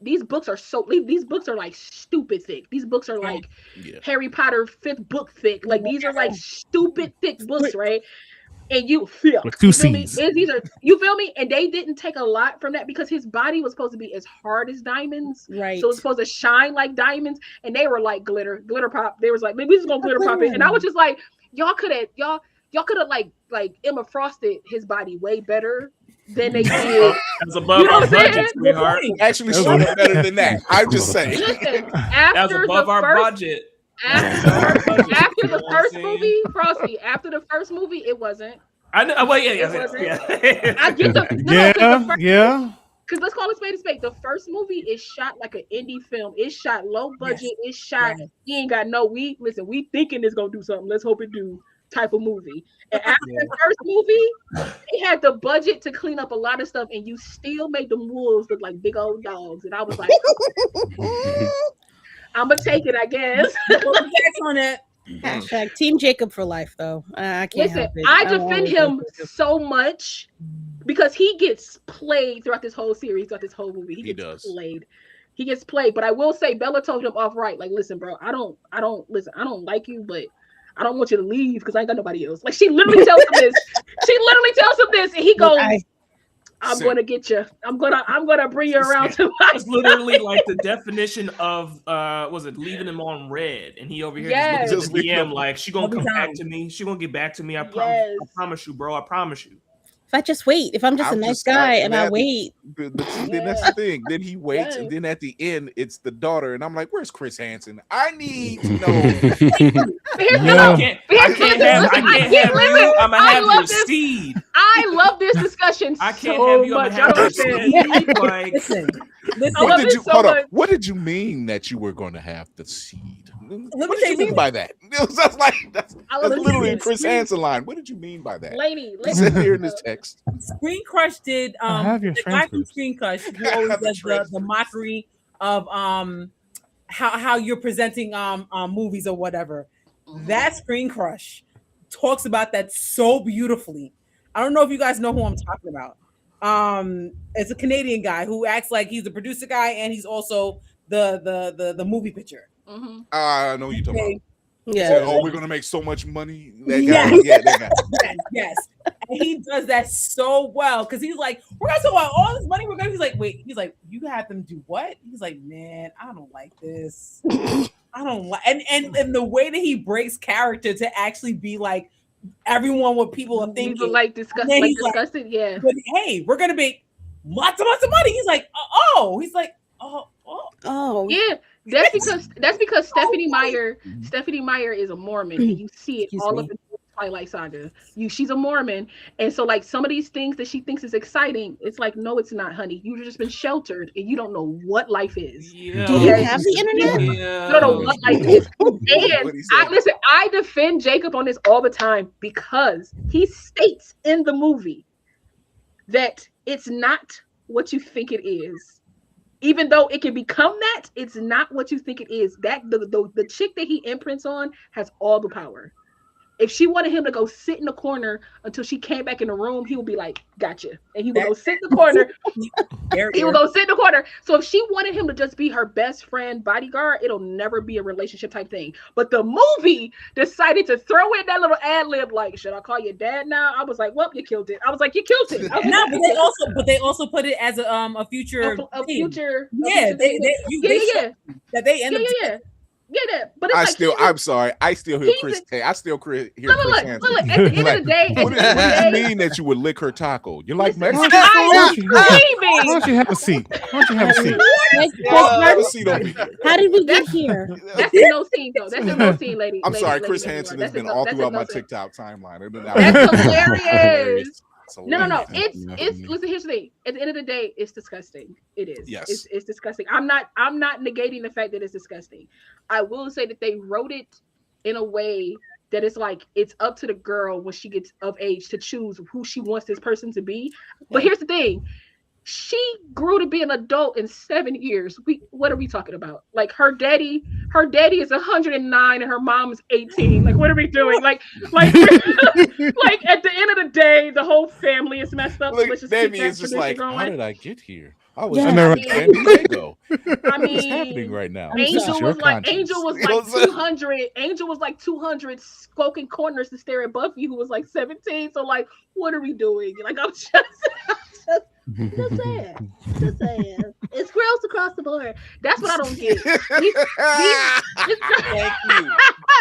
S4: these books are like stupid thick. These books are like Harry Potter 5th book thick. Like these are like stupid thick books, right? And you feel
S1: with 2 C's.
S4: You feel me? And they didn't take a lot from that because his body was supposed to be as hard as diamonds, right? So it's supposed to shine like diamonds, and they were like glitter pop. They was like, we just gonna glitter pop it, and I was just like, y'all could have like Emma Frosted his body way better than they did.
S13: That's above our budget, sweetheart.
S10: Actually, so better than that. I'm just saying.
S4: Listen,
S13: that's above our budget.
S4: After the first movie, Frosty. After the first movie, it wasn't.
S13: I know. Well, yeah.
S4: I get
S1: yeah.
S4: Because let's call it spade a spade. The first movie is shot like an indie film. It's shot low budget. Yes. It's shot. Yes. He ain't got no. We thinking it's gonna do something. Let's hope it do. Type of movie. And after the first movie, they had the budget to clean up a lot of stuff, and you still made the wolves look like big old dogs. And I was like. I'm gonna take it, I guess.
S7: On it. Hashtag Team Jacob for life, though. I can't.
S4: Listen, I defend him so much because he gets played throughout this whole series, throughout this whole movie. He gets played. He gets played. But I will say, Bella told him off right. Like, listen, bro, I don't like you, but I don't want you to leave because I ain't got nobody else. Like, she literally tells him this. And he goes. I'm gonna get you. I'm gonna bring you around to my.
S13: It's literally like the definition of was it leaving him on red, and he over here just looking at the DM like she gonna come back to me. She gonna get back to me. I promise. I promise you, bro. I promise you.
S7: If I just wait, if I'm just a nice guy and I wait,
S10: then that's the thing. Then he waits, and then at the end, it's the daughter, and I'm like, "Where's Chris Hansen? I need to know."
S13: I can't have you. I'm gonna have your seed.
S4: I love this discussion.
S13: I can't have you. I'm gonna have your seed. Like,
S6: listen.
S10: What did you mean that you were going to have the seed? What did you mean by that? That's literally a Chris Hansen line. What did you mean by that?
S4: Lady,
S10: said here in this text.
S6: Screen Crush did the guy from Screen Crush who always does the mockery how you're presenting movies or whatever. That Screen Crush talks about that so beautifully. I don't know if you guys know who I'm talking about. It's a Canadian guy who acts like he's the producer guy and he's also the movie pitcher.
S10: I know what you're talking about.
S6: Yeah.
S10: Said, oh, we're gonna make so much money. That
S6: Yes.
S10: guy, yeah, that guy.
S6: Yes. And he does that so well because he's like, we're gonna talk about all this money. He's like, wait, he's like, you had them do what? He's like, man, I don't like this. I don't like and the way that he breaks character to actually be like everyone what people are thinking.
S4: People like disgusted, yeah.
S6: But hey, we're gonna make lots of money. He's like, he's like,
S4: yeah. That's because Stephanie Meyer is a Mormon, and you see it all up in the Twilight Saga. She's a Mormon, and so like some of these things that she thinks is exciting, it's like, no, it's not, honey. You've just been sheltered, and you don't know what life is.
S7: Yeah. Do you have the internet?
S4: Yeah. You don't know what life is. And I defend Jacob on this all the time because he states in the movie that it's not what you think it is. Even though it can become that, it's not what you think it is. That the chick that he imprints on has all the power. If she wanted him to go sit in the corner until she came back in the room, he would be like, gotcha. And he would go sit in the corner. He would go sit in the corner. So if she wanted him to just be her best friend bodyguard, it'll never be a relationship type thing. But the movie decided to throw in that little ad lib, like, should I call you dad now? I was like, well, you killed it. I was like, you killed it.
S6: No, but they also put it as a future
S4: future.
S6: Yeah, they end up.
S4: Yeah, but it's
S10: I'm sorry. I still hear Chris. I still hear Chris Hansen.
S4: Look, at the end of the day,
S10: what do you mean that you would lick her taco? You like Mexican?
S1: Why don't you have a seat?
S10: Have a seat over here.
S7: How did we get here?
S4: That's a no scene, though. That's a no scene, lady.
S10: I'm sorry, Chris Hansen has been all throughout my TikTok timeline.
S4: That's hilarious. No. It's listen, here's the thing. At the end of the day, it's disgusting. It is.
S10: Yes.
S4: It's disgusting. I'm not negating the fact that it's disgusting. I will say that they wrote it in a way that it's like it's up to the girl when she gets of age to choose who she wants this person to be. But here's the thing. She grew to be an adult in 7 years. What are we talking about? Like her daddy is 109 and her mom is 18. Like, what are we doing? Like at the end of the day, the whole family is messed up.
S10: Like,
S4: let's just
S10: Davey
S4: keep that
S10: is just
S4: tradition
S10: like,
S4: going.
S10: how did I get here? I was in San Diego. What's happening right now?
S4: Angel was like 200. Angel was like 200 smoking corners to stare at Buffy, who was like 17. So like, what are we doing? Like, I'm just saying. It's gross across the board. That's what I don't get.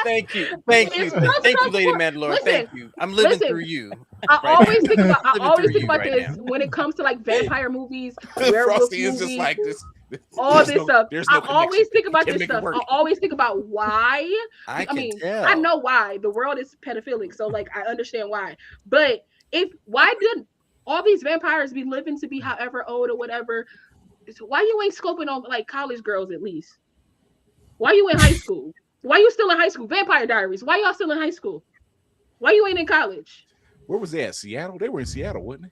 S5: Thank you, Lady Mandalore. Thank you. I'm living through you.
S4: I always think about this when it comes to like vampire movies, werewolf
S10: Frosty
S4: movies,
S10: is just like this.
S4: All this stuff.
S10: I
S4: always think about this stuff. I always think about why. I mean, I know why. The world is pedophilic, so like I understand why. But why did all these vampires be living to be however old or whatever? So why you ain't scoping on like college girls at least? Why you in high school? Why you still in high school? Vampire Diaries. Why y'all still in high school? Why you ain't in college?
S10: Where was they at? Seattle? They were in Seattle, wasn't they?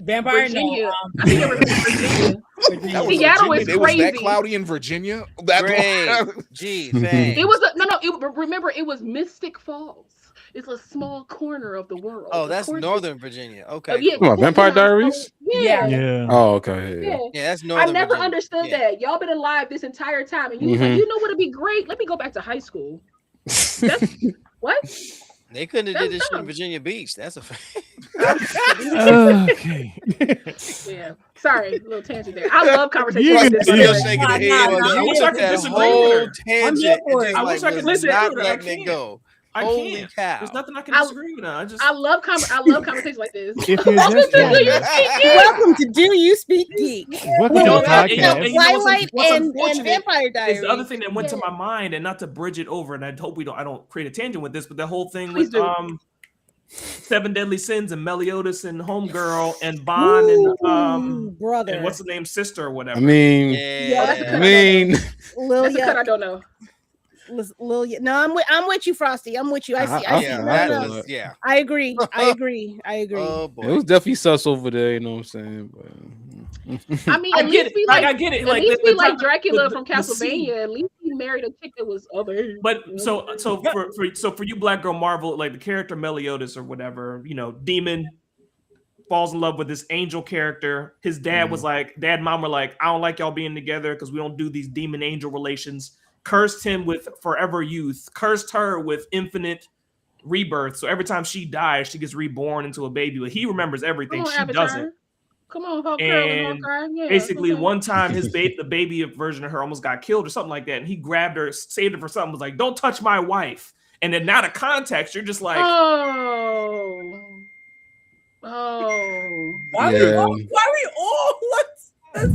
S6: Vampire
S4: Virginia. I think they were in Virginia. Seattle is crazy.
S10: It was that cloudy in Virginia.
S5: Gee,
S4: it was remember, it was Mystic Falls. It's a small corner of the world.
S5: Oh, that's Northern Virginia. Okay.
S11: Come on, Vampire Diaries?
S4: Yeah.
S11: Oh, okay.
S5: Yeah, that's Northern
S4: I never
S5: Virginia.
S4: understood that. Y'all been alive this entire time, and you was like, you know what'd be great? Let me go back to high school. What?
S5: They couldn't have did this shit in Virginia Beach. That's a fact.
S1: Okay.
S4: Yeah. Sorry, a little tangent there. I love conversations like this.
S5: Still shaking the head.
S13: I wish I could disagree with her.
S5: Tangent.
S13: I wish I could disagree
S5: not
S13: with her.
S5: letting it go.
S13: I
S5: Holy
S13: can't.
S5: cow.
S13: There's nothing I can disagree with.
S4: I love conversations like this.
S7: Welcome to Do You Speak Geek? Twilight and Vampire Diaries.
S13: It's the other thing that went to my mind, and not to bridge it over, and I hope I don't create a tangent with this, but the whole thing with Seven Deadly Sins and Meliodas and Homegirl and Bond and
S7: brother
S13: and what's the name, sister or whatever.
S11: I mean,
S4: That's a cut I don't know.
S7: No, I'm with you, Frosty. I'm with you. I see. I agree.
S11: Oh, boy. It was definitely sus over there, you know what I'm saying? But
S4: I mean,
S13: I
S4: at
S13: get
S4: least
S13: it.
S4: be
S13: Like,
S4: like,
S13: I get it.
S4: at
S13: Like,
S4: least
S13: the
S4: be like
S13: time-
S4: Dracula
S13: the-
S4: from
S13: the scene.
S4: Castlevania. At least he married a chick that was over here.
S13: But so for you, Black Girl Marvel, like the character Meliodas or whatever, demon falls in love with this angel character. His dad was like, dad and mom were like, I don't like y'all being together because we don't do these demon angel relations. Cursed him with forever youth. Cursed her with infinite rebirth. So every time she dies, she gets reborn into a baby. But he remembers everything.
S4: Come on,
S13: She
S4: Avatar.
S13: doesn't.
S4: Come on, Hawk Girl and
S13: And
S4: Hawkeye. Yeah,
S13: basically,
S4: okay.
S13: one time the baby version of her almost got killed or something like that, and he grabbed her, saved her for something. Was like, "Don't touch my wife." And then out of context, you're just like,
S4: Oh.
S6: Why we all let's see.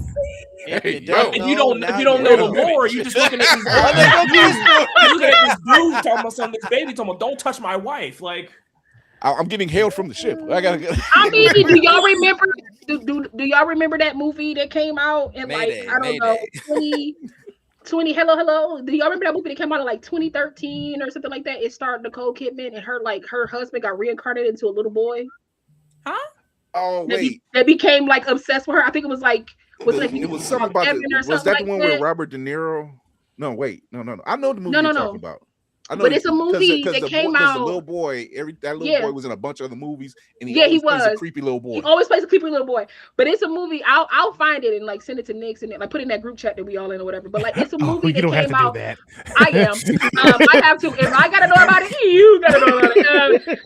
S13: and if you don't know the lore, you just looking at these you're looking at this dude talking about something, this baby talking about, "Don't touch my wife." Like,
S10: I'm getting hailed from the ship. I gotta get.
S4: I mean, do y'all remember? Do y'all remember that movie that came out in
S5: Mayday,
S4: like, I don't know, 20 hello? Do y'all remember that movie that came out in like 2013 or something like that? It starred Nicole Kidman, and her husband got reincarnated into a little boy.
S6: Huh?
S10: Oh wait,
S4: that became like obsessed with her. I think it was like
S10: it was something about was that the one with Robert De Niro? No, wait, no. I know the movie you're talking about. I know,
S4: but it's a movie that came out.
S10: The little boy, that little boy was in a bunch of other movies, and he
S4: he
S10: plays
S4: was
S10: a creepy little boy.
S4: He always plays a creepy little boy. But it's a movie. I'll find it and like send it to Nix and like put it in that group chat that we all in or whatever. But like it's a movie that came out. I am. I have to. If I gotta know about it, you gotta know about it.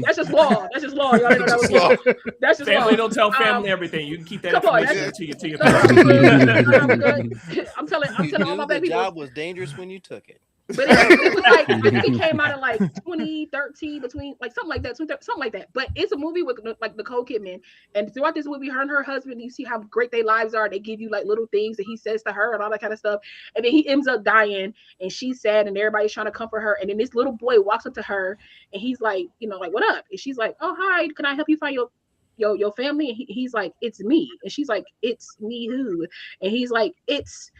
S4: That's just law. That's just law. Y'all know that was law. That's just
S13: family
S4: law.
S13: don't tell family everything. You can keep that
S4: Come on,
S13: information to your
S4: I'm telling all my
S5: the
S4: baby
S5: job was dangerous when you took it.
S4: But it was like, I think it came out in like 2013, between like something like that. But it's a movie with like Nicole Kidman, and throughout this movie, her and her husband, you see how great their lives are. They give you like little things that he says to her and all that kind of stuff, and then he ends up dying, and she's sad, and everybody's trying to comfort her. And then this little boy walks up to her, and he's like, like, what up? And she's like, oh hi, can I help you find your family? And he's like, it's me. And she's like, it's me who? And he's like, it's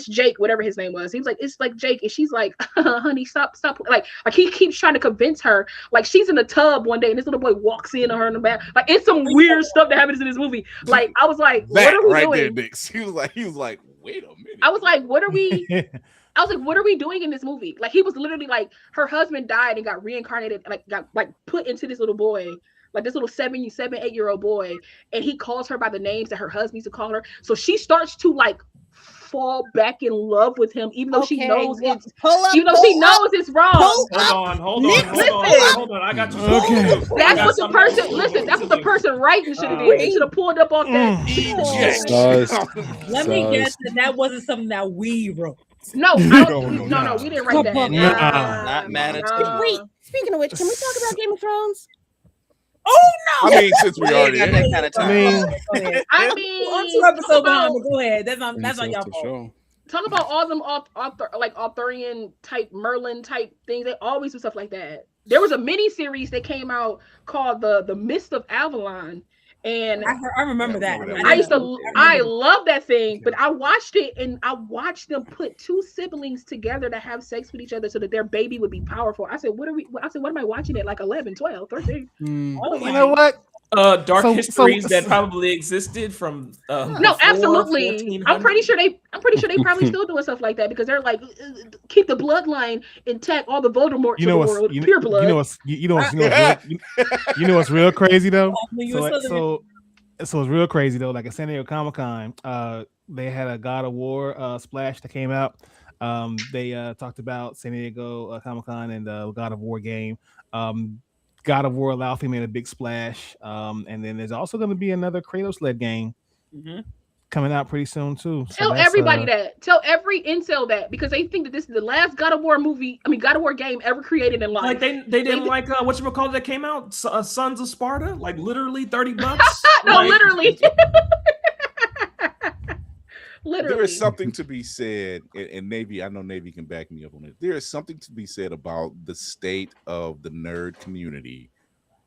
S4: Jake, whatever his name was. He was like, it's like Jake. And she's like, honey, stop. Like he keeps trying to convince her. Like she's in the tub one day and this little boy walks in on her in the back. Like it's some weird stuff that happens in this movie. Like I was like, what are we doing?
S10: There, Nix. He was like, wait a minute.
S4: I was like, what are we doing in this movie? Like he was literally like, her husband died and got reincarnated, and got put into this little boy. Like this little 8-year-old boy, and he calls her by the names that her husband used to call her. So she starts to like fall back in love with him, even though she knows it's it's wrong.
S13: Hold on. I got you.
S4: Okay. That's what the person. Listen, that's what the person writing should have did. They should have pulled up on that.
S6: Let me guess that wasn't something that we wrote.
S4: No, we didn't write that.
S5: Not mad at you.
S7: Wait, speaking of which, can we talk about Game of Thrones?
S6: Oh no!
S10: I mean, since we already
S5: got that kind of time.
S4: I mean,
S6: I'm 2 episodes behind, but go ahead. That's on y'all fault.
S4: Talk about all them Arthurian type, Merlin type things. They always do stuff like that. There was a mini series that came out called the Mist of Avalon. And
S6: I remember that.
S4: I love that thing, but I watched it and I watched them put two siblings together to have sex with each other so that their baby would be powerful. I said, what am I watching at like 11, 12, 13?
S1: You know what?
S13: Dark histories that probably existed from
S4: no, absolutely. I'm pretty sure they probably still doing stuff like that because they're like keep the bloodline intact, all the Voldemort to the world, pure blood.
S1: You know what's real crazy though? So it's real crazy though. Like at San Diego Comic-Con, they had a God of War splash that came out. They talked about San Diego Comic-Con and the God of War game. God of War Laufey made a big splash, and then there's also going to be another Kratos-led game coming out pretty soon too.
S4: Tell everybody that. Tell every incel that because they think that this is the last God of War God of War game ever created in life.
S13: Like they didn't like whatchamacallit that came out, Sons of Sparta, like literally $30.
S4: No, literally. Literally.
S10: There is something to be said, and Navy, I know Navy can back me up on it. There is something to be said about the state of the nerd community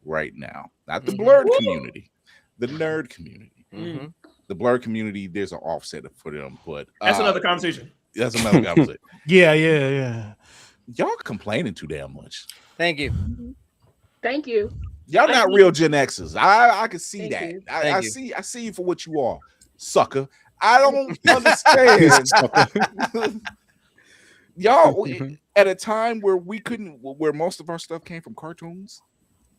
S10: right now. Not the Blerd community, the nerd community.
S5: Mm-hmm.
S10: The Blerd community, there's an offset for them, but
S13: that's another conversation.
S10: That's another conversation.
S1: Yeah.
S10: Y'all complaining too damn much.
S5: Thank you.
S4: Thank you.
S10: Y'all not real Gen Xers. I can see that. I see you for what you are, sucker. I don't understand. Y'all at a time where where most of our stuff came from cartoons.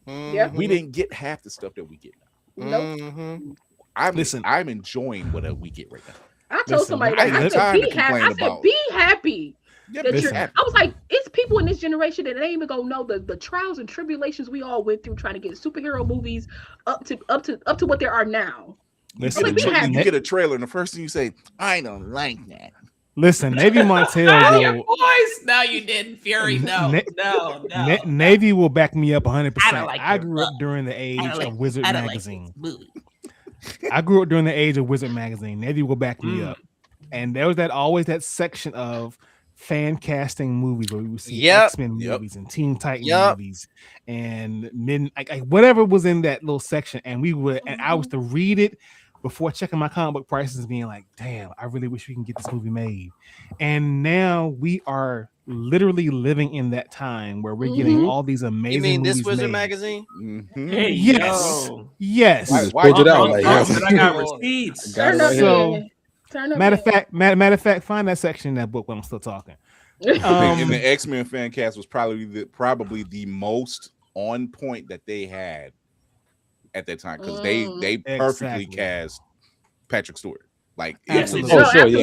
S10: We didn't get half the stuff that we get now.
S4: Nope.
S10: I'm enjoying what we get right now.
S4: I told somebody that I said, be happy. I said, be happy. That you're, I was like, it's people in this generation that ain't even gonna know the trials and tribulations we all went through trying to get superhero movies up to what there are now.
S10: Listen, you get a trailer, and the first thing you say, I don't like that.
S1: Listen, Navy Montel
S9: your voice. No, you didn't, Fury. No.
S1: Navy will back me up 100%.
S9: Like
S1: I grew up during the age of Wizard magazine. I grew up during the age of Wizard magazine. Navy will back me up, and there was always that section of fan casting movies where we would see X-Men movies and Teen Titan movies and whatever was in that little section, and we would and I was to read it before checking my comic book prices, being like, damn, I really wish we can get this movie made. And now we are literally living in that time where we're getting all these amazing movies.
S5: You mean this Wizard
S1: made.
S5: magazine?
S13: Hey,
S1: yes.
S13: yo.
S1: Yes.
S11: Why it out like
S13: I got receipts.
S1: Matter of fact, find that section in that book when I'm still talking.
S10: And the X-Men fan cast was probably the most on point that they had at that time, because they perfectly cast Patrick Stewart. Like,
S13: absolutely.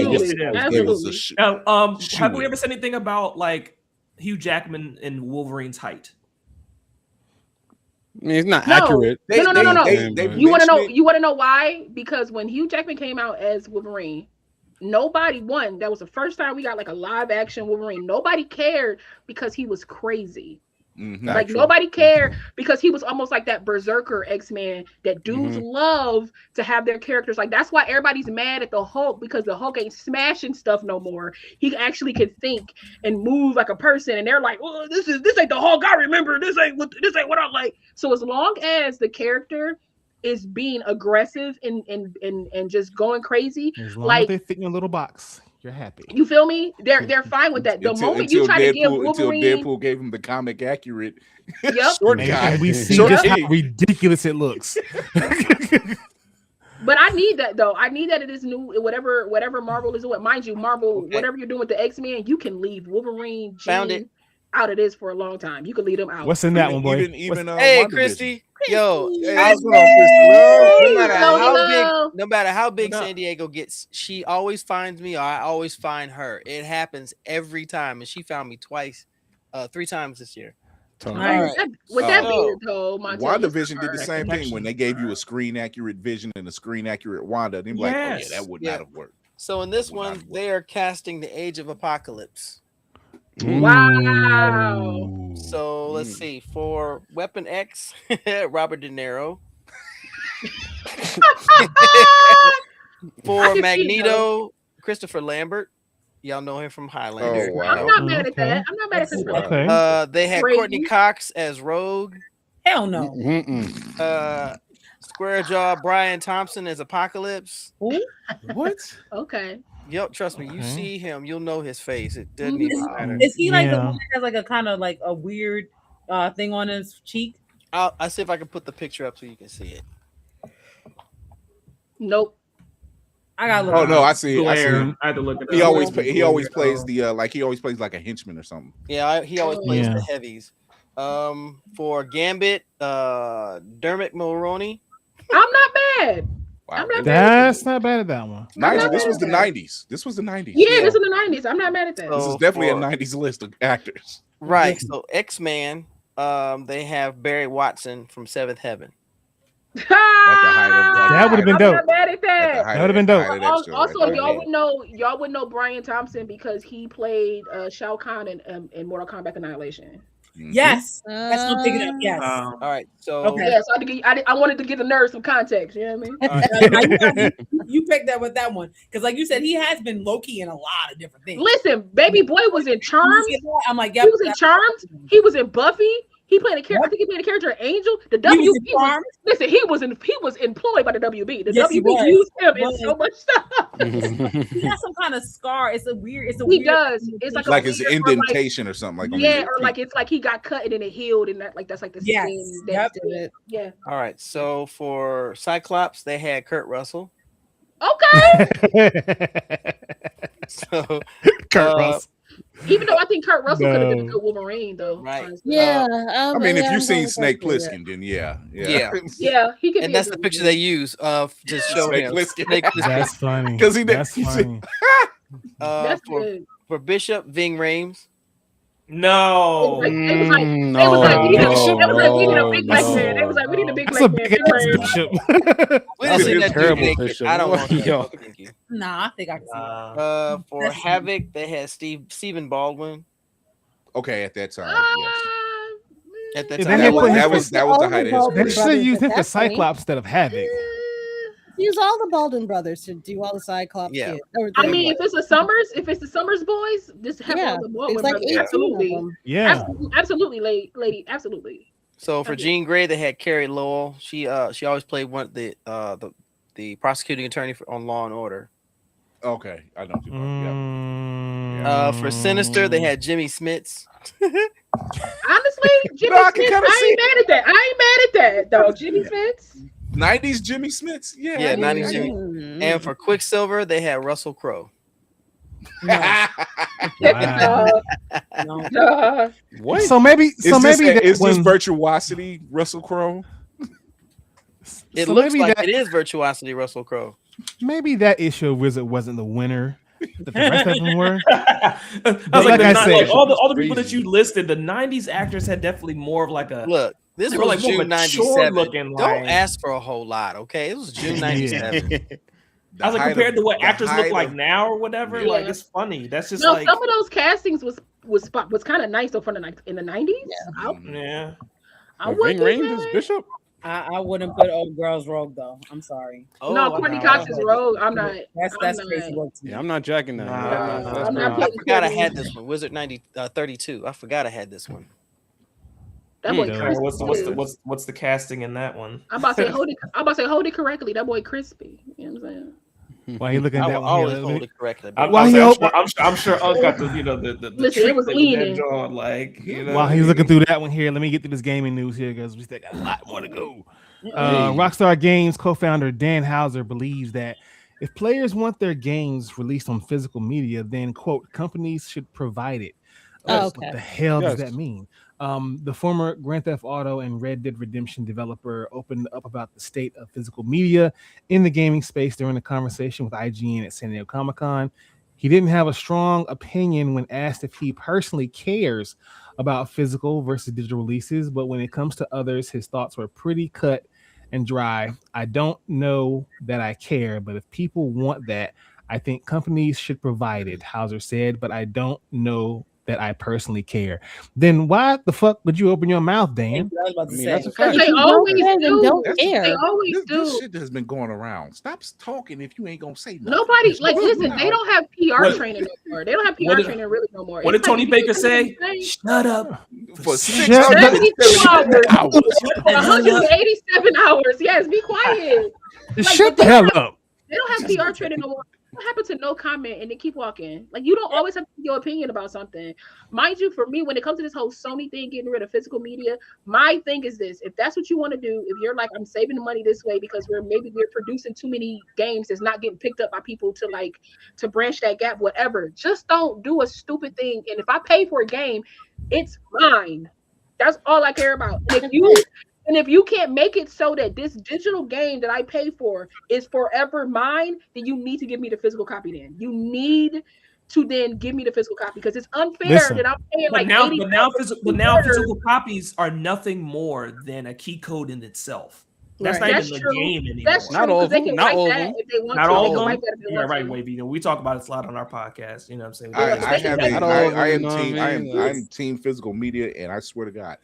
S10: It was a
S13: have we ever said anything about like Hugh Jackman in Wolverine's height?
S11: I mean, it's not accurate.
S4: No. You want to know why? Because when Hugh Jackman came out as Wolverine, that was the first time we got like a live action Wolverine. Nobody cared because he was crazy. Like nobody cared because he was almost like that berserker X-Man that dudes love to have their characters. Like that's why everybody's mad at the Hulk, because the Hulk ain't smashing stuff no more. He actually can think and move like a person, and they're like, "Oh, this ain't the Hulk I remember. This ain't what I like." So as long as the character is being aggressive and just going crazy,
S1: as long as they fit in a little box, you're happy.
S4: You feel me? They're fine with that. The moment you try to give Wolverine,
S10: until Deadpool gave him the comic accurate
S4: short
S10: guy,
S1: and we see just how ridiculous it looks.
S4: But I need that though. I need that it is new. Whatever Marvel is doing, mind you, Marvel, whatever you're doing with the X-Men, you can leave Wolverine, Jean out of this for a a long time. You can leave them out.
S1: What's in that one, boy?
S5: Hey, Christy. Yo, no matter how big San Diego gets, she always finds me, or I always find her. It happens every time, and she found me 3 times this year.
S4: With that being told,
S10: WandaVision did the same thing when they gave you a screen accurate Vision and a screen accurate Wanda. They're like, oh yeah, that would not have worked.
S5: So in this one, they are casting the Age of Apocalypse.
S4: Wow.
S5: So let's see. For Weapon X, Robert De Niro. For Magneto, Christopher Lambert. Y'all know him from Highlander.
S10: Oh, wow.
S4: I'm not mad at that. I'm not mad at Christopher Lambert.
S5: They had Courtney Cox as Rogue.
S6: Hell no.
S5: Square Jaw Brian Thompson as Apocalypse.
S10: What?
S4: Okay.
S5: Yep, trust me. You see him, you'll know his face. It doesn't even matter.
S6: Is he like the one that has like a kind of like a weird thing on his cheek?
S5: I'll see if I can put the picture up so you can see it.
S4: Nope.
S6: I gotta look.
S10: Oh no, I see. I
S13: had to look at it.
S10: He always plays like a henchman or something.
S5: Yeah, he always plays the heavies. For Gambit, Dermot Mulroney.
S4: I'm not bad.
S10: Wow.
S1: That's not bad at that one.
S10: This was the 90s. This was the 90s.
S4: Yeah, this was the 90s. I'm not mad at that.
S10: This is definitely a 90s list of actors.
S5: Right. So X-Man, they have Barry Watson from Seventh Heaven.
S1: That would have been dope.
S4: I'm not mad at that.
S1: That would have been dope.
S4: Also, y'all would know Brian Thompson because he played Shao Kahn in Mortal Kombat Annihilation.
S6: Yes, that's what I'm thinking of. Yes.
S5: All right. So
S4: okay. Yeah, so I wanted to give the nerds some context. You know what I
S6: mean? You picked that with that one because, like you said, he has been low-key in a lot of different things.
S4: Listen, Baby Boy was in Charmed.
S6: I'm like,
S4: he was in Charmed. He was in Buffy. He played a character. I think he played a character Angel. The WB. Listen, he was employed by the WB. The WB used him in so much stuff.
S6: He has some kind of scar. It's a weird.
S4: He does. It's
S10: like his indentation or something like.
S4: Yeah, or like it's like he got cut and then it healed, and that's like the skin.
S6: Yep.
S4: Yeah.
S5: All right. So for Cyclops, they had Kurt Russell.
S4: Okay.
S5: So
S1: Kurt Russell.
S4: Even though I think Kurt Russell could have been a good Wolverine, though.
S5: Right.
S7: Yeah.
S10: I mean, if you've seen Snake Plissken, then yeah.
S4: He could.
S5: And that's the picture they use to show
S10: Snake
S5: him.
S10: Plissken.
S5: Snake Plissken.
S1: That's funny.
S10: Because
S1: That's funny.
S4: That's good.
S5: For Bishop, Ving Rhames.
S13: No.
S4: We need a big black man. They was like, we need a big black man.
S5: That's a terrible Bishop. I don't want that.
S6: Nah, I think I can see it.
S5: For Havoc, they had Stephen Baldwin.
S10: Okay, at that time, yes.
S5: At that
S1: If
S5: time,
S1: they
S10: that was the height of his
S1: They
S10: career.
S1: should have used him for Cyclops instead of Havoc.
S7: Use all the Baldwin brothers to do all the Cyclops.
S5: Yeah.
S7: Kids.
S4: I mean, if it's the Summers boys, just have all the Baldwin
S7: it's like
S4: brothers.
S7: 18
S4: Absolutely.
S7: of them.
S1: Yeah.
S4: Absolutely, lady. Absolutely.
S5: So for Jean Grey, they had Carrie Lowell. She always played one the prosecuting attorney on Law and Order.
S10: Okay, I know.
S5: For Sinister, they had Jimmy Smits.
S4: Honestly, Jimmy Smits, I ain't mad at that. I ain't mad at that though. Jimmy Smits.
S10: 90s Jimmy Smits,
S5: Yeah, 90s Jimmy. And for Quicksilver, they had Russell Crowe.
S10: What?
S1: So maybe
S10: is this virtuosity Russell Crowe?
S5: It
S1: So
S5: looks
S1: maybe
S5: like
S1: that-
S5: it is virtuosity Russell Crowe.
S1: Maybe that issue of Wizard wasn't the winner. The rest of them were.
S13: I was
S1: Like I said,
S13: all the people that you listed, the '90s actors had definitely more of like a
S5: look. This
S13: they
S5: was
S13: were like more
S5: June
S13: mature
S5: '97.
S13: looking.
S5: Don't ask for a whole lot, okay? It was June '97.
S13: I was like, compared to what actors look
S10: height
S13: like
S10: of-
S13: now or whatever, like it's funny. That's just
S4: No,
S13: like
S4: some of those castings was kind of nice though from the in the 90s.
S13: yeah.
S4: I wouldn't
S11: Rames Bishop.
S6: I wouldn't put Old Girls Rogue though. I'm sorry.
S4: No, Courtney Cox is Rogue. I'm not.
S6: That's crazy work to me.
S11: Yeah, I'm not jacking that.
S4: I'm not
S5: I
S4: putting
S5: forgot I
S4: Courtney-
S5: had this one. Wizard 32. I forgot I had this one.
S4: That boy crispy.
S13: What's the casting in that one?
S4: I'm about to say hold it correctly. That boy crispy. You know what I'm saying?
S1: Why you looking at
S5: I
S1: that
S5: will
S1: one?
S5: always
S1: Here?
S5: hold it correctly.
S13: I'm sure Unc got the the
S4: Listen, it was
S13: trick
S4: leaning.
S13: that on, like you know.
S1: While he's looking through that one here, let me get through this gaming news here because we still got a lot more to go. Rockstar Games co-founder Dan Houser believes that if players want their games released on physical media, then quote companies should provide it. What the hell does that mean? The former Grand Theft Auto and Red Dead Redemption developer opened up about the state of physical media in the gaming space during a conversation with IGN at San Diego Comic-Con. He didn't have a strong opinion when asked if he personally cares about physical versus digital releases, but when it comes to others, his thoughts were pretty cut and dry. I don't know that I care, but if people want that, I think companies should provide it, Hauser said, but I don't know that I personally care. Then why the fuck would you open your mouth, Dan?
S10: That's a fact.
S4: They always do.
S7: Don't
S10: That's
S7: care.
S4: They always
S10: This
S4: do.
S10: shit has been going around. Stop talking if you ain't gonna say nothing.
S4: Nobody like listen. They don't have PR
S13: What-
S4: training no more. They don't have
S13: what
S4: PR
S13: did-
S4: training really no more.
S13: What did
S4: It's like
S13: Tony
S4: if you
S13: Baker
S4: do
S13: say?
S4: something,
S13: Shut up.
S10: For
S1: Shut up.
S4: 72 hours.
S10: hours.
S4: 187 hours. Yes, be quiet.
S1: Shut the hell up.
S4: They don't have PR training no more. What happened to no comment and then keep walking? Like you don't always have to give your opinion about something. Mind you, for me, when it comes to this whole Sony thing, getting rid of physical media, my thing is this: if that's what you want to do, if you're like, I'm saving the money this way because we're producing too many games that's not getting picked up by people to branch that gap, whatever. Just don't do a stupid thing. And if I pay for a game, it's mine. That's all I care about. And if you can't make it so that this digital game that I pay for is forever mine, then you need to give me the physical copy. Then you need to then give me the physical copy because it's unfair that I'm paying
S13: But
S4: like
S13: now,
S4: $80
S13: but now physical copies are nothing more than a key code in itself. That's
S4: Right.
S13: not
S4: That's
S13: even
S4: true.
S13: the game anymore.
S4: That's true.
S11: Not all of
S4: They
S11: them.
S4: can
S11: Not
S4: write
S11: all of
S4: that
S11: them.
S4: if they want
S13: Not
S4: to.
S13: all
S4: They
S13: of
S4: can
S13: them.
S4: write that if they
S13: Yeah,
S4: want
S13: right,
S4: to.
S13: Wavy. We talk about it a lot on our podcast. You know what I'm saying?
S10: I have a,
S11: Not all of
S10: I am
S11: them,
S10: team.
S11: no, I
S10: I
S11: mean,
S10: am team physical media, and I swear to God,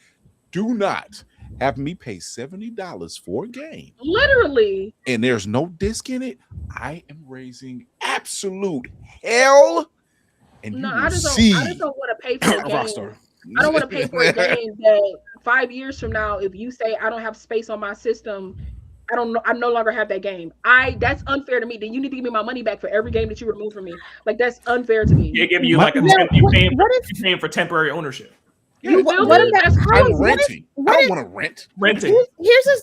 S10: do not have me pay $70 for a game,
S4: Literally.
S10: and there's no disc in it. I am raising absolute hell, and
S4: No,
S10: you
S4: I
S10: will
S4: just
S10: see
S4: don't want to pay for a game.
S10: Rockstar.
S4: I don't want to pay for a game that 5 years from now, if you say I don't have space on my system, I don't know. I no longer have that game. That's unfair to me. Then you need to give me my money back for every game that you remove from me. Like that's unfair to me.
S13: They give you like you're paying for temporary ownership.
S4: You feel me?
S10: I'm renting. I don't want to rent.
S13: Renting.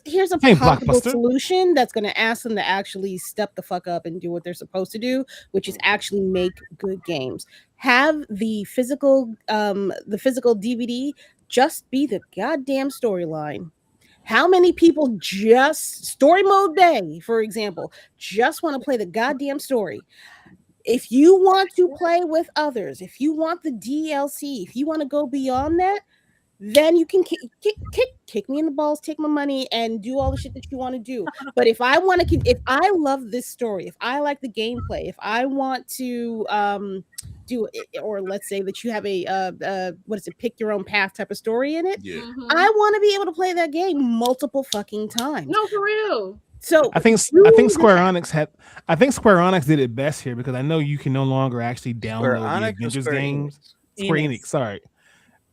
S7: Here's a
S1: Hey,
S7: possible
S1: Blockbuster.
S7: solution that's going to ask them to actually step the fuck up and do what they're supposed to do, which is actually make good games. Have the physical DVD just be the goddamn storyline. How many people just story mode day, for example, just want to play the goddamn story? If you want to play with others, if you want the DLC, if you want to go beyond that, then you can kick me in the balls, take my money, and do all the shit that you want to do. But if I love this story, if I like the gameplay, if I want to do it, or let's say that you have a pick your own path type of story in it, I want to be able to play that game multiple fucking times.
S4: No, for real.
S7: So
S1: I think Square Enix did it best here because I know you can no longer actually download the Avengers games. Square Enix, sorry.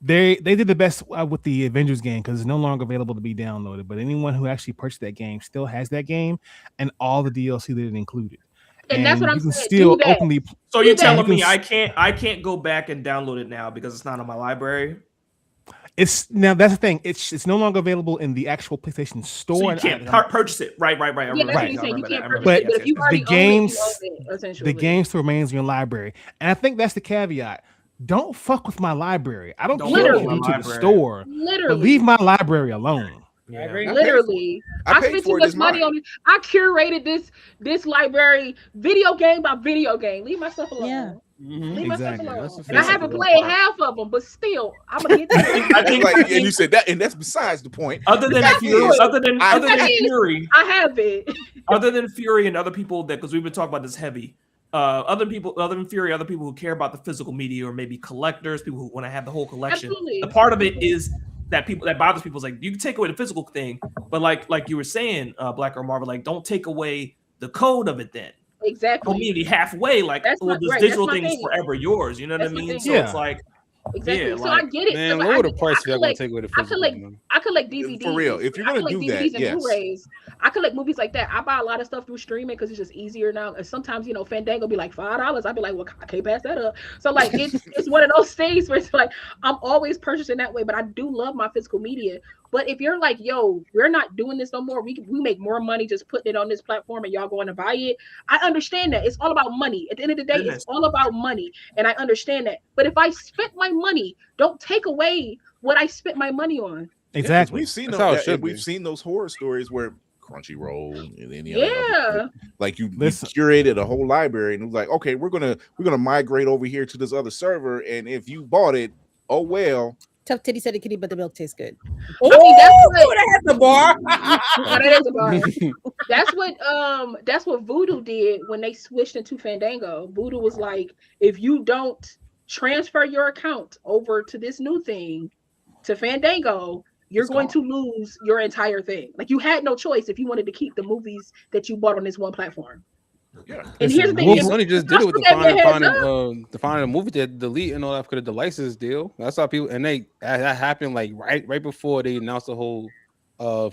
S1: They did the best with the Avengers game because it's no longer available to be downloaded. But anyone who actually purchased that game still has that game and all the DLC that it included.
S4: And that's what I'm
S1: saying.
S4: Still
S1: openly.
S13: So you're telling me I can't go back and download it now because it's not on my library?
S1: Now that's the thing. It's no longer available in the actual PlayStation Store.
S13: So you can't purchase it. Right.
S4: Yeah, that's what you're saying. You can't purchase
S1: but
S4: it. But if you already own it, you own it, essentially.
S1: The game still remains in your library, and I think that's the caveat. Don't fuck with my library. I don't care if you go to the store. But leave my library alone.
S4: Yeah. Literally, I spent too much money on it. I curated this library video game by video game. Leave my stuff alone. Yeah. Leave my stuff alone. And I haven't played half of them, but still, I'm gonna get to it.
S10: I think, and you said that, and that's besides the point.
S13: Other than Fury,
S4: I have it.
S13: Other than Fury and other people because we've been talking about this heavy. Other than Fury, other people who care about the physical media, or maybe collectors, people who want to have the whole collection.
S4: Absolutely.
S13: The part of it is that bothers people is like you can take away the physical thing, but like you were saying, Black or Marvel, like don't take away the code of it then.
S4: Exactly.
S13: Community halfway, like this digital thing is forever yours. You know what I mean? So it's like.
S4: Exactly.
S13: Yeah,
S4: so I get it.
S11: Man, lower the price if you're gonna take away the physical.
S4: I collect DVDs.
S10: For real, if you're gonna do
S4: DVDs
S10: that,
S4: and Blu-rays. I collect movies like that. I buy a lot of stuff through streaming because it's just easier now. And sometimes, Fandango be like $5. I'd be like, well, I can't pass that up. So like, it's one of those things where it's like I'm always purchasing that way. But I do love my physical media. But if you're like, yo, we're not doing this no more. We make more money just putting it on this platform and y'all going to buy it. I understand that. It's all about money. At the end of the day, it's all about money. And I understand that. But if I spent my money, don't take away what I spent my money on.
S1: Exactly.
S10: Yeah, we've seen those horror stories where Crunchyroll and any other like you curated a whole library and it was like, okay, we're gonna migrate over here to this other server. And if you bought it, oh well.
S7: Tough titty said it kitty, but the milk tastes good.
S6: I mean, that's the bar.
S4: That is a bar. That's what Voodoo did when they switched into Fandango. Voodoo was like, if you don't transfer your account over to this new thing, to Fandango, you're going to lose your entire thing. Like you had no choice if you wanted to keep the movies that you bought on this one platform.
S10: Yeah.
S4: And here's the thing.
S11: Sony just did it with the finding a movie to delete and all that because of the license deal. That's how people that happened like right before they announced the whole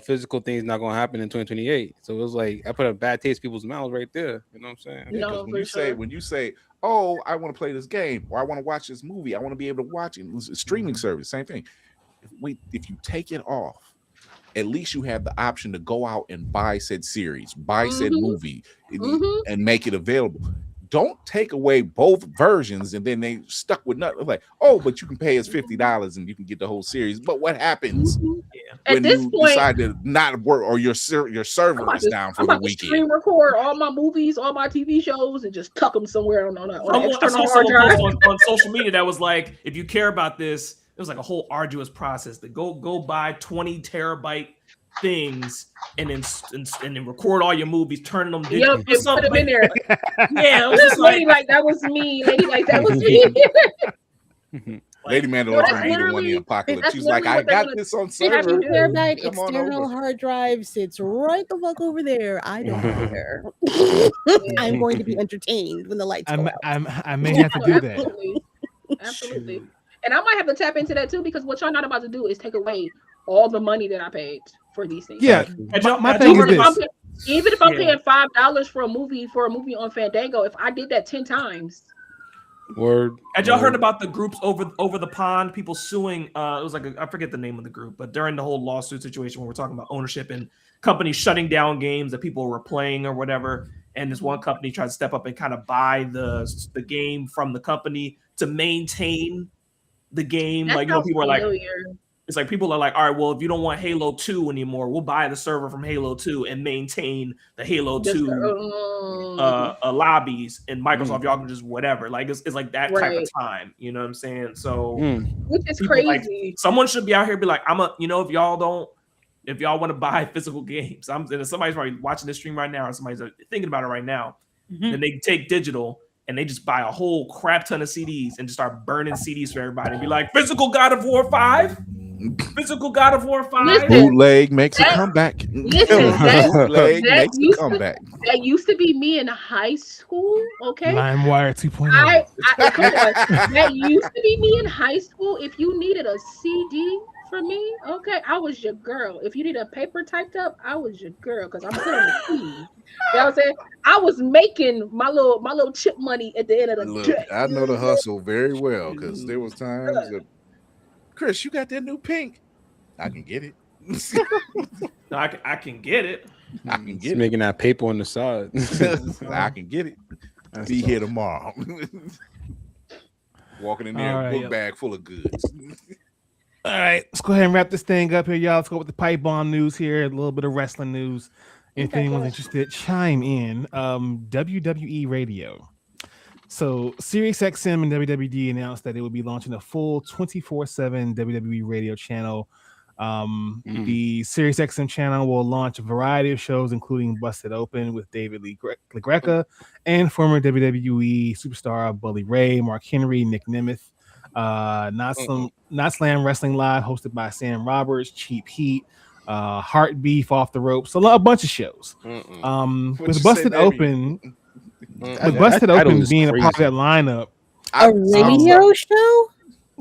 S11: physical thing is not going to happen in 2028. So it was like I put a bad taste in people's mouths right there. You know what I'm saying?
S10: Yeah, when you say, oh, I want to play this game or I want to watch this movie, I want to be able to watch it. It's a streaming service, same thing. If you take it off, at least you have the option to go out and buy said series, buy said movie, and make it available. Don't take away both versions and then they stuck with nothing. Like, oh, but you can pay us $50 and you can get the whole series. But what happens when you decide to not work or your server is down for the weekend?
S4: Stream record all my movies, all my TV shows, and just tuck them somewhere on an external hard drive.
S13: On social media, that was like, if you care about this, it was like a whole arduous process to go buy 20 terabyte things and then record all your movies, turn them
S4: digital. Yep, put them in there.
S13: Yeah, it was just
S4: like that was me. Lady, like that was me.
S10: Lady Mandalorian ain't the one in the apocalypse. She's like, I got this on server.
S7: Terabyte external hard drive sits right the fuck over there. I don't care. I'm going to be entertained when the lights go out.
S1: I may have to do that.
S4: Absolutely. And I might have to tap into that too because what y'all not about to do is take away all the money that I paid for these things.
S1: Yeah,
S13: my
S1: thing is this.
S4: Even if I'm paying $5 for a movie on Fandango, if I did that 10 times.
S11: Word.
S13: Had y'all heard about the groups over the pond? People suing. It was like I forget the name of the group, but during the whole lawsuit situation when we're talking about ownership and companies shutting down games that people were playing or whatever, and this one company tried to step up and kind of buy the game from the company to maintain the game.
S4: That
S13: like people are like, it's like people are like, all right, well, if you don't want Halo 2 anymore, we'll buy the server from Halo 2 and maintain the Halo 2 lobbies, and Microsoft, y'all can just whatever. Like it's like that type of time. You know what I'm saying? So
S4: which is crazy.
S13: Like, someone should be out here be like, if y'all want to buy physical games, somebody's probably watching this stream right now, or somebody's thinking about it right now, then they take digital and they just buy a whole crap ton of CDs and just start burning CDs for everybody and be like, physical God of War 5? Physical God of War 5?
S10: Bootleg makes a comeback. Bootleg makes a comeback.
S4: That used to be me in high school, okay?
S1: LimeWire 2.0.
S4: Come on. That used to be me in high school. If you needed a CD for me, okay, I was your girl. If you need a paper typed up, I was your girl because I'm putting on the CD. You know what I'm saying? I was making my little chip money at the end of the day.
S10: I know the hustle very well because there was times that, Chris, you got that new pink? I can get it.
S13: No, I can get it.
S10: I can get it.
S11: Making that paper on the side.
S10: I can get it. Be here tomorrow. Walking in there, book bag full of goods.
S1: All right, let's go ahead and wrap this thing up here, y'all. Let's go with the pipe bomb news here. A little bit of wrestling news. If anyone's interested, chime in. WWE Radio. So SiriusXM and WWD announced that they will be launching a full 24/7 WWE radio channel. The SiriusXM channel will launch a variety of shows, including Busted Open with David Lee LaGreca and former WWE superstar Bully Ray, Mark Henry, Nick Nemeth. Not Slam Wrestling Live, hosted by Sam Roberts, Cheap Heat, Hart Beef, Off the Ropes, a bunch of shows. With Busted Open, being a part of that lineup,
S7: a radio show.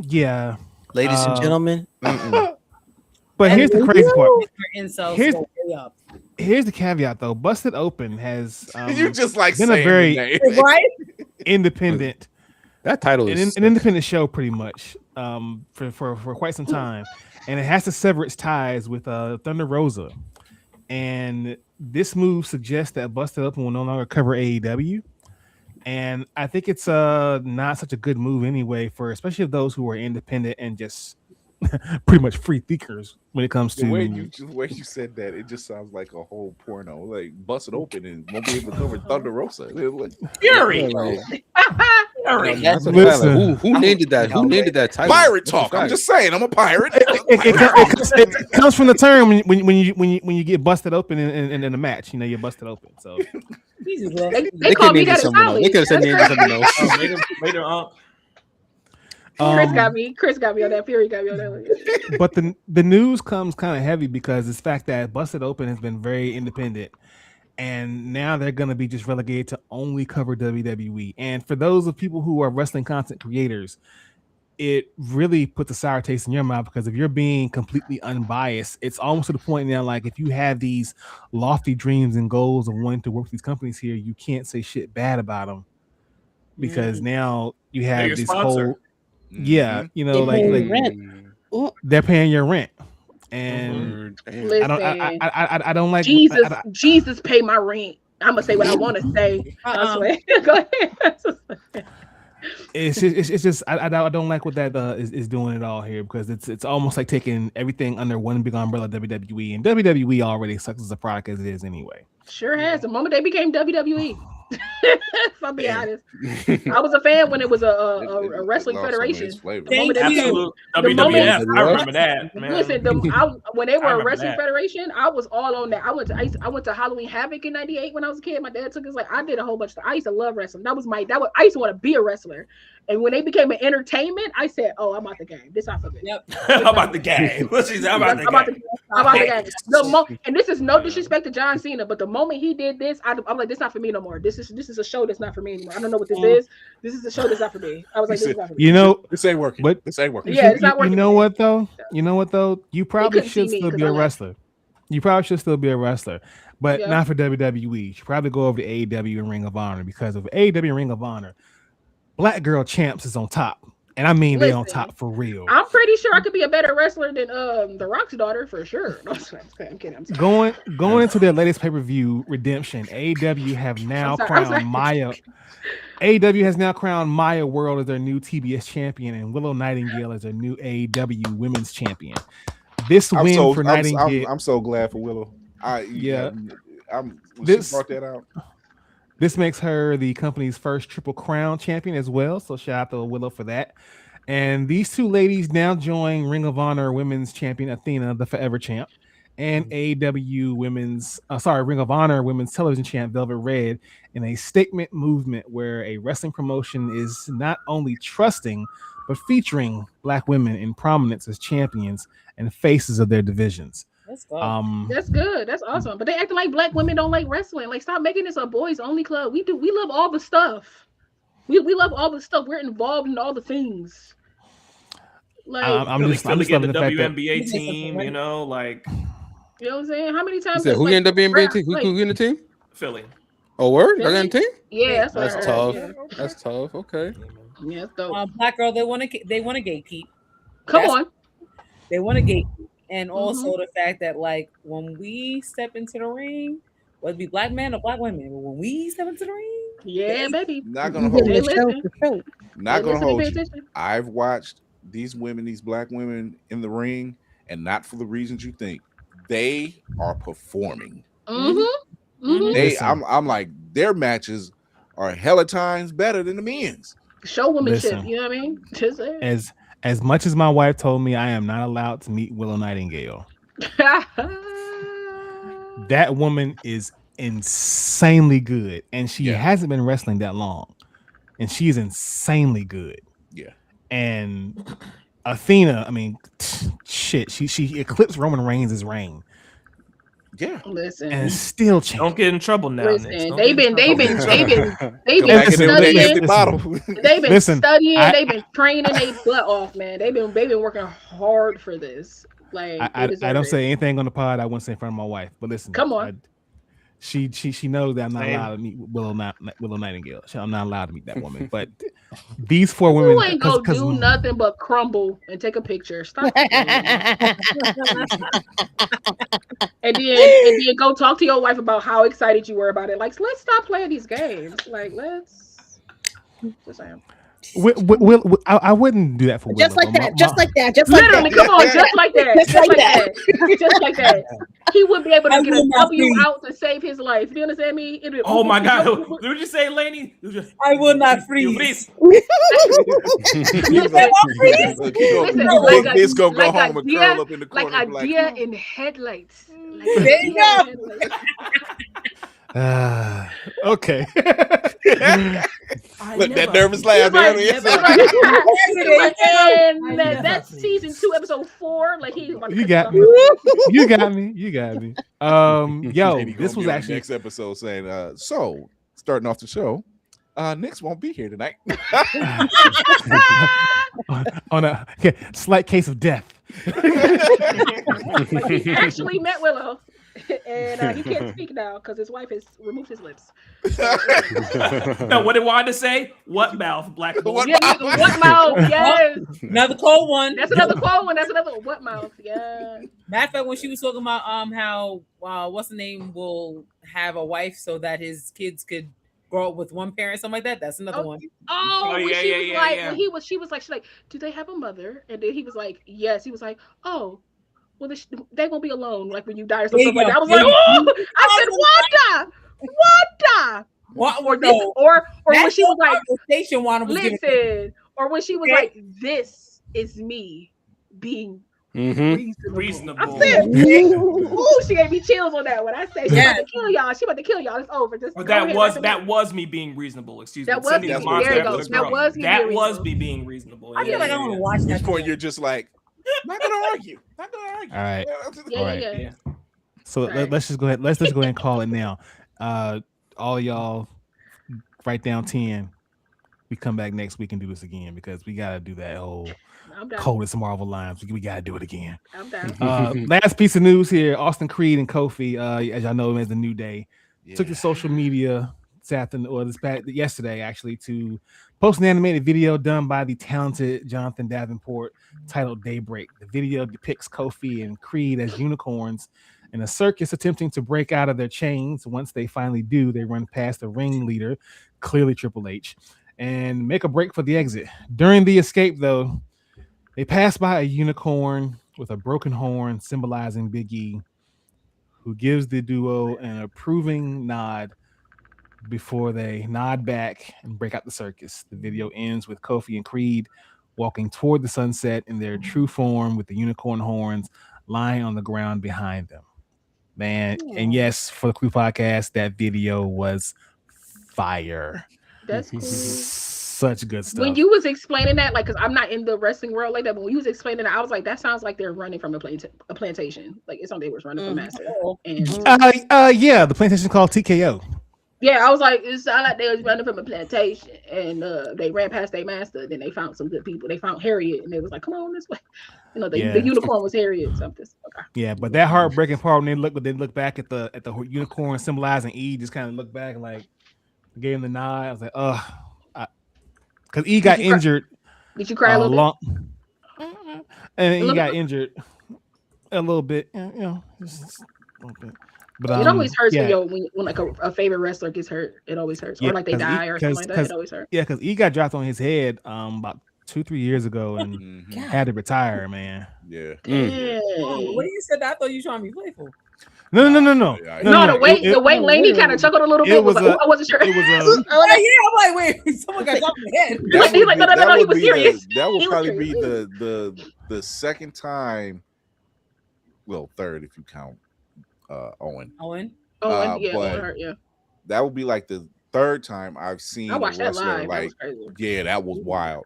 S1: Yeah,
S12: ladies and gentlemen.
S1: But here's the crazy part. Here's the caveat, though. Busted Open has
S10: you just like
S1: been a very independent.
S11: That title is
S1: an independent show, pretty much, for quite some time, and it has to sever its ties with Thunder Rosa. And this move suggests that Busted Open will no longer cover AEW, and I think it's not such a good move anyway, for especially of those who are independent and just pretty much free thinkers when it comes to
S10: the way you said that. It just sounds like a whole porno, like Busted Open and won't be able to cover Thunder Rosa.
S13: Fury.
S1: Listen,
S11: who named it that? Who named it that title?
S10: Pirate talk. I'm just saying, I'm a pirate.
S1: It comes from the term when you get busted open in a match. You know, you're busted open. So
S4: they call me that in college.
S11: They could have said something else.
S13: Later on.
S4: Chris got me on that. Fury got me on that one.
S1: But the news comes kind of heavy because it's the fact that Busted Open has been very independent, and now they're going to be just relegated to only cover WWE. And for those of people who are wrestling content creators, it really puts a sour taste in your mouth, because if you're being completely unbiased, it's almost to the point now, like, if you have these lofty dreams and goals of wanting to work with these companies here, you can't say shit bad about them, because now you have this whole... Yeah, you know, they're paying your rent, and I don't like
S4: Jesus pay my rent. I'm gonna say what I want to say. Go ahead.
S1: It's just I don't like what that is doing at all here, because it's almost like taking everything under one big umbrella, WWE, and WWE already sucks as a product as it is anyway.
S4: Sure has. The moment they became WWE. If I'm being honest, I was a fan when it was a wrestling federation.
S13: WWF, I remember that. Man.
S4: Listen, when they were a wrestling federation, I was all on that. I went to Halloween Havoc in '98 when I was a kid. My dad took us, like, I did a whole bunch of. I used to love wrestling. I used to want to be a wrestler. And when they became an entertainment, I said, "Oh, I'm about the game. This not for me."
S13: Yep. I'm about the game. I'm about the
S4: game. And this is no disrespect to John Cena, but the moment he did this, I'm like, "This not for me no more. This is a show that's not for me anymore. I don't know what this is. This is a show that's not for me." I was like, "This is not for me."
S1: You know,
S10: this ain't working. But this ain't working.
S4: Yeah, it's not working.
S1: You know what though? You probably should still be a wrestler. You probably should still be a wrestler, but not for WWE. You should probably go over to AEW and Ring of Honor, because of AEW and Ring of Honor, Black Girl Champs is on top. And I mean, they're on top for real.
S4: I'm pretty sure I could be a better wrestler than The Rock's daughter for sure. No, I'm kidding. I'm sorry.
S1: Going into their latest pay-per-view, Redemption, AEW have now crowned Maya. AEW has now crowned Maya World as their new TBS champion, and Willow Nightingale as their new AEW Women's Champion. This win for Nightingale.
S10: I'm so glad for Willow. She brought that out.
S1: This makes her the company's first Triple Crown champion as well. So shout out to Willow for that. And these two ladies now join Ring of Honor Women's Champion Athena, the Forever Champ, and AEW Ring of Honor Women's Television Champ Velvet Red in a statement movement where a wrestling promotion is not only trusting, but featuring Black women in prominence as champions and faces of their divisions.
S6: That's good.
S4: That's good. That's awesome. But they acting like Black women don't like wrestling. Like, stop making this a boys only club. We do. We love all the stuff. We love all the stuff. We're involved in all the things. Like,
S13: I'm just getting the WNBA team. You know, like,
S4: you know what I'm saying? How many times?
S11: Who in the WNBA team? Who in the team?
S13: Philly.
S11: Oh, word? They're in the team?
S4: Yeah,
S11: that's tough. Yeah. That's tough. Okay.
S4: Yeah, that's dope.
S6: Black girl, they want to gatekeep.
S4: Come on.
S6: They want to gatekeep. And also the fact that, like, when we step into the ring, whether it be Black men or Black women, but when we step into the ring,
S4: baby,
S10: not gonna hold you. Not gonna hold you. I've watched these women, these Black women in the ring, and not for the reasons you think. They are performing. I'm like, their matches are hella times better than the men's.
S4: Show womanship, you know what I mean? Just
S1: as much as my wife told me I am not allowed to meet Willow Nightingale, that woman is insanely good, and she hasn't been wrestling that long, and she's insanely good.
S10: Yeah.
S1: And Athena, I mean, shit, she eclipsed Roman Reigns' reign.
S10: Yeah.
S4: Listen.
S1: And still change.
S13: Don't get in trouble now.
S4: Listen, they've been
S1: studying.
S4: They've been training their butt off, man. They've been working hard for this. Like,
S1: I don't say anything on the pod I wouldn't say in front of my wife, but listen.
S4: Come on.
S1: She knows that I'm not allowed to meet Willow Nightingale. I'm not allowed to meet that woman. But these four women,
S4: you ain't gonna do nothing but crumble and take a picture. Stop. and then go talk to your wife about how excited you were about it. Like, let's stop playing these games. Like, let's just saying.
S1: I wouldn't do that for
S7: just
S1: Willow.
S7: Just like that.
S4: Literally, come on, just like that. He would be able to get a W out to save his life. You understand me?
S13: Oh my God! What did you say, Lainey?
S6: I will not freeze.
S10: This gonna go home and curl up in the corner
S4: like a deer in headlights.
S6: There you go.
S1: Okay.
S10: Look, that nervous laugh.
S4: That's season 2, episode 4. Like, he's
S1: you got me. You got me. Yo, this was actually
S10: next episode saying, so starting off the show, Nix won't be here tonight.
S1: on a slight case of death.
S4: He actually met Willow. And he can't speak now because his wife has removed his lips.
S13: No, what did Wanda say? What mouth? Black hole.
S4: What mouth? Yes.
S6: Another cold one.
S4: That's another cold one. That's another what mouth? Yeah.
S6: Matter of fact, when she was talking about how what's the name will have a wife so that his kids could grow up with one parent, something like that. That's another one.
S4: She was like, do they have a mother? And then he was like, yes. He was like, oh. Well, they won't be alone, like when you die or something like that. I was like, oh! I said, Wanda! Or when she was like, listen, or when she was like, this is me being reasonable. I said, ooh, she gave me chills on that one. I said, she about to kill y'all. She about to kill y'all. It's over. Just
S13: that was me being reasonable. Excuse me.
S4: That was me. There you go. That was
S13: me being reasonable.
S6: I feel like I want to watch that.
S10: At this point, you're just like, not gonna argue.
S1: All right.
S4: Yeah.
S1: So let's just go ahead. Let's just go ahead and call it now. All y'all, write down 10. we come back next week and do this again because we gotta do that whole
S4: I'm down.
S1: coldest Marvel lines. We gotta do it again.
S4: I'm down.
S1: Last piece of news here: Austin Creed and Kofi, as y'all know, as the New Day, took to social media yesterday actually to post an animated video done by the talented Jonathan Davenport titled Daybreak. The video depicts Kofi and Creed as unicorns in a circus attempting to break out of their chains. Once they finally do, they run past the ringleader, clearly Triple H, and make a break for the exit. During the escape, though, they pass by a unicorn with a broken horn symbolizing Big E, who gives the duo an approving nod before they nod back and break out the circus. The video ends with Kofi and Creed walking toward the sunset in their true form with the unicorn horns lying on the ground behind them. Man, and yes, for the Crew Podcast, that video was fire.
S4: That's cool.
S1: Such good stuff.
S4: When you was explaining that, like, because I'm not in the wrestling world like that, but when you was explaining that, I was like, that sounds like they're running from a plantation. Like, it's something they was running from Master. And
S1: yeah, the plantation called TKO.
S4: Yeah, I was like, it sounded like they was running from a plantation, and they ran past their master. Then they found some good people. They found Harriet, and they was like, "Come on this way." You know, the unicorn was Harriet. Something. Okay.
S1: Yeah, but that heartbreaking part when they look back at the unicorn symbolizing E, just kind of look back and like gave him the nod. I was like, because E got injured.
S4: Did you cry a little bit?
S1: And he got injured a little bit. You know, just a little bit. But
S4: it always hurts when like a favorite wrestler gets hurt. It always hurts, or like they die or something like that. It always hurts.
S1: Yeah, because he got dropped on his head about 2-3 years ago and had to retire, man.
S10: Yeah.
S6: Oh, when you said that, I thought you were trying to be playful.
S1: No.
S4: No, the weight lady kind of chuckled a little bit. I wasn't sure.
S1: It was
S6: I'm like, wait, someone got dropped in the head.
S4: He's like, no, he was serious.
S10: That would probably be the second time. Well, third if you count Owen.
S4: But
S10: yeah. That would be like the third time I've seen a wrestler like, that was wild.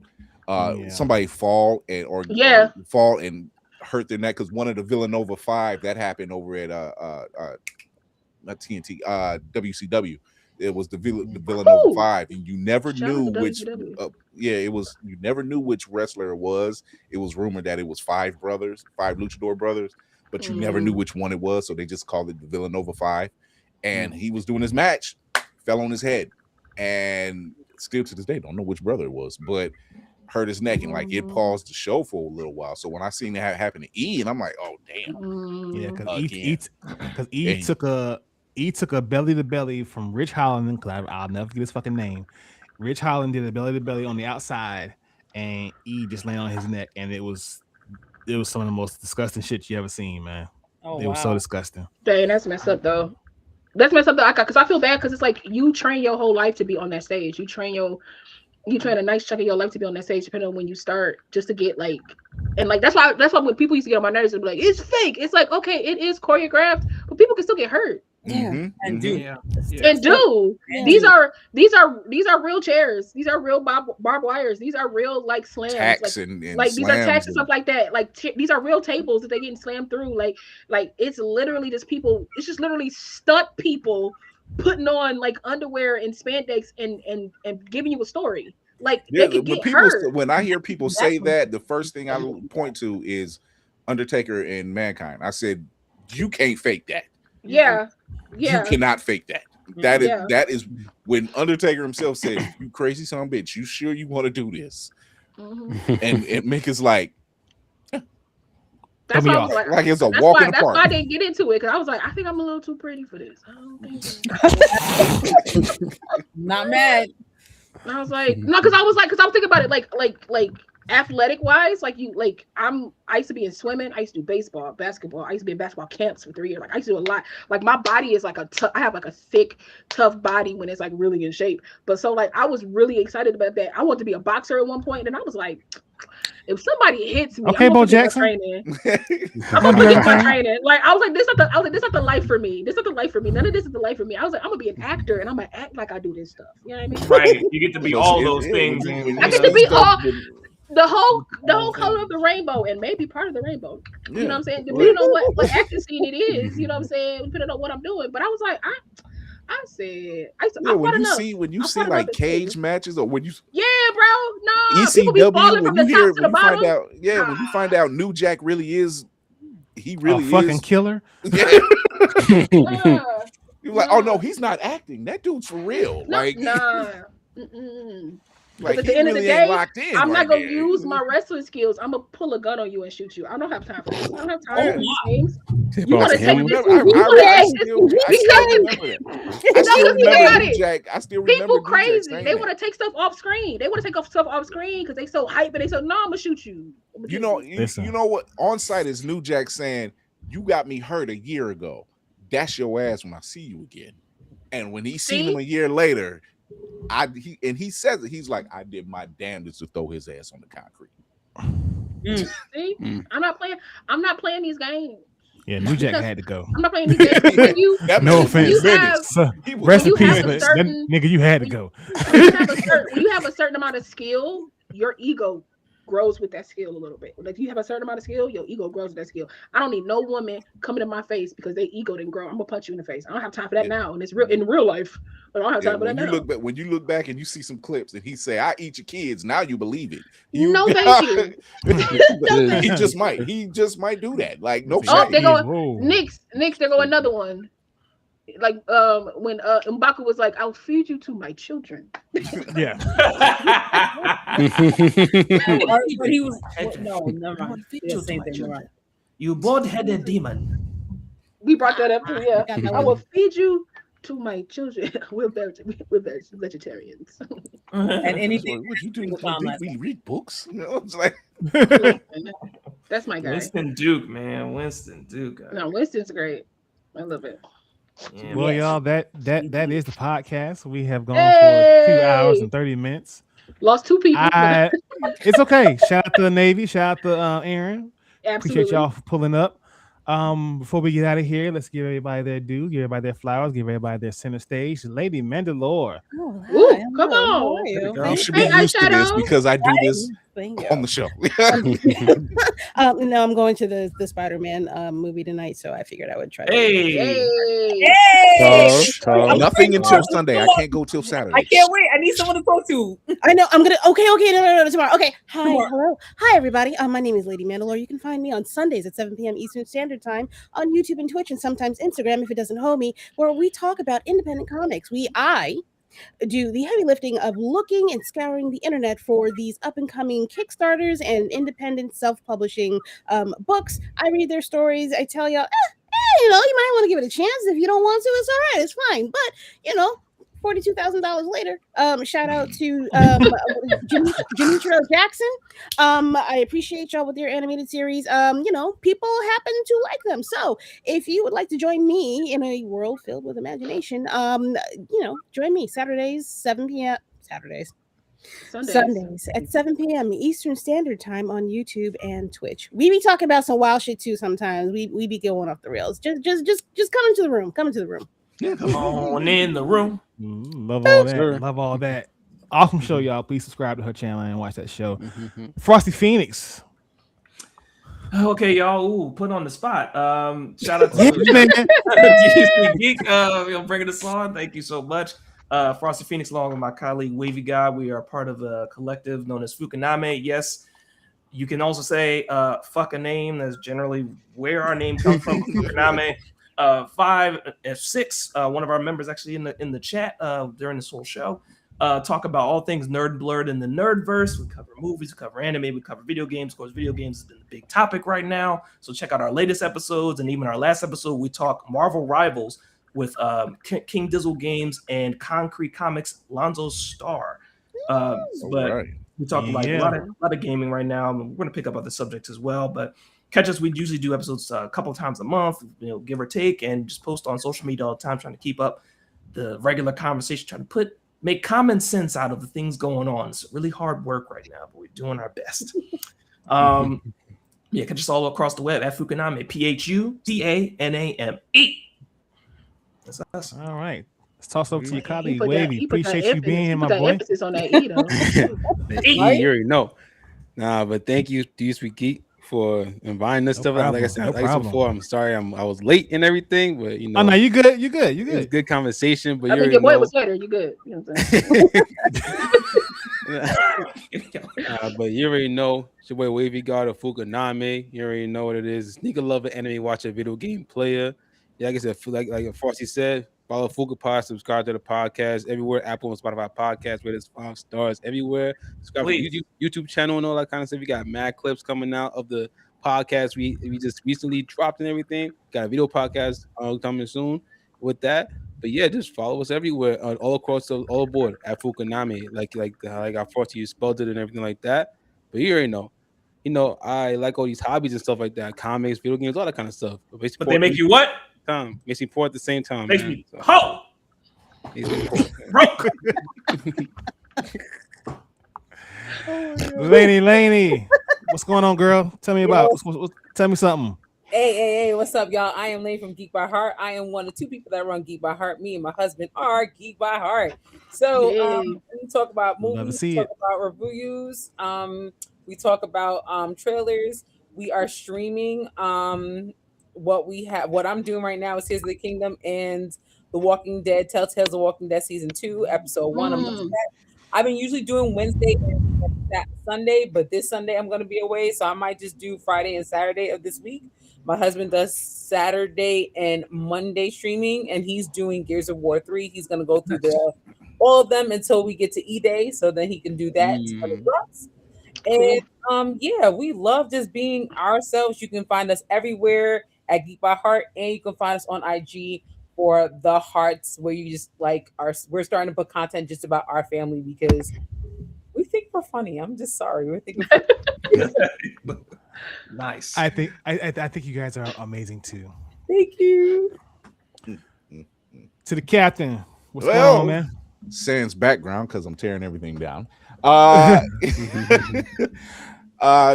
S10: Somebody fall and hurt their neck because one of the Villanova 5 that happened over at not TNT, WCW. It was the Villanova 5, and you never knew which. It was. You never knew which wrestler it was. It was rumored that it was 5 Luchador brothers, but you never knew which one it was. So they just called it the Villanova 5. And he was doing his match, fell on his head, and still to this day don't know which brother it was, but hurt his neck and like it paused the show for a little while. So when I seen that happen to E, and I'm like, oh damn,
S1: yeah, because E took a belly to belly from Rich Holland, because I'll never forget his fucking name. Rich Holland did a belly to belly on the outside, and E just landed on his neck, and it was some of the most disgusting shit you ever seen, man. It was so disgusting.
S4: Dang, that's messed up though. That's messed up though, because I feel bad because it's like you train your whole life to be on that stage. You train a nice chunk of your life to be on that stage, depending on when you start, just to get like, and like that's why when people used to get on my nerves and be like, it's fake. It's like, okay, it is choreographed, but people can still get hurt.
S6: And do.
S4: These are real chairs. These are real barbed wires. These are real like slams.
S10: Tacks
S4: like,
S10: and
S4: like these are tacks and stuff like that. Like these are real tables that they're getting slammed through. Like it's literally just people. It's just literally stunt people putting on like underwear and spandex and giving you a story. Like they could get hurt.
S10: When I hear people say that, the first thing I point to is Undertaker and Mankind. I said, you can't fake that.
S4: Yeah.
S10: You cannot fake that. That is when Undertaker himself said, "You crazy son of a bitch, you sure you want to do this?" And Mick is like,
S4: that's why
S10: like it's a walk in the park.
S4: That's why I didn't get into it, because I was like, I think I'm a little too pretty for this. I don't think
S6: not mad.
S4: And I was like, no, because I was thinking about it like athletic wise, I used to be in swimming, I used to do baseball, basketball, I used to be in basketball camps for 3 years. Like I used to do a lot. Like my body is like I have like a thick, tough body when it's like really in shape. But so like I was really excited about that. I wanted to be a boxer at one point, and I was like, if somebody hits me,
S1: okay, Bo Jackson,
S4: I'm gonna get my training. Like I was like, this is not the life for me. This is not the life for me. None of this is the life for me. I was like, I'm gonna be an actor, and I'm gonna act like I do this stuff. You know what I mean?
S13: Right. You get to be all those things.
S4: I get to be all. The whole color of the rainbow, and maybe part of the rainbow. You know what I'm saying? Depending on what action scene it is, you know what I'm saying? Depending on what I'm doing. But I was like, when you see like cage matches, or when you No. People be falling from the top to the bottom.
S10: When you find out New Jack really is, he really
S1: is a fucking killer.
S10: Yeah. You're like, oh no, he's not acting. That dude's for real.
S4: No,
S10: like,
S4: like at the end of the day, I'm not gonna use my wrestling skills. I'm gonna pull a gun on you and shoot you. I don't have time for this. I don't have time for these things. You want to take this?
S10: I still remember
S4: people crazy. They want to take stuff off screen. They want to take stuff off screen because they so hype and they say, "No, I'm gonna shoot you."
S10: You know what? On site is New Jack saying, "You got me hurt a year ago. That's your ass when I see you again." And when he seen him a year later, he says it. He's like, "I did my damnedest to throw his ass on the concrete."
S4: See, I'm not playing these games.
S1: Yeah, New Jack had to go.
S4: I'm not playing these games.
S1: No offense. Rest in peace, nigga. You had to go.
S4: When you have a certain amount of skill, your ego grows with that skill a little bit. Like you have a certain amount of skill, your ego grows with that skill. I don't need no woman coming to my face because their ego didn't grow. I'm gonna punch you in the face. I don't have time for that now, and it's real in real life. But I don't have time for that now.
S10: When you look back and you see some clips and he say, "I eat your kids," now you believe it.
S4: No, thank you.
S10: He just might do that. Like no.
S4: Oh, they're going Nix. There go another one. Like when M'Baku was like, "I'll feed you to my children."
S1: Yeah.
S6: But he was never mind. Same thing. Right.
S9: You bald-headed demon.
S4: We brought that up too. Yeah, I will feed you to my children. We're vegetarians.
S6: And anything.
S10: What you doing? We read books. You know, it's like
S4: that's my guy.
S13: Winston Duke, man. Winston Duke.
S4: No, Winston's great. I love it.
S1: Yeah, well, y'all, that is the podcast. We have gone for 2 hours and 30 minutes.
S4: Lost 2 people.
S1: It's okay. Shout out to the Navy. Shout out to Aaron.
S4: Absolutely.
S1: Appreciate y'all for pulling up. Before we get out of here, let's give everybody their due, give everybody their flowers, give everybody their center stage. Lady Mandalore.
S4: Oh, hi. Ooh, come on.
S10: You should be used to this because I do this on the show.
S7: No, I'm going to the Spider-Man movie tonight, so I figured I would try to.
S4: Hey.
S10: Nothing until Sunday. I can't go till Saturday.
S6: I can't wait. I need someone to talk to.
S7: I know. I'm gonna. Okay. No, tomorrow. Okay. Hi. Hello. Hi, everybody. My name is Lady Mandalore. You can find me on Sundays at 7 p.m. Eastern Standard Time on YouTube and Twitch, and sometimes Instagram if it doesn't hold me, where we talk about independent comics. I do the heavy lifting of looking and scouring the internet for these up and coming Kickstarters and independent self-publishing books. I read their stories. I tell y'all, you might want to give it a chance. If you don't want to, it's all right. It's fine. But $42,000 later. Shout out to Jimmy Jackson. I appreciate y'all with your animated series. People happen to like them. So if you would like to join me in a world filled with imagination, join me Saturdays, 7 p.m. Sundays at 7 p.m. Eastern Standard Time on YouTube and Twitch. We be talking about some wild shit too sometimes. We be going off the rails. Just come into the room. Come into the room.
S13: Yeah, come on in the room.
S1: Love all that. Sure. Love all that. Awesome show, y'all. Please subscribe to her channel and watch that show. Frosty Phoenix.
S13: Okay, y'all. Ooh, put on the spot. Shout out to Geek, bringing us on. Thank you so much. Frosty Phoenix, along with my colleague Wavy God, we are part of a collective known as Phucaname. Yes, you can also say Phucaname. That's generally where our name comes from. Phucaname. 5 and 6. One of our members actually in the chat during this whole show talk about all things nerd blurred in the nerdverse. We cover movies, we cover anime, we cover video games. Of course, video games has been the big topic right now. So check out our latest episodes, and even our last episode, we talk Marvel Rivals with King Dizzle Games and Concrete Comics Lonzo Star. We talk like a lot of gaming right now. We're going to pick up other subjects as well, but catch us. We usually do episodes a couple times a month, give or take, and just post on social media all the time, trying to keep up the regular conversation, trying to make common sense out of the things going on. It's really hard work right now, but we're doing our best. Catch us all across the web at Phucaname, Phucaname. That's us.
S1: All right. Let's toss over to your colleague, Wavy. Appreciate you being here, my boy.
S4: Emphasis on that E, though.
S11: You already know. Nah, but thank you to You Speak Geek for inviting us stuff. Like I said,
S1: no
S11: like I said before, I'm sorry I was late and everything, but you know.
S1: Oh no, you good. You good. You
S11: It was
S1: good.
S11: good conversation, but
S4: I
S11: you
S4: think your boy
S11: know.
S4: was later. You good? You know what I'm saying?
S11: But you already know it's your boy Wavy God of Phucaname. You already know what it is. Sneaker lover, anime watcher, video game player. Yeah, like I said, like Frosty said, follow Phuca Pod, subscribe to the podcast everywhere, Apple and Spotify podcast, where there's 5 stars everywhere. Subscribe to the YouTube channel and all that kind of stuff. We got mad clips coming out of the podcast we just recently dropped and everything. Got a video podcast coming soon with that. But yeah, just follow us everywhere, all across all aboard at Phucaname, like I Frosty you spelled it and everything like that. But you already know. You know, I like all these hobbies and stuff like that, comics, video games, all that kind of stuff.
S13: But they make you what?
S11: Makes me poor at the same time.
S13: Makes
S11: man.
S13: me ho. Broke.
S1: Laney, what's going on, girl? Tell me about. Tell me something.
S6: Hey, what's up, y'all? I am Lane from Geek by Heart. I am one of 2 people that run Geek by Heart. Me and my husband are Geek by Heart. So we talk about movies, we talk about reviews, we talk about trailers. We are streaming. What I'm doing right now is Tears of the Kingdom and The Walking Dead, Telltales of Walking Dead season 2, episode 1. I've been usually doing Wednesday and Sunday, but this Sunday I'm going to be away, so I might just do Friday and Saturday of this week. My husband does Saturday and Monday streaming, and he's doing Gears of War 3. He's going to go through all of them until we get to E-Day, so then he can do that. And yeah, we love just being ourselves. You can find us everywhere at Geek by Heart, and you can find us on IG for the Hearts, where you just we're starting to put content just about our family because we think we're funny. I'm just sorry. We think we're funny.
S13: Nice.
S1: I think you guys are amazing too.
S6: Thank you.
S1: To the captain, what's going on, man?
S10: Sans background because I'm tearing everything down.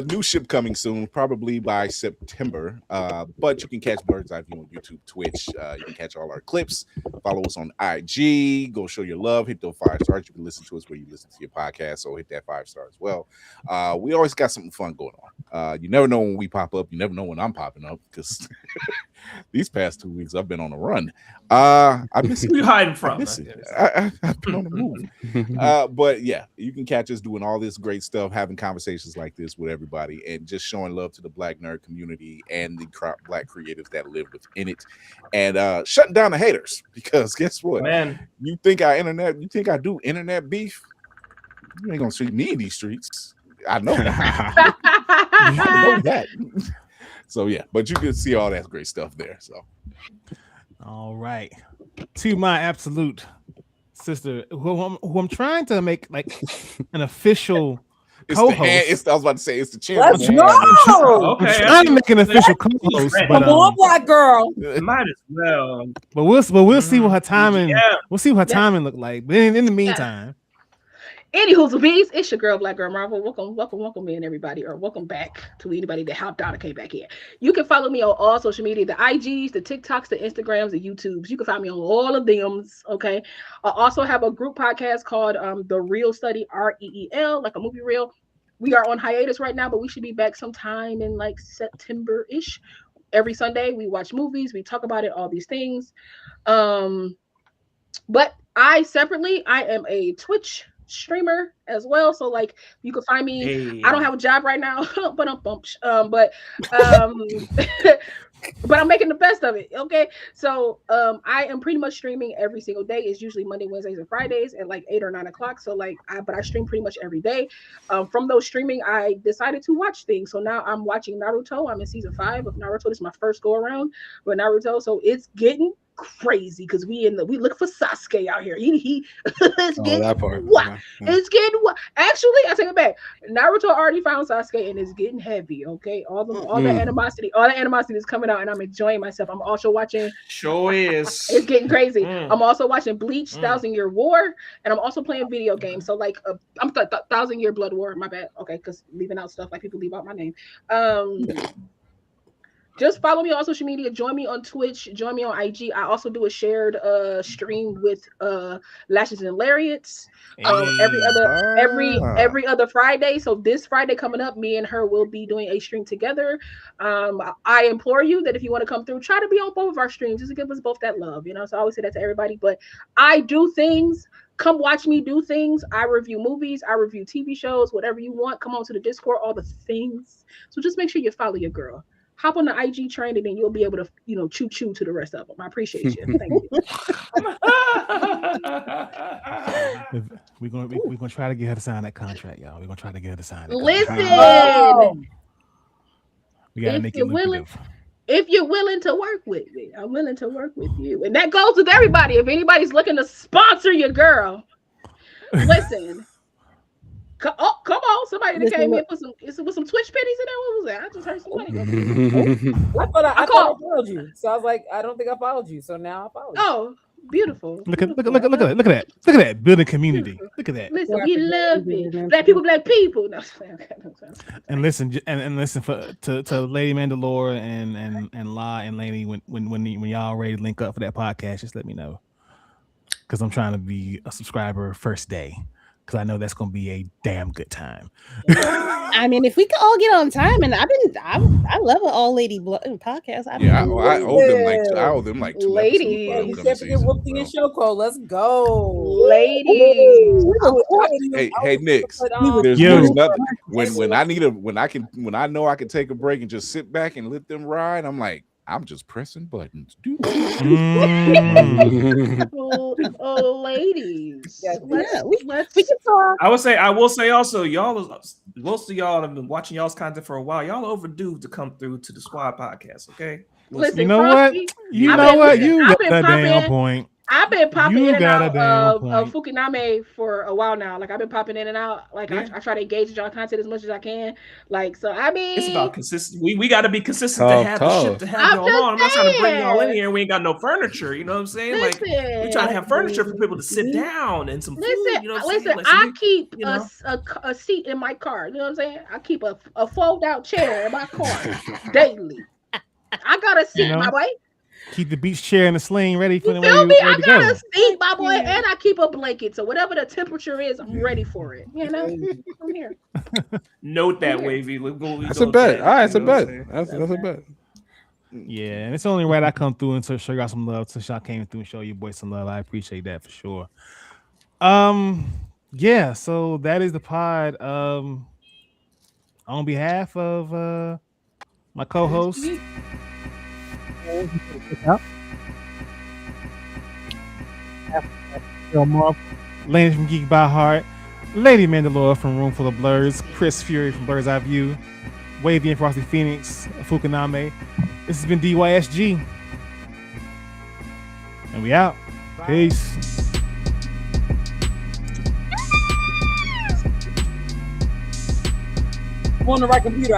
S10: New ship coming soon, probably by September. But you can catch Blerd's Eye View on YouTube, Twitch. You can catch all our clips. Follow us on IG. Go show your love. Hit those 5 stars. You can listen to us where you listen to your podcast, so hit that 5 star as well. We always got something fun going on. You never know when we pop up. You never know when I'm popping up because these past 2 weeks I've been on a run. I miss it.
S13: Who you hiding from?
S10: I've been on the move. But yeah, you can catch us doing all this great stuff, having conversations like this with everybody, and just showing love to the Black nerd community and the Black creatives that live within it, and shutting down the haters. Because guess what,
S13: man?
S10: You think I do internet beef? You ain't gonna see me in these streets. I know that. I know that. So yeah, but you can see all that great stuff there. So.
S1: All right, to my absolute sister, who I'm trying to make like an official co-host.
S10: I was about to say it's the champion.
S6: Let's go.
S1: I'm trying to make an official co-host, but
S6: come on, Black girl.
S13: Might as well.
S1: But we'll see what her timing. Yeah. We'll see what her timing look like. But in the meantime.
S4: Anywho's bees, it's your girl, Black Girl Marvel. Welcome in, everybody, or welcome back to anybody that hopped out and came back here. You can follow me on all social media, the IGs, the TikToks, the Instagrams, the YouTubes. You can find me on all of them, okay? I also have a group podcast called The Real Study, REEL, like a movie reel. We are on hiatus right now, but we should be back sometime in like September-ish. Every Sunday, we watch movies, we talk about it, all these things. But I am a Twitch streamer as well, so like you can find me. I don't have a job right now, but but I'm making the best of it. Okay, so I am pretty much streaming every single day. It's usually Monday, Wednesdays, and Fridays at like 8 or 9 o'clock. So like I stream pretty much every day. From those streaming, I decided to watch things. So now I'm watching Naruto. I'm in season 5 of Naruto. This is my first go around with Naruto, so it's getting crazy because we look for Sasuke out here. It's getting
S11: that part.
S4: It's getting actually I take it back. Naruto already found Sasuke and it's getting heavy. Okay, all the animosity is coming out and I'm enjoying myself. I'm also watching.
S13: Sure is.
S4: It's getting crazy. I'm also watching Bleach, 1,000 Year War, and I'm also playing video games. So like I'm 1,000 Year Blood War. My bad. Okay, because leaving out stuff like people leave out my name. Just follow me on social media. Join me on Twitch. Join me on IG. I also do a shared stream with Lashes and Lariats. Every other Friday. So this Friday coming up, me and her will be doing a stream together. I implore you that if you want to come through, try to be on both of our streams just to give us both that love. You know, so I always say that to everybody. But I do things. Come watch me do things. I review movies. I review TV shows. Whatever you want. Come on to the Discord. All the things. So just make sure you follow your girl. Hop on the IG train and then you'll be able to, choo to the rest of them. I appreciate you. Thank
S1: you. We're gonna try to get her to sign that contract, y'all. We're gonna try to get her to sign it.
S4: Listen,
S1: we gotta make it lucrative.
S4: If you're willing to work with me, I'm willing to work with you. And that goes with everybody. If anybody's looking to sponsor your girl, listen. Come on, somebody that came in with some Twitch pennies in there. What was that? I just heard somebody.
S6: I thought I followed you, so I was like, I don't think I followed you. So now I follow you.
S4: Oh, beautiful.
S1: Look at that building community. Look at that.
S4: Listen, we love it. Black people. No.
S1: And listen, to Lady Mandalore and La and Laney when y'all ready to link up for that podcast, just let me know, because I'm trying to be a subscriber first day. Because I know that's going to be a damn good time.
S7: I mean, if we could all get on time, and I love an all lady podcast.
S10: I owe them like 2
S6: ladies. You said to get whooped in your show call. Let's go,
S4: ladies.
S10: Hey, Nix. There's nothing when I know I can take a break and just sit back and let them ride. I'm like, I'm just pressing buttons.
S4: Ladies.
S6: We can talk.
S13: I will say also, most of y'all have been watching y'all's content for a while. Y'all overdue to come through to the Squad podcast, okay?
S4: Listen,
S1: you know what? You got a damn point.
S4: I've been popping in and out of Phucaname for a while now. Like, I've been popping in and out. Like, I try to engage with y'all content as much as I can. Like, so I mean,
S13: it's about consistency. We got to be consistent to have the shit to have y'all on. I'm not trying to bring y'all in here and we ain't got no furniture. You know what I'm saying? Like, we trying to have furniture for people to sit down and some food. You know what I'm saying?
S4: I keep a seat in my car. You know what I'm saying? I keep a fold out chair in my car daily. I got a seat, my boy.
S1: Keep the beach chair and the sling ready for
S4: you feel me? I got a seat, my boy, and I keep a blanket. So whatever the temperature is, I'm ready for it. You know, I'm here.
S13: Note that, Wavy.
S11: That's a bet. All right, it's a bet. That's a bet.
S1: Yeah, and it's only right I come through and to show y'all some love. Since y'all came through and show your boys some love, I appreciate that for sure. Yeah. So that is the pod. On behalf of my co-host. Laney from Geek by Hart, Lady Mandalore from Room Full of Blerds, Chris Fury from Bird's Eye View, Wavy and Frosty Phoenix, Phucaname. This has been DYSG. And we out. Bye. Peace.
S6: I'm on the right computer.